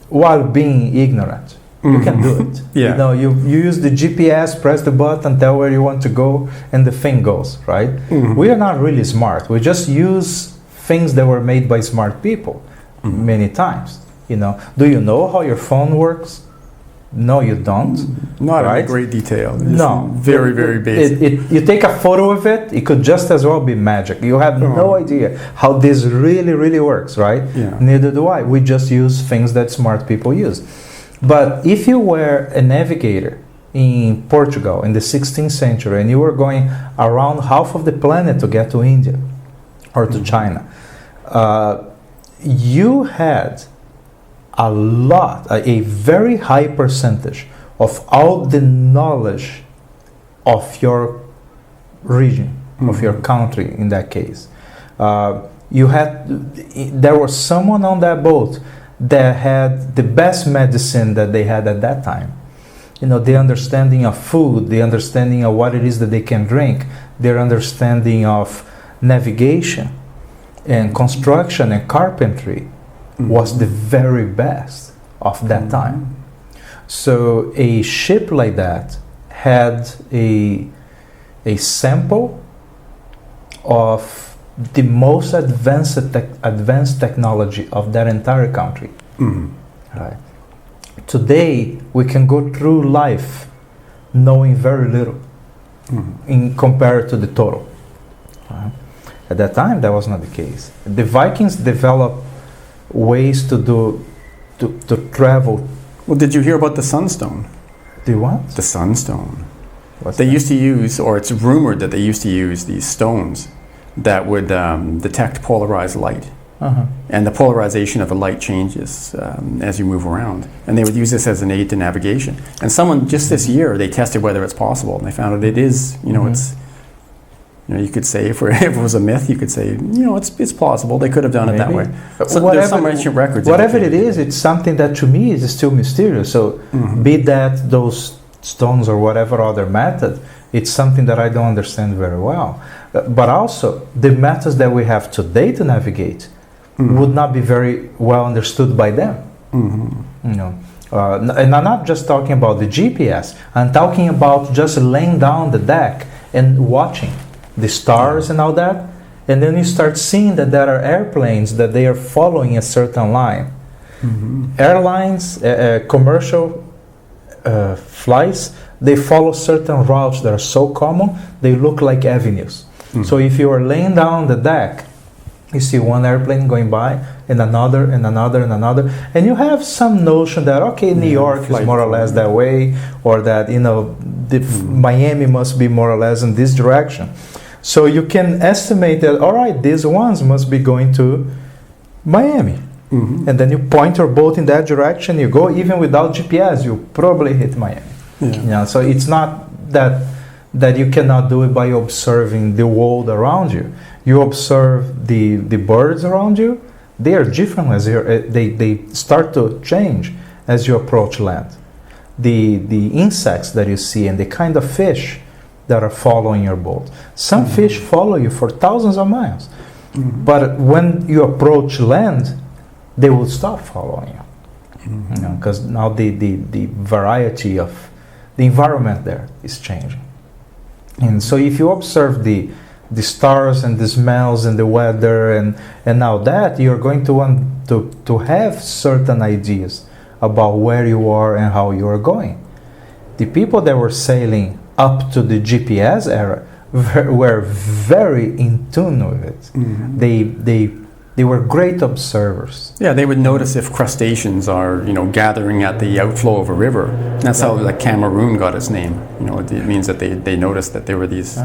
while being ignorant. You can do it. You use the GPS, press the button, tell where you want to go, and the thing goes, right? We are not really smart. We just use things that were made by smart people many times. Do you know how your phone works? No, you don't. Not right? in great detail. No. Very, very basic. You take a photo of it, it could just as well be magic. You have no idea how this really, really works, right? Yeah. Neither do I. We just use things that smart people use. But if you were a navigator in Portugal in the 16th century and you were going around half of the planet to get to India or to China, you had a very high percentage of all the knowledge of your region, of your country in that case. There was someone on that boat that had the best medicine that they had at that time. You know, the understanding of food, the understanding of what it is that they can drink, their understanding of navigation and construction and carpentry was the very best of that time. So a ship like that had a sample of the most advanced technology of that entire country. Right. Today we can go through life knowing very little in compared to the total. At that time that was not the case. The Vikings developed ways to travel. Well, did you hear about the sunstone? The what? The sunstone. What's They that? used to use, or it's rumored that they used to use these stones that would detect polarized light. And the polarization of the light changes as you move around. And they would use this as an aid to navigation. And someone just this year, they tested whether it's possible, and they found out it is, it's, you could say if it was a myth, you could say, it's plausible. They could have done it that way. So there's some ancient records. Whatever it is, it's something that to me is still mysterious. So be that those stones or whatever other method, it's something that I don't understand very well. But also, the methods that we have today to navigate would not be very well understood by them. And I'm not just talking about the GPS. I'm talking about just laying down the deck and watching the stars and all that, and then you start seeing that there are airplanes that they are following a certain line. Airlines, commercial flights, they follow certain routes that are so common, they look like avenues. So if you are laying down the deck, you see one airplane going by, and another, and another, and another, and you have some notion that, okay, New York is more or less that way, or that, Miami must be more or less in this direction. So you can estimate that, all right, these ones must be going to Miami. And then you point your boat in that direction, you go, even without GPS, you probably hit Miami. So it's not that you cannot do it by observing the world around you. You observe the birds around you, they are different as they start to change as you approach land. The insects that you see and the kind of fish that are following your boat. Some fish follow you for thousands of miles, but when you approach land, they will stop following you, because now the variety of the environment there is changing. And so if you observe the stars and the smells and the weather and now that, you're going to want to have certain ideas about where you are and how you are going. The people that were sailing up to the GPS era were very in tune with it. They were great observers. Yeah, they would notice if crustaceans are, gathering at the outflow of a river. That's how Cameroon got its name. It means that they noticed that there were these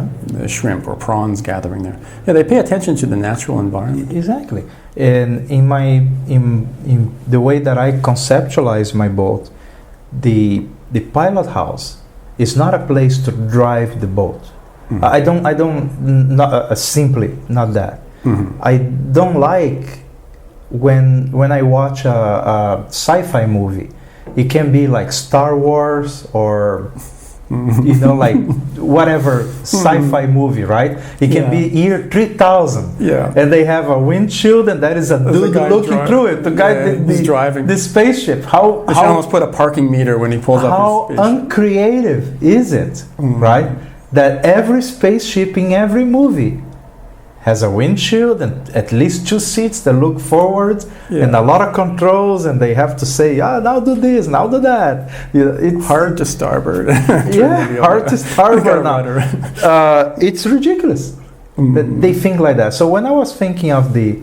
shrimp or prawns gathering there. Yeah, they pay attention to the natural environment. Exactly. And in the way that I conceptualize my boat, the pilot house is not a place to drive the boat. Simply not that. I don't like when I watch a sci-fi movie. It can be like Star Wars or like whatever sci-fi movie, right? It can be year 3000, and they have a windshield, and that is a dude looking through it to guide the spaceship. How they should almost put a parking meter when he pulls up his spaceship. How uncreative is it, right? That every spaceship in every movie has a windshield and at least 2 seats that look forward and a lot of controls, and they have to say, now do this, now do that. It's hard to starboard. Hard to starboard now. It's ridiculous. They think like that. So when I was thinking of the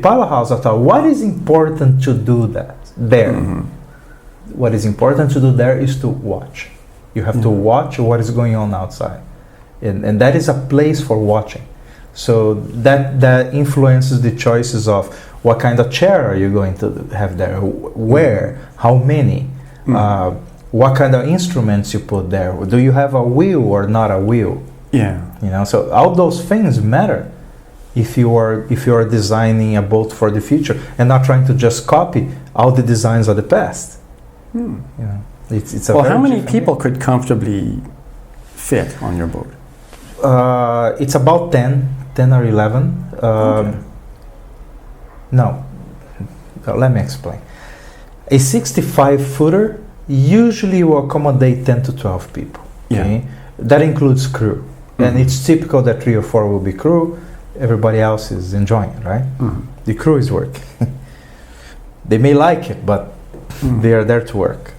powerhouse, I thought, what is important to do that there? What is important to do there is to watch. You have to watch what is going on outside, and that is a place for watching. So that influences the choices of what kind of chair are you going to have there, where, how many, what kind of instruments you put there. Do you have a wheel or not a wheel? Yeah. So all those things matter if you are designing a boat for the future and not trying to just copy all the designs of the past. It's a how many people could comfortably fit on your boat? It's about 10 or 11. No, let me explain. A 65-footer usually will accommodate 10 to 12 people. Okay? That includes crew. And it's typical that 3 or 4 will be crew. Everybody else is enjoying it, right? The crew is working. They may like it, but they are there to work.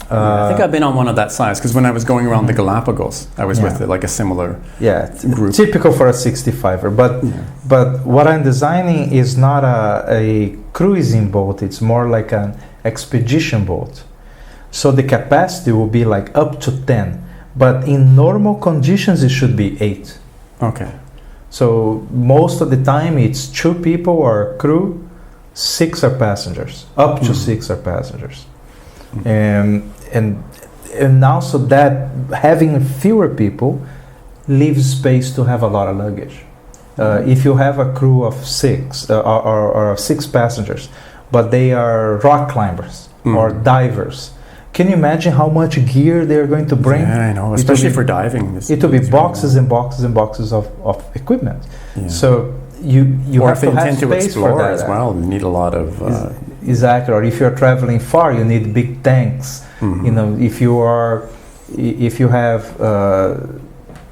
I think I've been on one of that size, because when I was going around the Galapagos, I was with like a similar group. Typical for a 65er. But what I'm designing is not a cruising boat. It's more like an expedition boat. So the capacity will be like up to 10. But in normal conditions, it should be 8. Okay. So most of the time, it's 2 people or crew, 6 are passengers. Up to 6 are passengers. And also that having fewer people leaves space to have a lot of luggage. If you have a crew of 6 or 6 passengers, but they are rock climbers or divers, can you imagine how much gear they're going to bring? Yeah, I know, especially for diving. It will be boxes and boxes and boxes of equipment. So you or have to have space for that as well. You need a lot of exactly. Or if you're traveling far, you need big tanks. If you have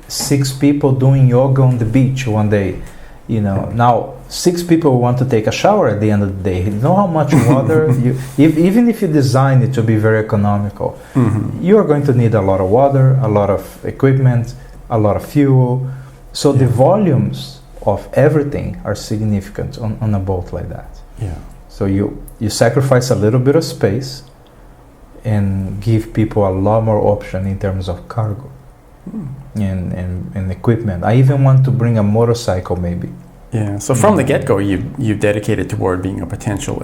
6 people doing yoga on the beach one day, now 6 people want to take a shower at the end of the day. You know how much water even if you design it to be very economical, you are going to need a lot of water, a lot of equipment, a lot of fuel. So the volumes of everything are significant on a boat like that. So you sacrifice a little bit of space and give people a lot more option in terms of cargo and equipment. I even want to bring a motorcycle maybe. So from the get-go, you dedicated toward being a potential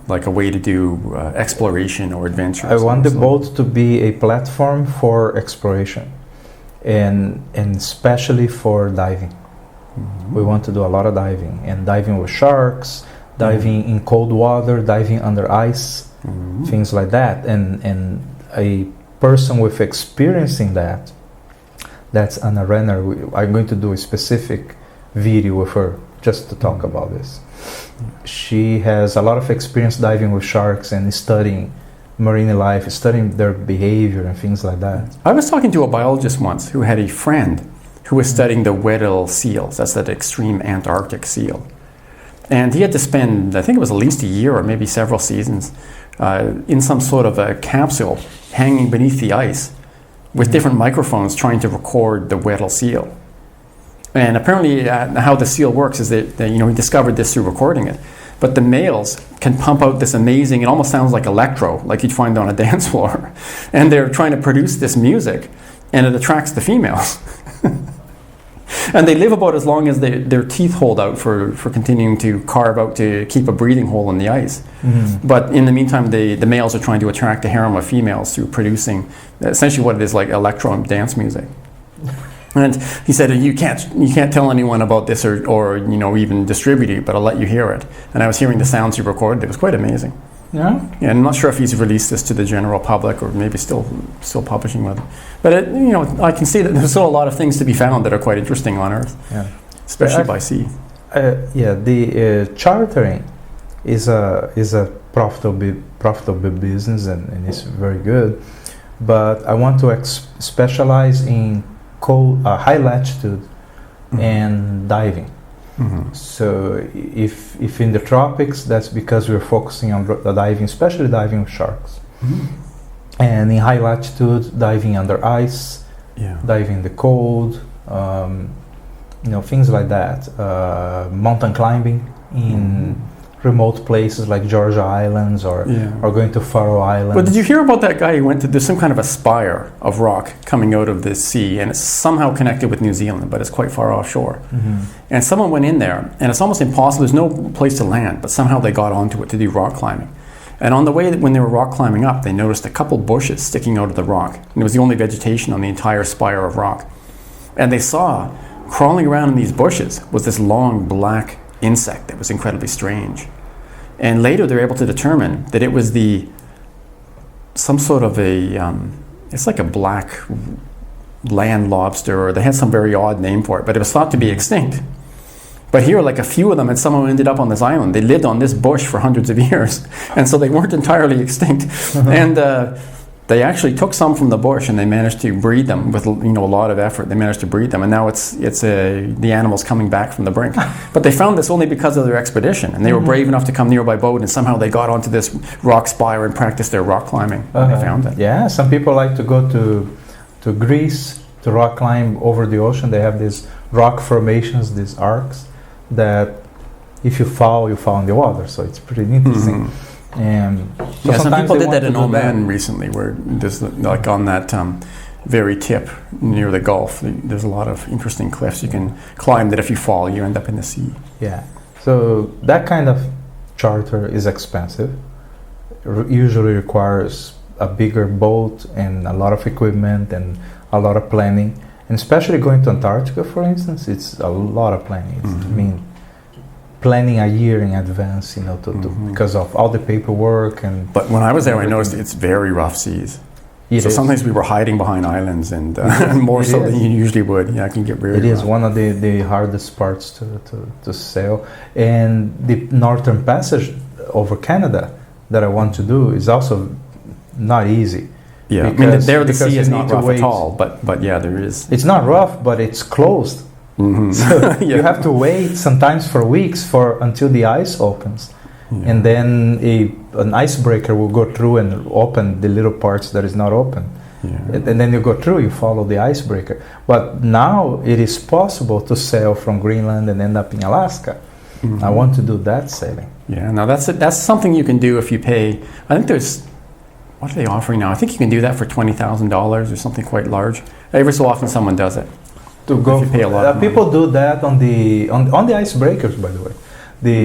like a way to do exploration or adventure. I want the boat to be a platform for exploration and especially for diving. We want to do a lot of diving, and diving with sharks, diving in cold water, diving under ice, things like that. And a person with experience in that's Anna Renner. I'm going to do a specific video with her just to talk about this. She has a lot of experience diving with sharks and studying marine life, studying their behavior and things like that. I was talking to a biologist once who had a friend who was studying the Weddell seals. That's that extreme Antarctic seal. And he had to spend, I think it was at least a year or maybe several seasons, in some sort of a capsule hanging beneath the ice with different microphones trying to record the Weddell seal. And apparently how the seal works is that he discovered this through recording it. But the males can pump out this amazing, it almost sounds like electro, like you'd find on a dance floor. And they're trying to produce this music, and it attracts the females. And they live about as long as their teeth hold out for continuing to carve out to keep a breathing hole in the ice. But in the meantime, the males are trying to attract a harem of females through producing essentially what it is, like electro dance music. And he said, you can't tell anyone about this or even distribute it, but I'll let you hear it. And I was hearing the sounds he recorded. It was quite amazing. Yeah, I'm not sure if he's released this to the general public or maybe still publishing with it. But I can see that there's still a lot of things to be found that are quite interesting on Earth, especially by sea. The chartering is a profitable business and it's very good. But I want to specialize in high latitude and diving. So if in the tropics, that's because we're focusing on the diving, especially diving with sharks. And in high latitude, diving under ice, diving in the cold, things like that. Mountain climbing in remote places like Georgia Islands or going to Faroe Islands. But did you hear about that guy who went to, there's some kind of a spire of rock coming out of this sea, and it's somehow connected with New Zealand, but it's quite far offshore. And someone went in there, and it's almost impossible, there's no place to land, but somehow they got onto it to do rock climbing. And on the way, when they were rock climbing up, they noticed a couple bushes sticking out of the rock. And it was the only vegetation on the entire spire of rock. And they saw, crawling around in these bushes, was this long black insect that was incredibly strange. And later they were able to determine that it was some sort of it's like a black land lobster, or they had some very odd name for it, but it was thought to be extinct. But here, like a few of them had somehow ended up on this island. They lived on this bush for hundreds of years, and so they weren't entirely extinct. And they actually took some from the bush, and they managed to breed them with a lot of effort. They managed to breed them, and now the animals coming back from the brink. But they found this only because of their expedition, and they were brave enough to come near by boat, and somehow they got onto this rock spire and practiced their rock climbing. And they found it. Yeah, some people like to go to Greece to rock climb over the ocean. They have these rock formations, these arcs, that if you fall in the water. So it's pretty interesting. And so some people did that in Oman recently, where there's like on that very tip near the Gulf, there's a lot of interesting cliffs you can climb that if you fall, you end up in the sea. Yeah. So that kind of charter is expensive. Usually requires a bigger boat and a lot of equipment and a lot of planning. And especially going to Antarctica, for instance, it's a lot of planning. Planning a year in advance, because of all the paperwork and. But when I was there, I noticed it's very rough seas. Sometimes we were hiding behind islands, and more so than you usually would. Yeah, it can get really. It is one of the hardest parts to sail, and the Northern Passage over Canada that I want to do is also not easy. Yeah, because the sea is not rough at all, but yeah, there is. It's not rough, but it's closed. So you have to wait sometimes for weeks until the ice opens, and then an icebreaker will go through and open the little parts that is not open, and then you go through, you follow the icebreaker. But now it is possible to sail from Greenland and end up in Alaska. I want to do that sailing. Yeah, now that's something you can do if you pay. I think there's. What are they offering now? I think you can do that for $20,000 or something quite large. Every so often, someone does it. To go, pay a lot people do that on the icebreakers. By the way,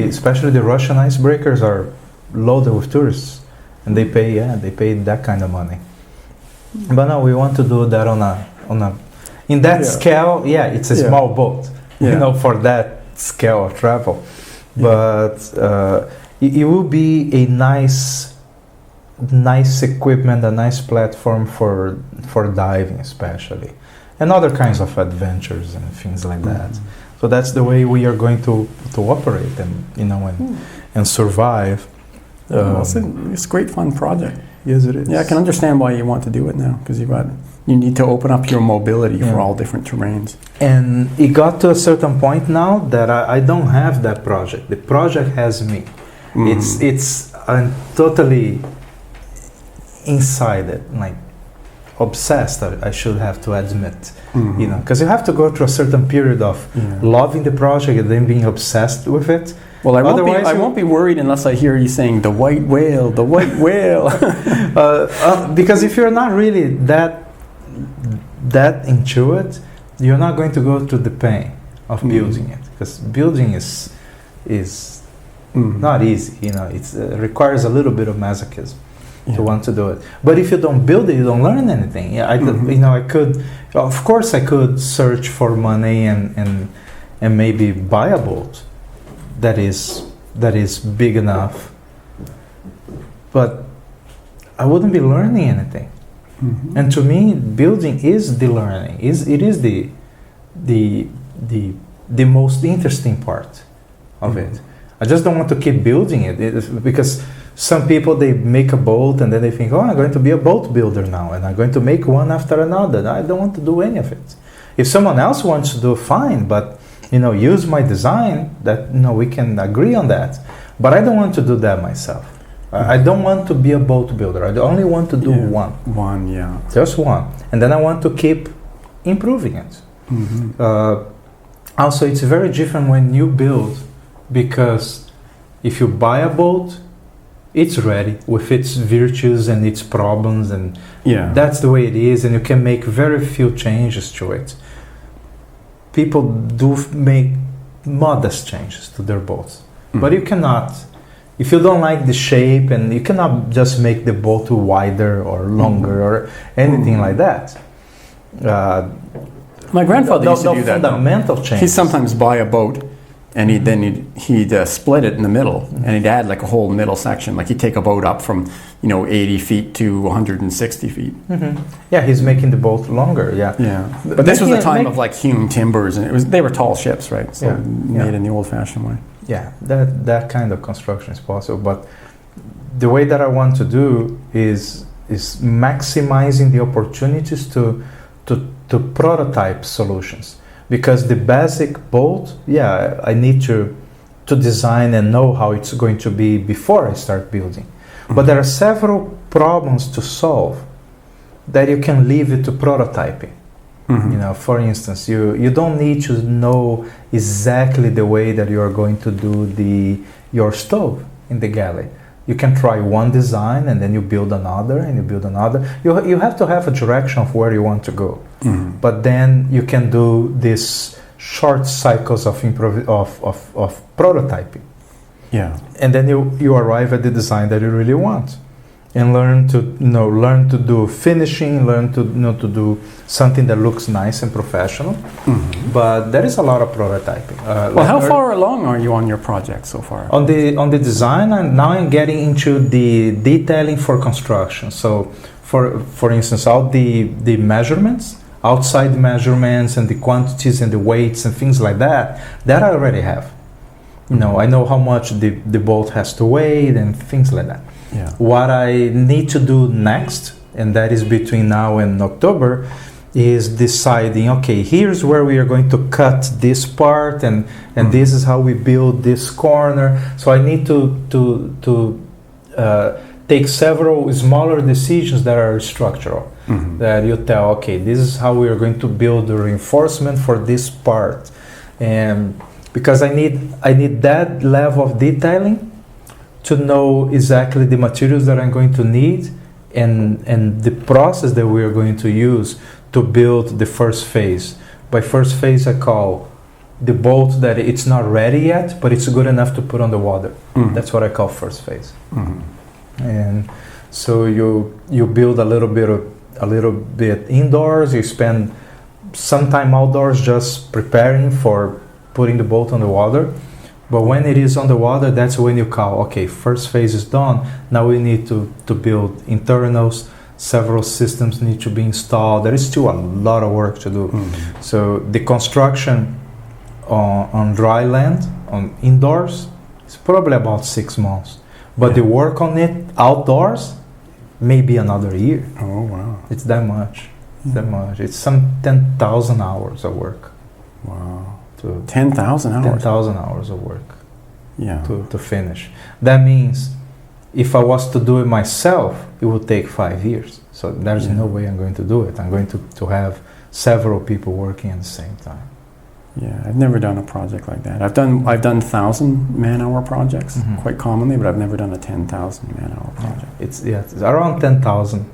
especially the Russian icebreakers are loaded with tourists, and they pay that kind of money. But no, we want to do that on a in that scale. Yeah, it's a small boat, for that scale of travel. But it will be a nice equipment, a nice platform for diving, especially. And other kinds of adventures and things like that. So that's the way we are going to operate and survive. It's a great fun project. Yes, it is. Yeah, I can understand why you want to do it now, because you need to open up your mobility for all different terrains. And it got to a certain point now that I don't have that project. The project has me. I'm totally inside it, like obsessed. I should have to admit, because you have to go through a certain period of loving the project and then being obsessed with it. Well, I won't be worried unless I hear you saying the white whale, the white whale. Because if you're not really that into it, you're not going to go through the pain of building it. Because building is not easy. It requires a little bit of masochism. To want to do it, but if you don't build it, you don't learn anything. I could search for money and maybe buy a boat that is big enough, but I wouldn't be learning anything. And to me, building is the learning. It is the most interesting part of it. I just don't want to keep building it because. Some people, they make a boat and then they think, I'm going to be a boat builder now and I'm going to make one after another. I don't want to do any of it. If someone else wants to do, fine, but use my design, that we can agree on that, but I don't want to do that myself. I don't want to be a boat builder. I only want to do one. One, yeah. Just one. And then I want to keep improving it. Also, it's very different when you build, because if you buy a boat, it's ready with its virtues and its problems, and that's the way it is, and you can make very few changes to it. People do make modest changes to their boats, but you cannot, if you don't like the shape, and you cannot just make the boat wider or longer or anything like that. My grandfather used to do that. Fundamental changes. He'd sometimes buy a boat, and he'd split it in the middle, and he'd add like a whole middle section. Like he'd take a boat up from 80 feet to 160 feet. Yeah, he's making the boat longer. Yeah. But this was the time of like hewn timbers, and they were tall ships, right? So made in the old-fashioned way. Yeah, that kind of construction is possible. But the way that I want to do is maximizing the opportunities to prototype solutions. Because the basic bolt, I need to design and know how it's going to be before I start building. But there are several problems to solve that you can leave it to prototyping. For instance, you don't need to know exactly the way that you are going to do your stove in the galley. You can try one design, and then you build another, and you build another. You have to have a direction of where you want to go. But then you can do these short cycles of prototyping. Yeah. And then you arrive at the design that you really want, and learn to do finishing, learn to do something that looks nice and professional. But there is a lot of prototyping. How far along are you on your project so far? On the design, and now I'm getting into the detailing for construction. So for instance, all the measurements, outside measurements, and the quantities and the weights and things like that I already have. I know how much the bolt has to weigh and things like that. Yeah. What I need to do next, and that is between now and October, is deciding, okay, here's where we are going to cut this part, and this is how we build this corner. So I need to take several smaller decisions that are structural. That you tell, okay, this is how we are going to build the reinforcement for this part, and because I need that level of detailing to know exactly the materials that I'm going to need, and the process that we are going to use to build the first phase. By first phase, I call the bolt that it's not ready yet, but it's good enough to put on the water. That's what I call first phase. And so you build a little bit indoors. You spend some time outdoors just preparing for putting the boat on the water. But when it is on the water, that's when you call, okay, first phase is done. Now we need to build internals. Several systems need to be installed. There is still a lot of work to do. So the construction on dry land, on indoors, is probably about 6 months. But the work on it outdoors, maybe another year. Oh, wow. It's that much. It's some 10,000 hours of work. Wow. 10,000 hours? 10,000 hours of work. Yeah. To finish. That means if I was to do it myself, it would take 5 years. So there's no way I'm going to do it. I'm going to have several people working at the same time. Yeah, I've never done a project like that. I've done 1,000 man-hour projects quite commonly, but I've never done a 10,000 man-hour project. It's around 10,000,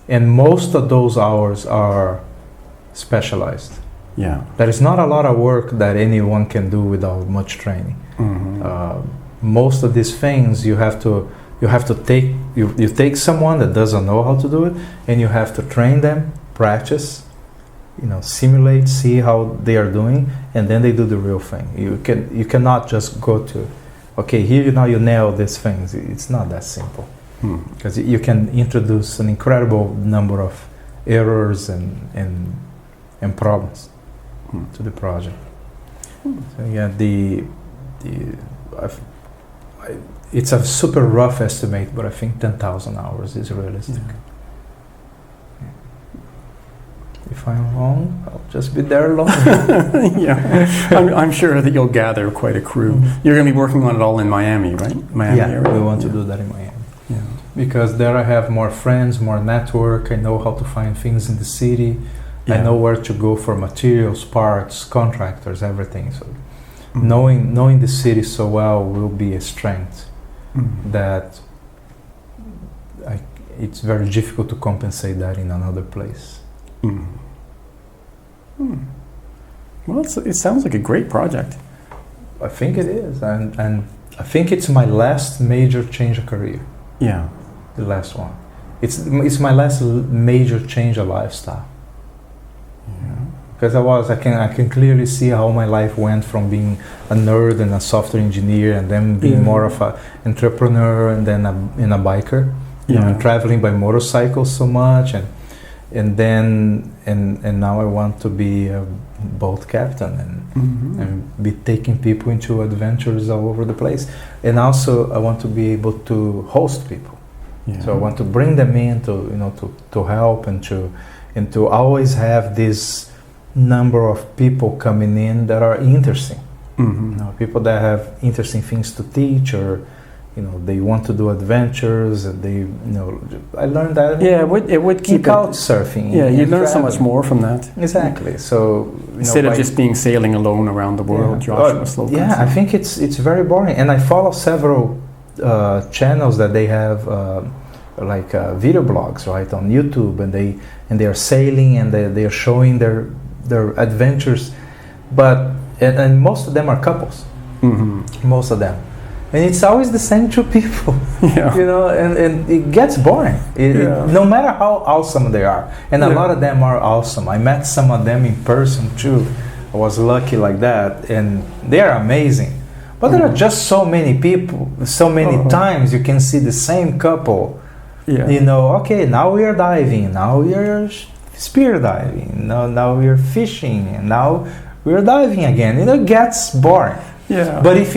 and most of those hours are specialized. Yeah, there is not a lot of work that anyone can do without much training. Most of these things you have to take someone that doesn't know how to do it, and you have to train them, practice, simulate, see how they are doing, and then they do the real thing. You cannot just go to, okay, here you nail these things. It's not that simple, because you can introduce an incredible number of errors and problems to the project. So yeah, it's a super rough estimate, but I think 10,000 hours is realistic. if I'm wrong, I'll just be there alone. Yeah, I'm sure that you'll gather quite a crew. You're going to be working on it all in Miami, right? Miami area. We want to do that in Miami. Yeah. Because there I have more friends, more network. I know how to find things in the city. I know where to go for materials, parts, contractors, everything. So knowing the city so well will be a strength that it's very difficult to compensate that in another place. Well, it sounds like a great project. I think it is, and I think it's my last major change of career. Yeah. The last one. It's my last major change of lifestyle. Because I can clearly see how my life went from being a nerd and a software engineer, and then being more of an entrepreneur, and then a biker. You know, and traveling by motorcycle so much, and now I want to be a boat captain and be taking people into adventures all over the place. And also I want to be able to host people. So I want to bring them in to help and to always have this number of people coming in that are interesting. People that have interesting things to teach, or they want to do adventures, and I learned that. Yeah, it would keep couch surfing. Yeah, you learn so much more from that. Exactly. So instead of just being sailing alone around the world, Joshua Slocum. Yeah, I think it's very boring, and I follow several channels that they have video blogs, right, on YouTube, and they are sailing, and they are showing their adventures, but and most of them are couples. Most of them. And it's always the same two people, and it gets boring. No matter how awesome they are. And a lot of them are awesome. I met some of them in person too. I was lucky like that, and they are amazing. But there are just so many people, so many times you can see the same couple. Okay, now we are diving, now we are spear diving, now we are fishing, and now we are diving again. It gets boring. Yeah. But if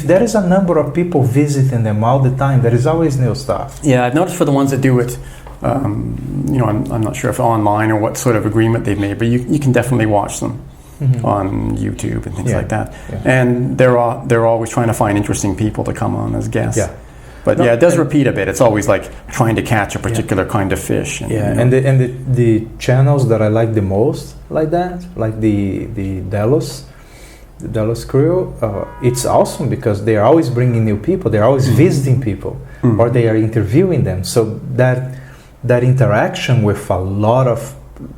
there is a number of people visiting them all the time, there is always new stuff. Yeah, I've noticed for the ones that do it, I'm not sure if online or what sort of agreement they've made, but you can definitely watch them on YouTube and things like that. Yeah. And they're always trying to find interesting people to come on as guests. Yeah. But it does repeat a bit. It's always like trying to catch a particular kind of fish. And the channels that I like the most like that, like the Delos crew, it's awesome because they are always bringing new people. They're always visiting people, or they are interviewing them. So that interaction with a lot of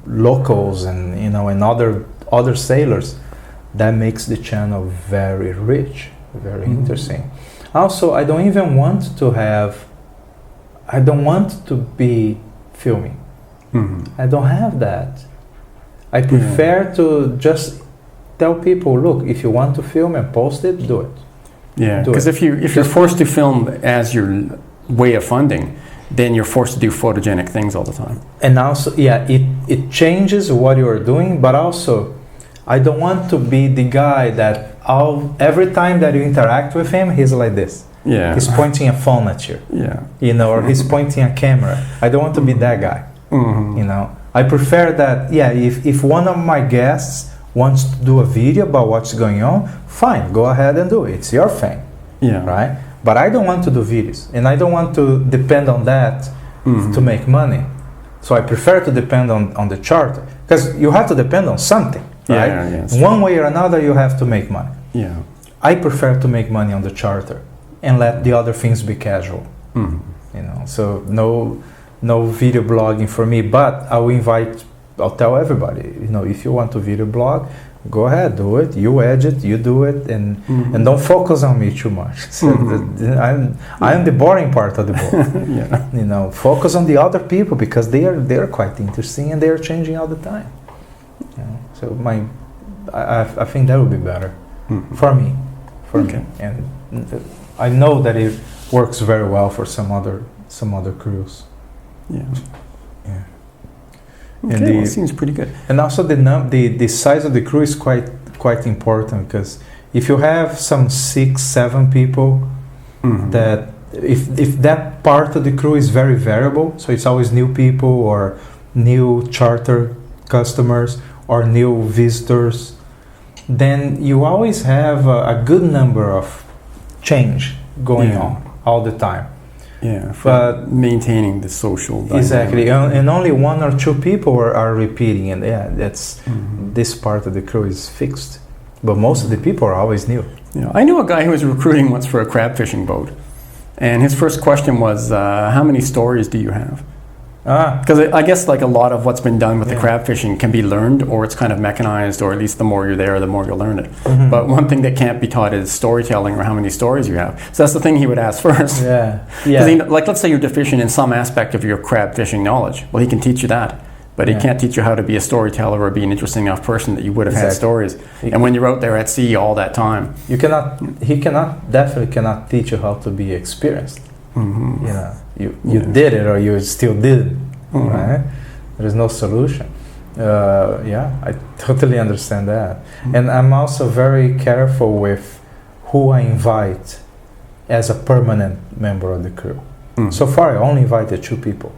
locals and and other sailors, that makes the channel very rich, very interesting. Also, I don't want to be filming. I don't have that. I prefer to just tell people, look, if you want to film and post it, do it. Yeah, because if you're forced to film as your way of funding, then you're forced to do photogenic things all the time. And also, it changes what you are doing, but also, I don't want to be the guy that every time that you interact with him, he's like this. Yeah. He's pointing a phone at you. Yeah. Or he's pointing a camera. I don't want to be that guy. I prefer that, if one of my guests wants to do a video about what's going on, fine, go ahead and do it. It's your thing. Yeah. Right? But I don't want to do videos, and I don't want to depend on that to make money. So I prefer to depend on the charter, because you have to depend on something, right? Yeah, one way or another, you have to make money. Yeah. I prefer to make money on the charter and let the other things be casual. So no video blogging for me, but I'll tell everybody, if you want to video blog, go ahead, do it. You edit, you do it, and don't focus on me too much. So I am the boring part of the book. Focus on the other people, because they're quite interesting and they are changing all the time. So I think that would be better for me. Me, and I know that it works very well for some other crews. Yeah. Okay, seems pretty good. And also the size of the crew is quite important, because if you have some 6-7 people, that if that part of the crew is very variable, so it's always new people or new charter customers or new visitors, then you always have a good number of change going on all the time. Yeah, but maintaining the social dynamic. Exactly, and only one or two people are repeating, and that's this part of the crew is fixed. But most of the people are always new. Yeah, I knew a guy who was recruiting once for a crab fishing boat, and his first question was, "How many stories do you have?" Because I guess like a lot of what's been done with the crab fishing can be learned, or it's kind of mechanized, or at least the more you're there, the more you'll learn it. But one thing that can't be taught is storytelling, or how many stories you have. So that's the thing he would ask first. Like, let's say you're deficient in some aspect of your crab fishing knowledge. Well, he can teach you that, but he can't teach you how to be a storyteller or be an interesting enough person that you would have had stories. And when you're out there at sea all that time, he definitely cannot teach you how to be experienced. You know, you did it, or you still did, right? There is no solution. I totally understand that. And I'm also very careful with who I invite as a permanent member of the crew. So far, I only invited 2 people.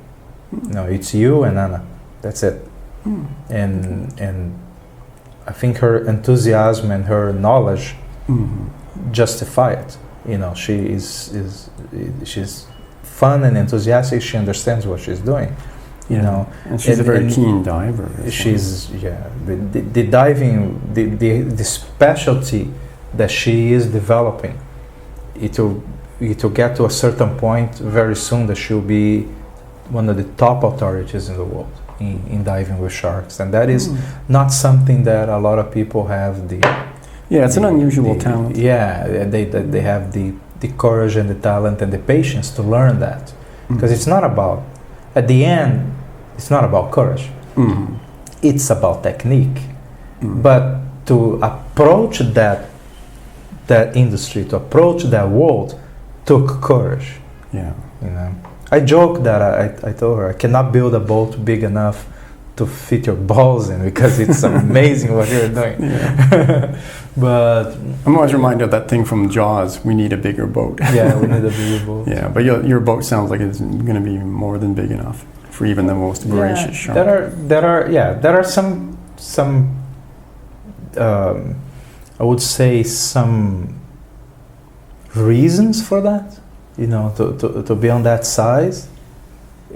No, it's you and Anna. That's it. And I think her enthusiasm and her knowledge justify it. You know, she's fun and enthusiastic. She understands what she's doing. You know, and she's a very keen diver. She's the diving, the specialty that she is developing. It will get to a certain point very soon that she'll be one of the top authorities in the world in diving with sharks, and that is not something that a lot of people have. It's an unusual talent. Yeah, they have the courage and the talent and the patience to learn that, because it's not about, at the end, it's not about courage. It's about technique. But to approach that industry, to approach that world, took courage. Yeah, you know. I joke that I told her I cannot build a boat big enough to fit your balls in, because it's amazing what you're doing. But I'm always reminded of that thing from Jaws. We need a bigger boat. Yeah, we need a bigger boat. Yeah, but your boat sounds like it's going to be more than big enough for even the most voracious shark. There are some I would say some reasons for that. You know, to be on that size,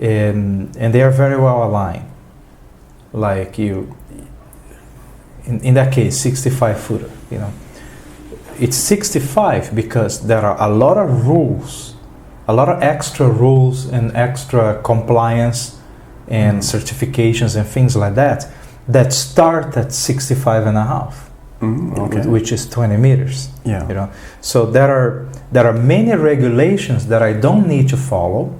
and they are very well aligned. Like in that case, 65 footer. You know, it's 65 because there are a lot of rules, a lot of extra rules and extra compliance and certifications and things like that start at 65 and a half, which is 20 meters. Yeah. You know, so there are many regulations that I don't need to follow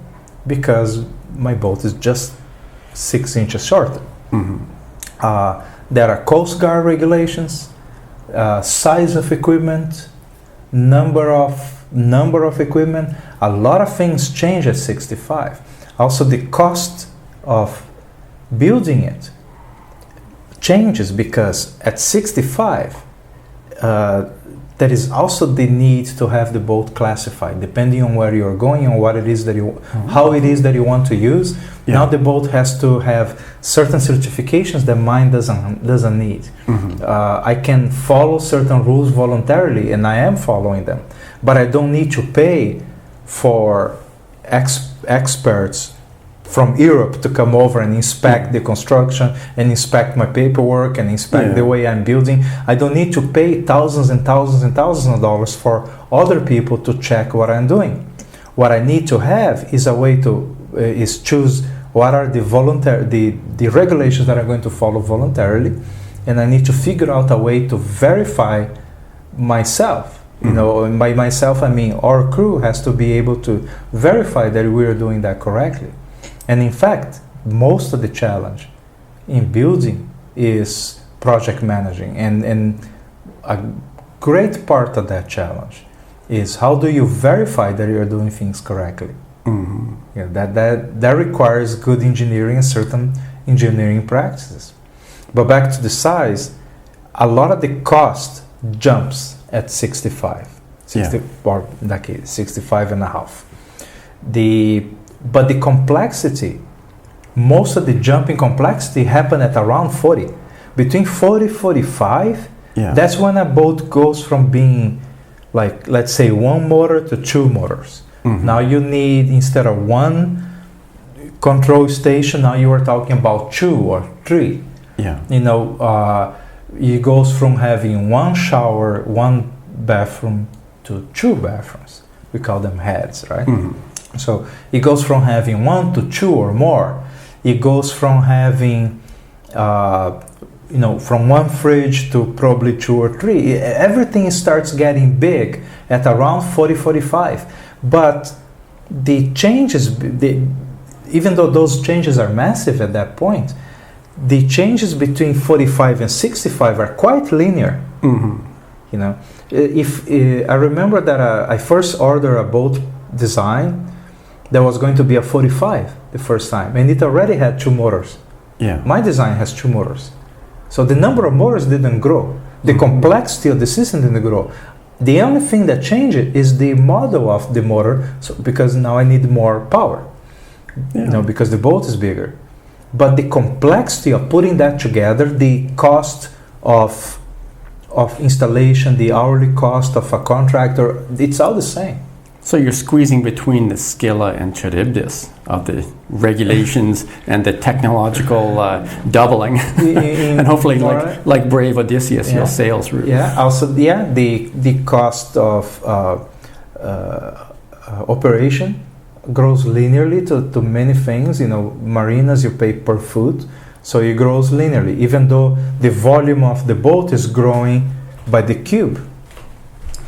because my boat is just 6 inches shorter. There are Coast Guard regulations, size of equipment, number of equipment. A lot of things change at 65. Also, the cost of building it changes because at 65, there is also the need to have the boat classified, depending on where you're going and what it is that how it is that you want to use. Yeah. Now the boat has to have certain certifications that mine doesn't need. I can follow certain rules voluntarily, and I am following them, but I don't need to pay for experts from Europe to come over and inspect the construction and inspect my paperwork and inspect the way I'm building. I don't need to pay thousands and thousands and thousands of dollars for other people to check what I'm doing. What I need to have is a way to choose what are the regulations that I'm going to follow voluntarily, and I need to figure out a way to verify myself. You know, and by myself I mean our crew has to be able to verify that we are doing that correctly. And in fact, most of the challenge in building is project managing, and a great part of that challenge is how do you verify that you're doing things correctly. Yeah, that requires good engineering and certain engineering practices. But back to the size, a lot of the cost jumps at 65, or in that case, 65 and a half. But the complexity most of the jumping complexity happen at around 40. Between 40 45, that's when a boat goes from being like, let's say, one motor to two motors. Now you need, instead of one control station, now you are talking about two or three. You know, it goes from having one shower, one bathroom to two bathrooms. We call them heads, right? So it goes from having one to two or more. It goes from having, you know, from one fridge to probably two or three. Everything starts getting big at around 40, 45. But the changes, even though those changes are massive at that point, the changes between 45 and 65 are quite linear. You know, if I remember that I first ordered a boat design that was going to be a 45 the first time, and it already had two motors. My design has two motors, so the number of motors didn't grow. The complexity of the system didn't grow. The only thing that changed is the model of the motor, so because now I need more power. You know, because the boat is bigger. But the complexity of putting that together, the cost of installation, the hourly cost of a contractor, it's all the same. So you're squeezing between the Scylla and Charybdis of the regulations and the technological doubling, and hopefully, like brave Odysseus, you'll sail through. Also, the cost of operation grows linearly to many things. You know, marinas you pay per foot, so it grows linearly, even though the volume of the boat is growing by the cube,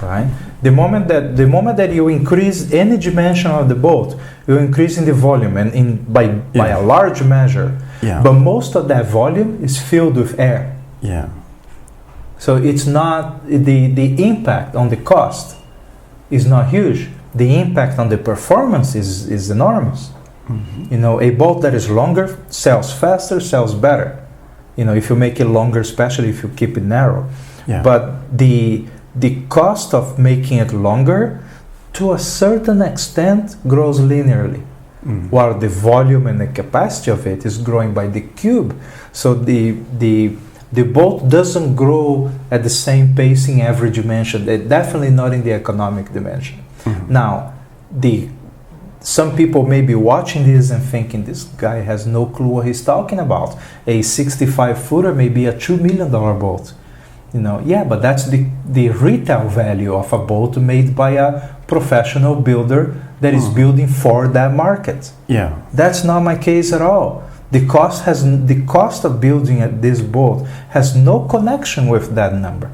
right? The moment that you increase any dimension of the boat, you're increasing the volume, and by a large measure. But most of that volume is filled with air. So it's not the impact on the cost is not huge. The impact on the performance is enormous. You know, a boat that is longer sells faster, sells better. You know, if you make it longer, especially if you keep it narrow. But the cost of making it longer, to a certain extent, grows linearly, while the volume and the capacity of it is growing by the cube. So the boat doesn't grow at the same pace in every dimension. Definitely not in the economic dimension. Now, some people may be watching this and thinking, this guy has no clue what he's talking about. A 65-footer may be a $2 million boat. You know, but that's the retail value of a boat made by a professional builder that is building for that market. That's not my case at all. The cost of building this boat has no connection with that number.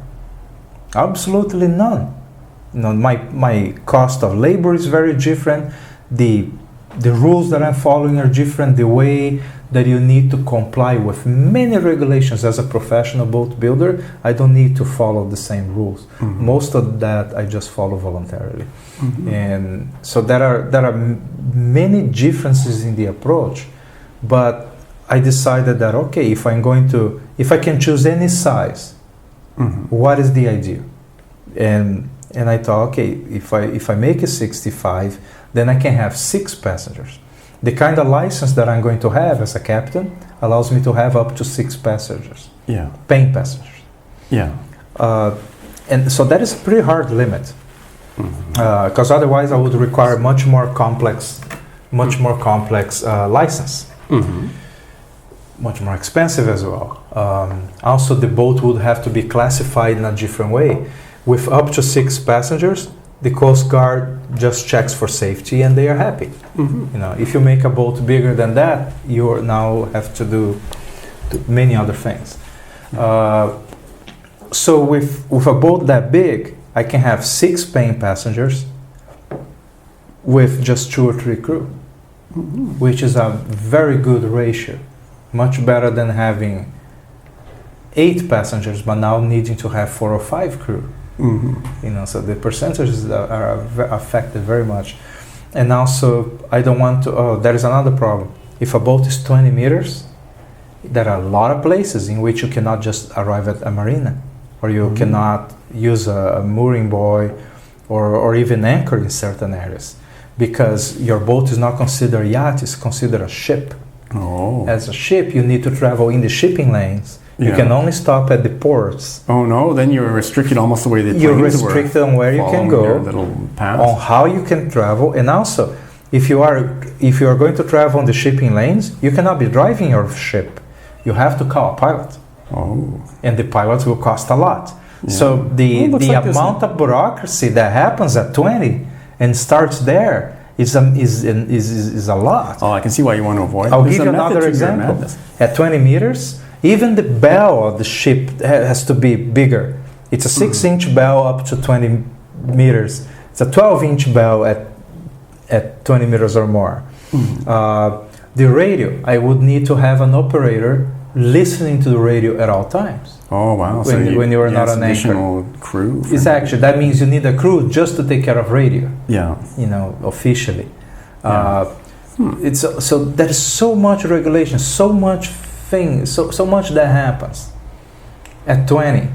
Absolutely none. You know, my cost of labor is very different. The rules that I'm following are different. The way that you need to comply with many regulations as a professional boat builder, I don't need to follow the same rules. Most of that I just follow voluntarily. And so there are many differences in the approach, but I decided that if I can choose any size, what is the idea? And I thought, if I make it 65, then I can have 6 passengers. The kind of license that I'm going to have as a captain allows me to have up to 6 passengers, paying passengers. And so that is a pretty hard limit, because otherwise I would require much more complex license, much more expensive as well. Also, the boat would have to be classified in a different way. With up to 6 passengers, the Coast Guard just checks for safety and they are happy. You know, if you make a boat bigger than that, you now have to do many other things. So with a boat that big, I can have 6 paying passengers with just 2 or 3 crew, which is a very good ratio, much better than having 8 passengers but now needing to have 4 or 5 crew. You know, so the percentages are affected very much. And also, I don't want to. There is another problem. If a boat is 20 meters, there are a lot of places in which you cannot just arrive at a marina, or you cannot use a mooring buoy, or even anchor in certain areas, because your boat is not considered a yacht; it's considered a ship. Oh. As a ship, you need to travel in the shipping lanes. You Yeah. can only stop at the ports. Oh no, then you're restricted almost the way the planes You're were. restricted on where you can following their go, little path. on how you can travel, and also if you are going to travel on the shipping lanes, you cannot be driving your ship. You have to call a pilot, Oh. and the pilots will cost a lot. Yeah. So Well, it the looks like this- amount of bureaucracy that happens at 20 and starts there is a lot. Oh, I can see why you want to avoid. I'll There's give a you method another to your example. madness. At 20 meters, even the bell of the ship has to be bigger. It's a 6-inch bell up to 20 meters. It's a 12-inch bell at 20 meters or more. The radio, I would need to have an operator listening to the radio at all times. Oh wow! When you are not it's an anchor. additional crew. for- It's actually, that means you need a crew just to take care of radio, Yeah. officially. Yeah. It's so there is so much regulation, so much so much that happens at 20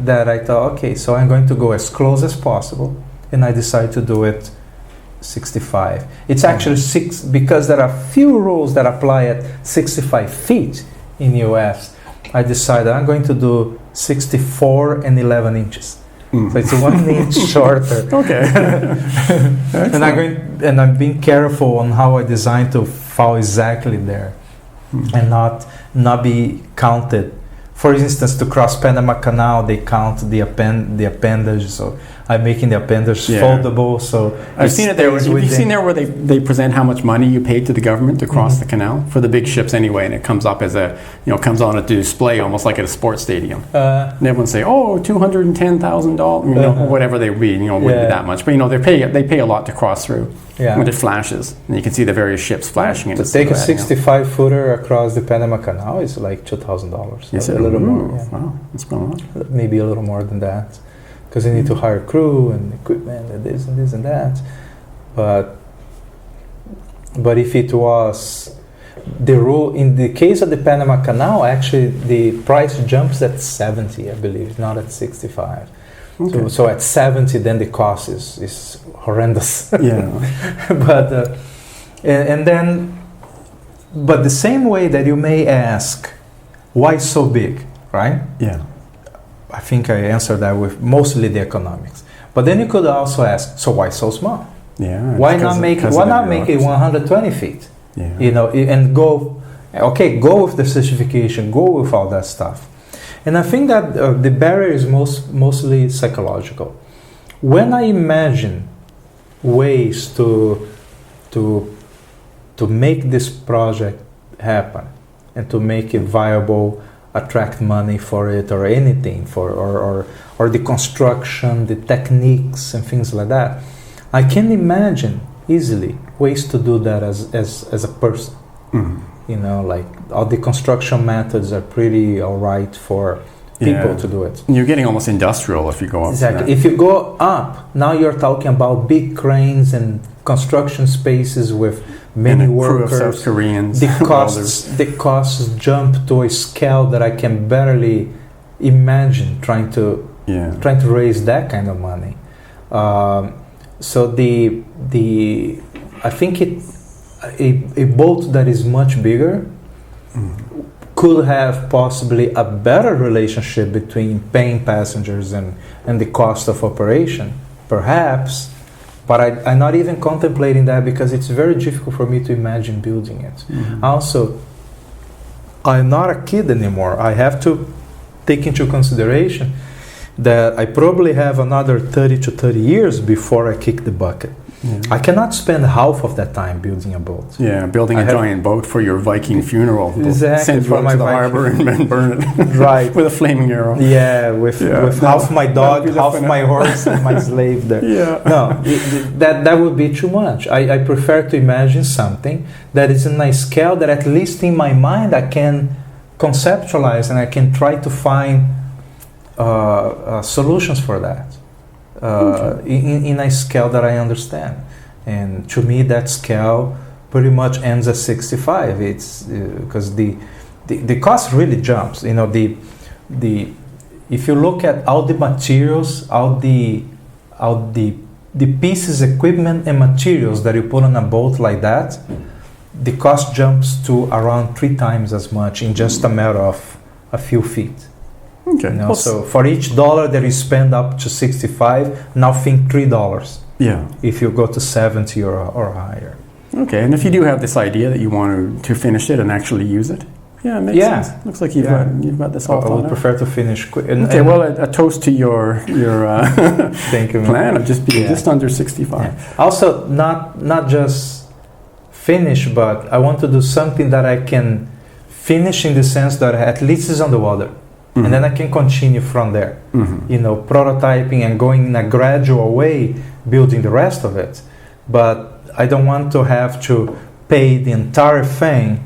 that I thought, okay, so I'm going to go as close as possible, and I decided to do it 65. It's actually six because there are few rules that apply at 65 feet in US. I decided I'm going to do 64 and 11 inches. So it's 1 inch shorter. Okay. and I'm being careful on how I design to fall exactly there, and not be counted. For instance, to cross Panama Canal, they count the appendage. So I'm making the appendage foldable. So I've seen it there. stays You've within- seen there where they present how much money you paid to the government to cross the canal for the big ships anyway, and it comes up as comes on a display almost like at a sports stadium. And everyone say, oh, $210,000, whatever they would be, wouldn't be that much, but they pay a lot to cross through. Yeah. When it flashes, and you can see the various ships flashing. To take a 65 footer across the Panama Canal is like $2,000. Yes, a little more. Yeah. Wow, that's going on. Maybe a little more than that, because you need to hire crew and equipment and this and this and that. But if it was the rule in the case of the Panama Canal, actually the price jumps at 70, I believe, not at 65. Okay. So at 70, then the cost is horrendous. Yeah. But the same way that you may ask, why so big, right? Yeah. I think I answered that with mostly the economics. But then you could also ask, so why so small? Yeah. Why not make it 120 feet? Yeah. And go with the certification, go with all that stuff. And I think that the barrier is mostly psychological. When I imagine ways to make this project happen and to make it viable, attract money for it or anything, or the construction, the techniques and things like that, I can imagine easily ways to do that as a person. Like all the construction methods are pretty all right for people to do it. You're getting almost industrial if you go up. Exactly. If you go up, now you're talking about big cranes and construction spaces with many and a workers. crew of South Koreans. The costs jump to a scale that I can barely imagine trying to raise that kind of money. So I think a boat that is much bigger could have possibly a better relationship between paying passengers and the cost of operation, perhaps. But I'm not even contemplating that because it's very difficult for me to imagine building it. Also, I'm not a kid anymore. I have to take into consideration that I probably have another 30 to 30 years before I kick the bucket. I cannot spend half of that time building a boat. Yeah, building a giant boat for your Viking funeral. Exactly. Send it to the harbor and then burn it. Right. With a flaming arrow. Yeah, with half my dog, half my horse, and my slave there. Yeah. No, that would be too much. I prefer to imagine something that is in a scale that at least in my mind I can conceptualize and I can try to find solutions for that. In a scale that I understand, and to me that scale pretty much ends at 65. It's because the cost really jumps. If you look at all the materials, all the pieces, equipment, and materials that you put on a boat like that, the cost jumps to around 3 times as much in just a matter of a few feet. Okay. You know, so for each dollar that you spend up to 65, now think $3. Yeah. If you go to 70 or higher. Okay, and if you do have this idea that you want to finish it and actually use it, yeah, it makes sense. Looks like you've got this all I thought would out. prefer to finish quick. Okay, well, a toast to your Thank you, plan of just being just under 65. Yeah. Also, not just finish, but I want to do something that I can finish in the sense that at least it's on the water. Mm-hmm. And then I can continue from there. Mm-hmm. You know, prototyping and going in a gradual way, building the rest of it. But I don't want to have to pay the entire thing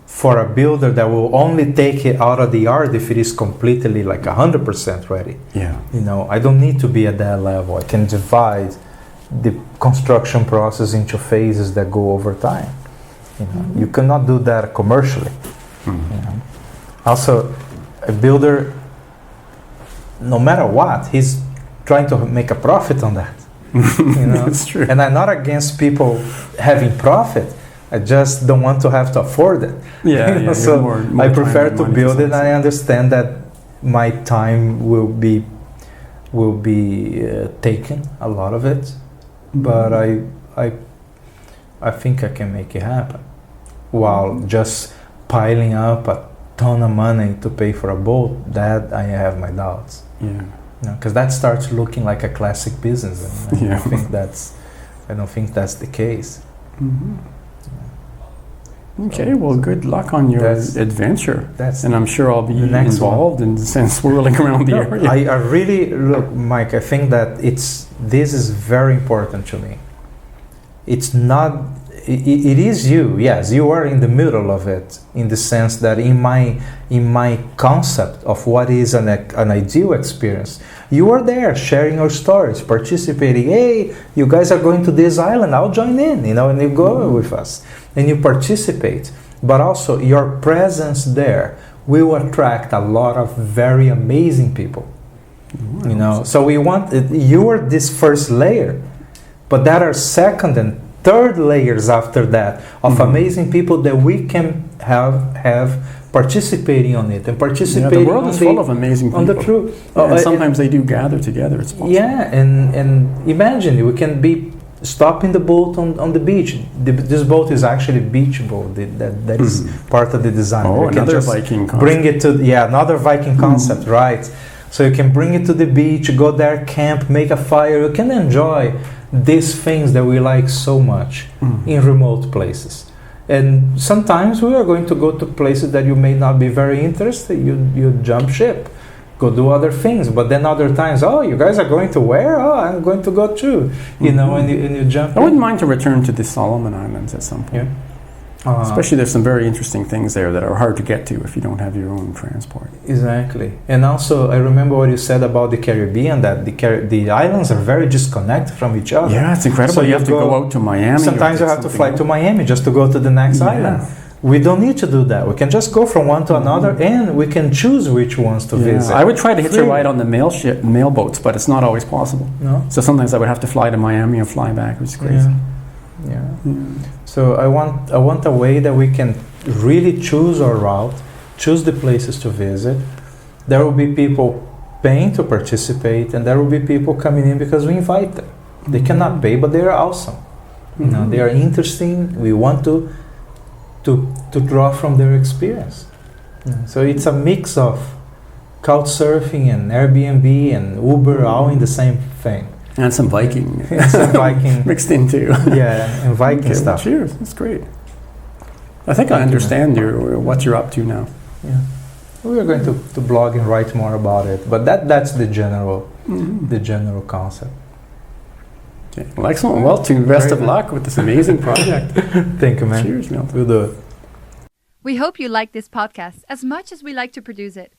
for a builder that will only take it out of the yard if it is completely like 100% ready. Yeah. You know, I don't need to be at that level. I can divide the construction process into phases that go over time. You know, mm-hmm. You cannot do that commercially. Mm-hmm. You know? Also, a builder, no matter what, he's trying to make a profit on that. You know? That's true. And I'm not against people having profit. I just don't want to have to afford it. Yeah, yeah. So more I prefer to build it. And I understand that my time will be taken, a lot of it, but I think I can make it happen, while just piling up a ton of money to pay for a boat. That I have my doubts. Yeah. Because that starts looking like a classic business, and I don't think that's the case. Mm-hmm. Okay, well, good luck on your adventure. And I'm sure I'll be involved in swirling around the area. I really, look, Mike, I think that this is very important to me. It's not, it is you, yes, you are in the middle of it, in the sense that in my concept of what is an ideal experience, you are there sharing your stories, participating. Hey, you guys are going to this island, I'll join in, you know, and you go with us. And you participate, but also your presence there will attract a lot of very amazing people. You know, so we want you are this first layer, but there are second and third layers after that of amazing people that we can have participating on it and participating. The world is full of amazing people. On the truth, and sometimes they do gather together. It's possible. Yeah, and imagine we can be stopping the boat on the beach. This boat is actually a beach boat. That is part of the design. Oh, another Viking concept. Bring it to another Viking concept, right? So you can bring it to the beach, go there, camp, make a fire. You can enjoy these things that we like so much in remote places. And sometimes we are going to go to places that you may not be very interested. You jump ship. Go do other things, but then other times, you guys are going to where? I'm going to go too. You know, and you jump. I wouldn't mind to return to the Solomon Islands at some point. Yeah. Especially there's some very interesting things there that are hard to get to if you don't have your own transport. Exactly. And also, I remember what you said about the Caribbean, that the islands are very disconnected from each other. Yeah, it's incredible. So you have to go out to Miami. Sometimes you have to fly to Miami just to go to the next island. We don't need to do that. We can just go from one to another, and we can choose which ones to visit. I would try to hitch a ride on the mail boats, but it's not always possible. No. So sometimes I would have to fly to Miami or fly back, which is crazy. Yeah. So I want a way that we can really choose our route, choose the places to visit. There will be people paying to participate, and there will be people coming in because we invite them. They cannot pay, but they are awesome. You know, they are interesting. We want to draw from their experience. So it's a mix of couchsurfing and Airbnb and Uber, all in the same thing. And some Viking. Some Viking mixed in too. And Viking stuff. Well, cheers, that's great. I think I understand what you're up to now. Yeah. We are going to blog and write more about it, but that's the general concept. Okay. Well, excellent. Well, to best of luck with this amazing project. Thank you, man. Cheers, Milton. We'll do it. We hope you like this podcast as much as we like to produce it.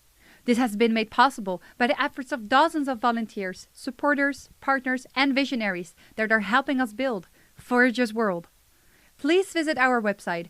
This has been made possible by the efforts of dozens of volunteers, supporters, partners, and visionaries that are helping us build Voyager's World. Please visit our website,